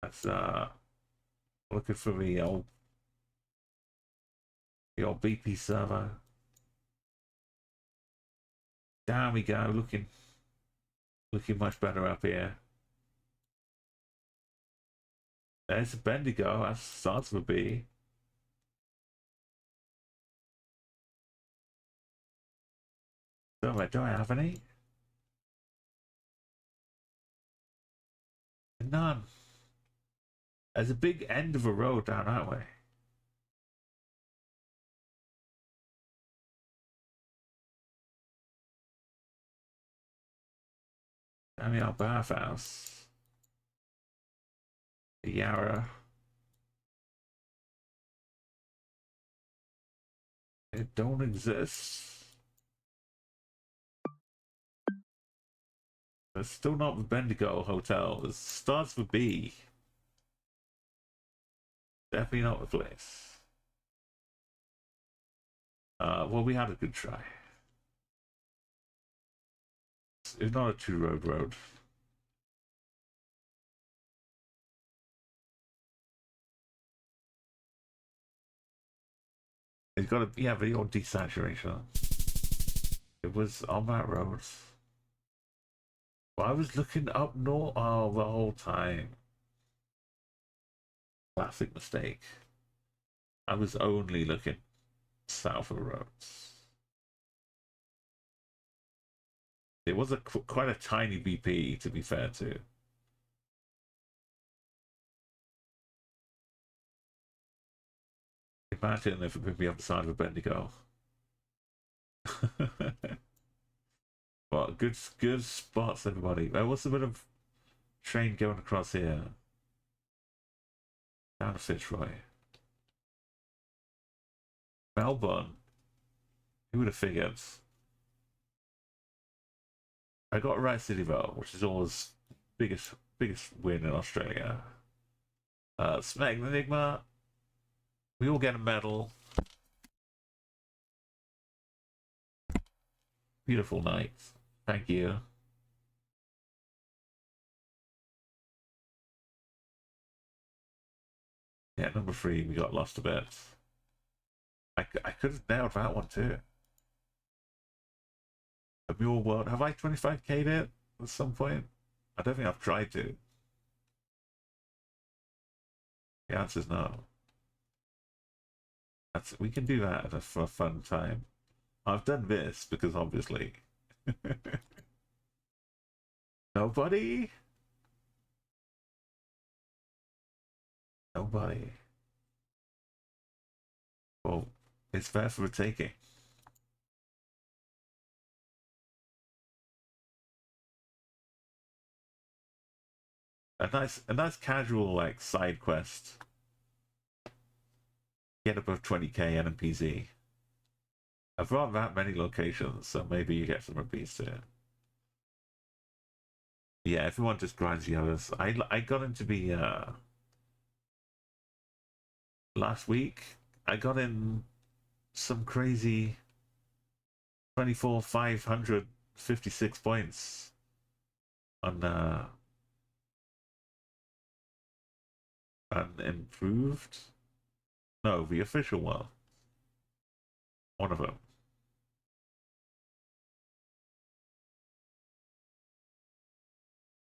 Speaker 1: That's looking for the old BP servo. Down we go, looking much better up here. There's a Bendigo, that starts with a B. Do I have any? None. There's a big end of a road down that way. I mean, our bathhouse. The Yarra. It don't exist. It's still not the Bendigo Hotel. It starts with B. Definitely not the place. Well, we had a good try. It's not a two-road road. It's got to, yeah, but your desaturation. It was on that road. Well, I was looking up north the whole time. Classic mistake. I was only looking south of the roads. It was quite a tiny BP, to be fair, too. Imagine if it could be up the side of a Bendigo. Well, good spots, everybody. There was a bit of train going across here. Down to Fitzroy. Melbourne. Who would have figured? I got right city though, which is always biggest win in Australia. Smack the Enigma. We all get a medal. Beautiful night. Thank you. Yeah, number 3, we got lost a bit. I could have nailed that one too. A Mule World. Have I 25k'd it at some point? I don't think I've tried to. The answer's no. We can do that for a fun time. I've done this because obviously. Nobody? Nobody. Well, it's fair for the taking. A nice casual like side quest. Get above 20k NMPZ. I've run that many locations, so maybe you get some repeats here. Yeah, everyone just grinds the others. I got into the last week. I got in some crazy 24,556 points on unimproved. No, the official one. One of them.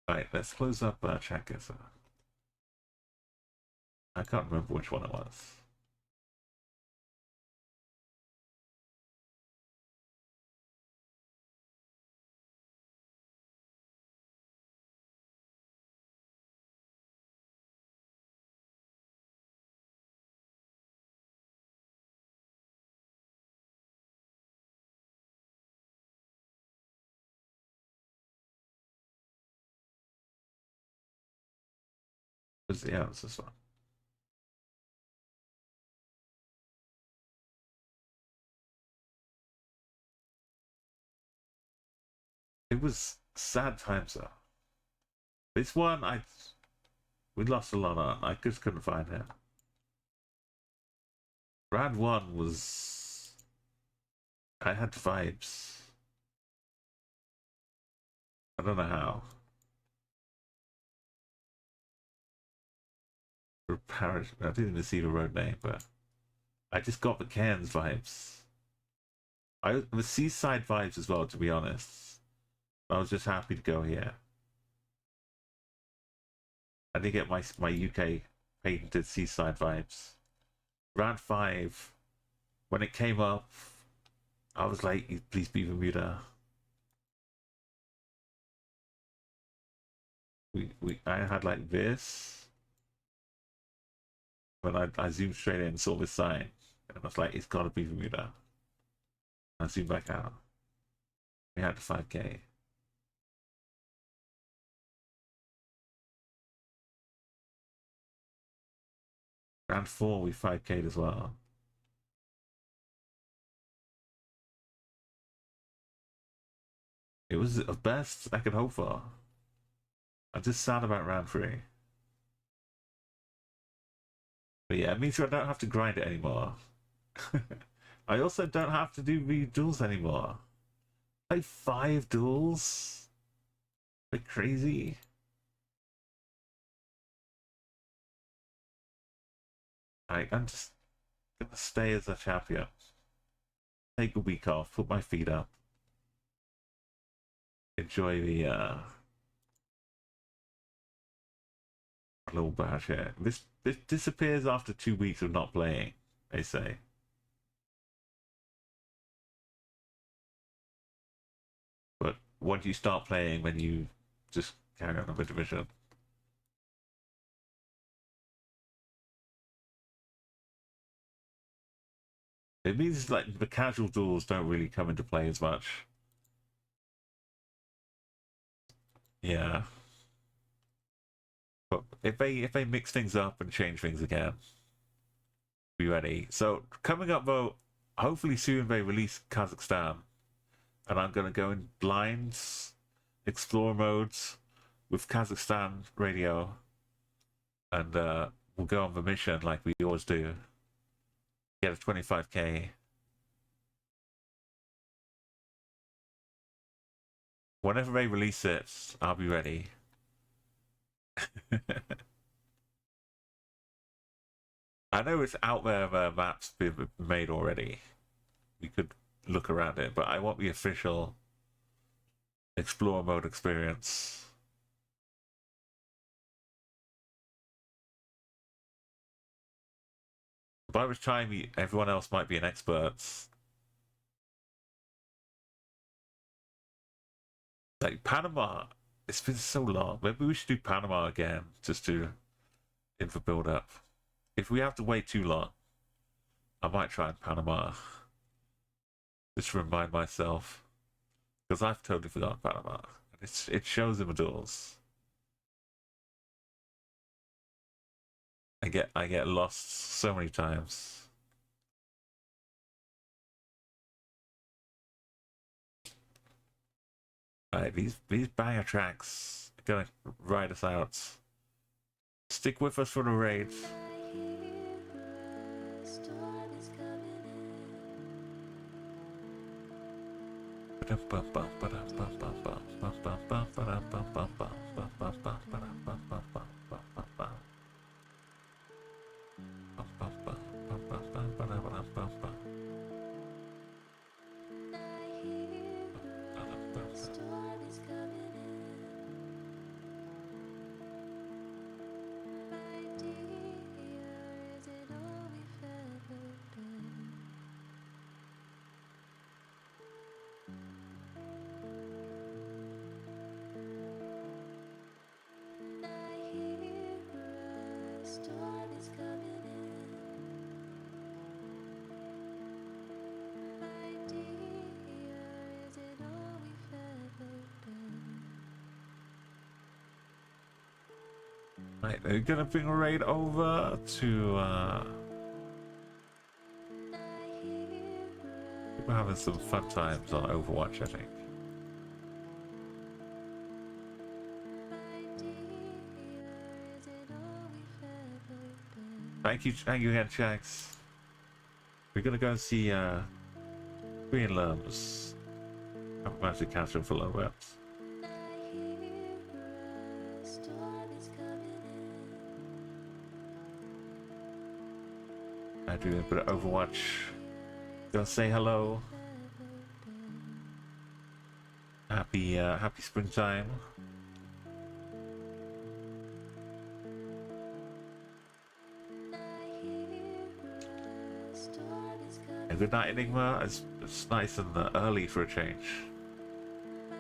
Speaker 1: Right, let's close up Geoguessr. I can't remember which one it was. Yeah, it's this one. It was sad times though. This one we lost a lot on. I just couldn't find it. Round 1 was I had vibes. I don't know how. Parish. I didn't even see the road name, but I just got the Cairns vibes. The seaside vibes as well, to be honest. I was just happy to go here. I did get my UK patented seaside vibes. Round 5, when it came up, I was like, please be Bermuda. I had like this, but I zoomed straight in and saw this sign, and I was like, it's gotta be Bermuda. I zoomed back out. We had the 5K. Round 4, we 5K'd as well. It was the best I could hope for. I'm just sad about round 3. But yeah, it means I don't have to grind it anymore. I also don't have to do duels anymore. Like 5 duels? Like crazy. I'm just gonna stay as a champion. Take a week off, put my feet up. Enjoy the little badge here. This disappears after 2 weeks of not playing, they say. But once you start playing, then you just carry on with division. It means like the casual duels don't really come into play as much. Yeah. But if they mix things up and change things again, be ready. So coming up though, hopefully soon they release Kazakhstan, and I'm gonna go in blinds, explore modes with Kazakhstan radio, and we'll go on the mission like we always do. Get a 25K. Whenever they release it, I'll be ready. I know it's out there, maps been made already. We could look around it, but I want the official Explorer mode experience. By which time everyone else might be an expert. Like Panama, it's been so long. Maybe we should do Panama again, just to in for build up. If we have to wait too long, I might try in Panama. Just to remind myself, because I've totally forgotten Panama. It shows in the duels. I get lost so many times. Alright, these banger tracks are gonna ride us out. Stick with us for the raid. Right, they're gonna bring a raid over to we're having some fun times on Overwatch, I think. Thank you again, Shags. We're gonna go and see Green Lerms. Haven't managed to catch them for low reps. I do a bit of Overwatch. Gonna say hello. Happy springtime. And good night, Enigma. It's nice and early for a change.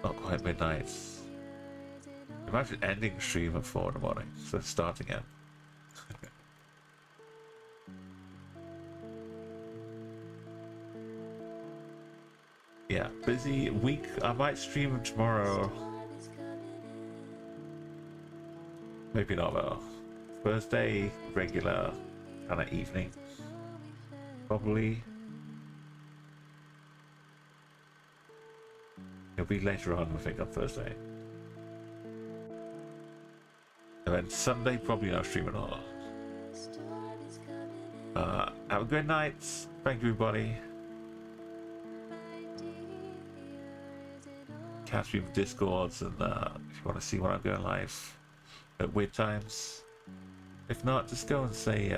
Speaker 1: Not quite midnight. Imagine ending stream at 4 in the morning, so starting it. Yeah, busy week. I might stream tomorrow. Maybe not though. Thursday, regular kind of evening. Probably. It'll be later on, I think, on Thursday. And then Sunday, probably no stream at all. Have a good night. Thank you, everybody. Catch me with Discords, and if you want to see when I'm going live at weird times. If not, just go and say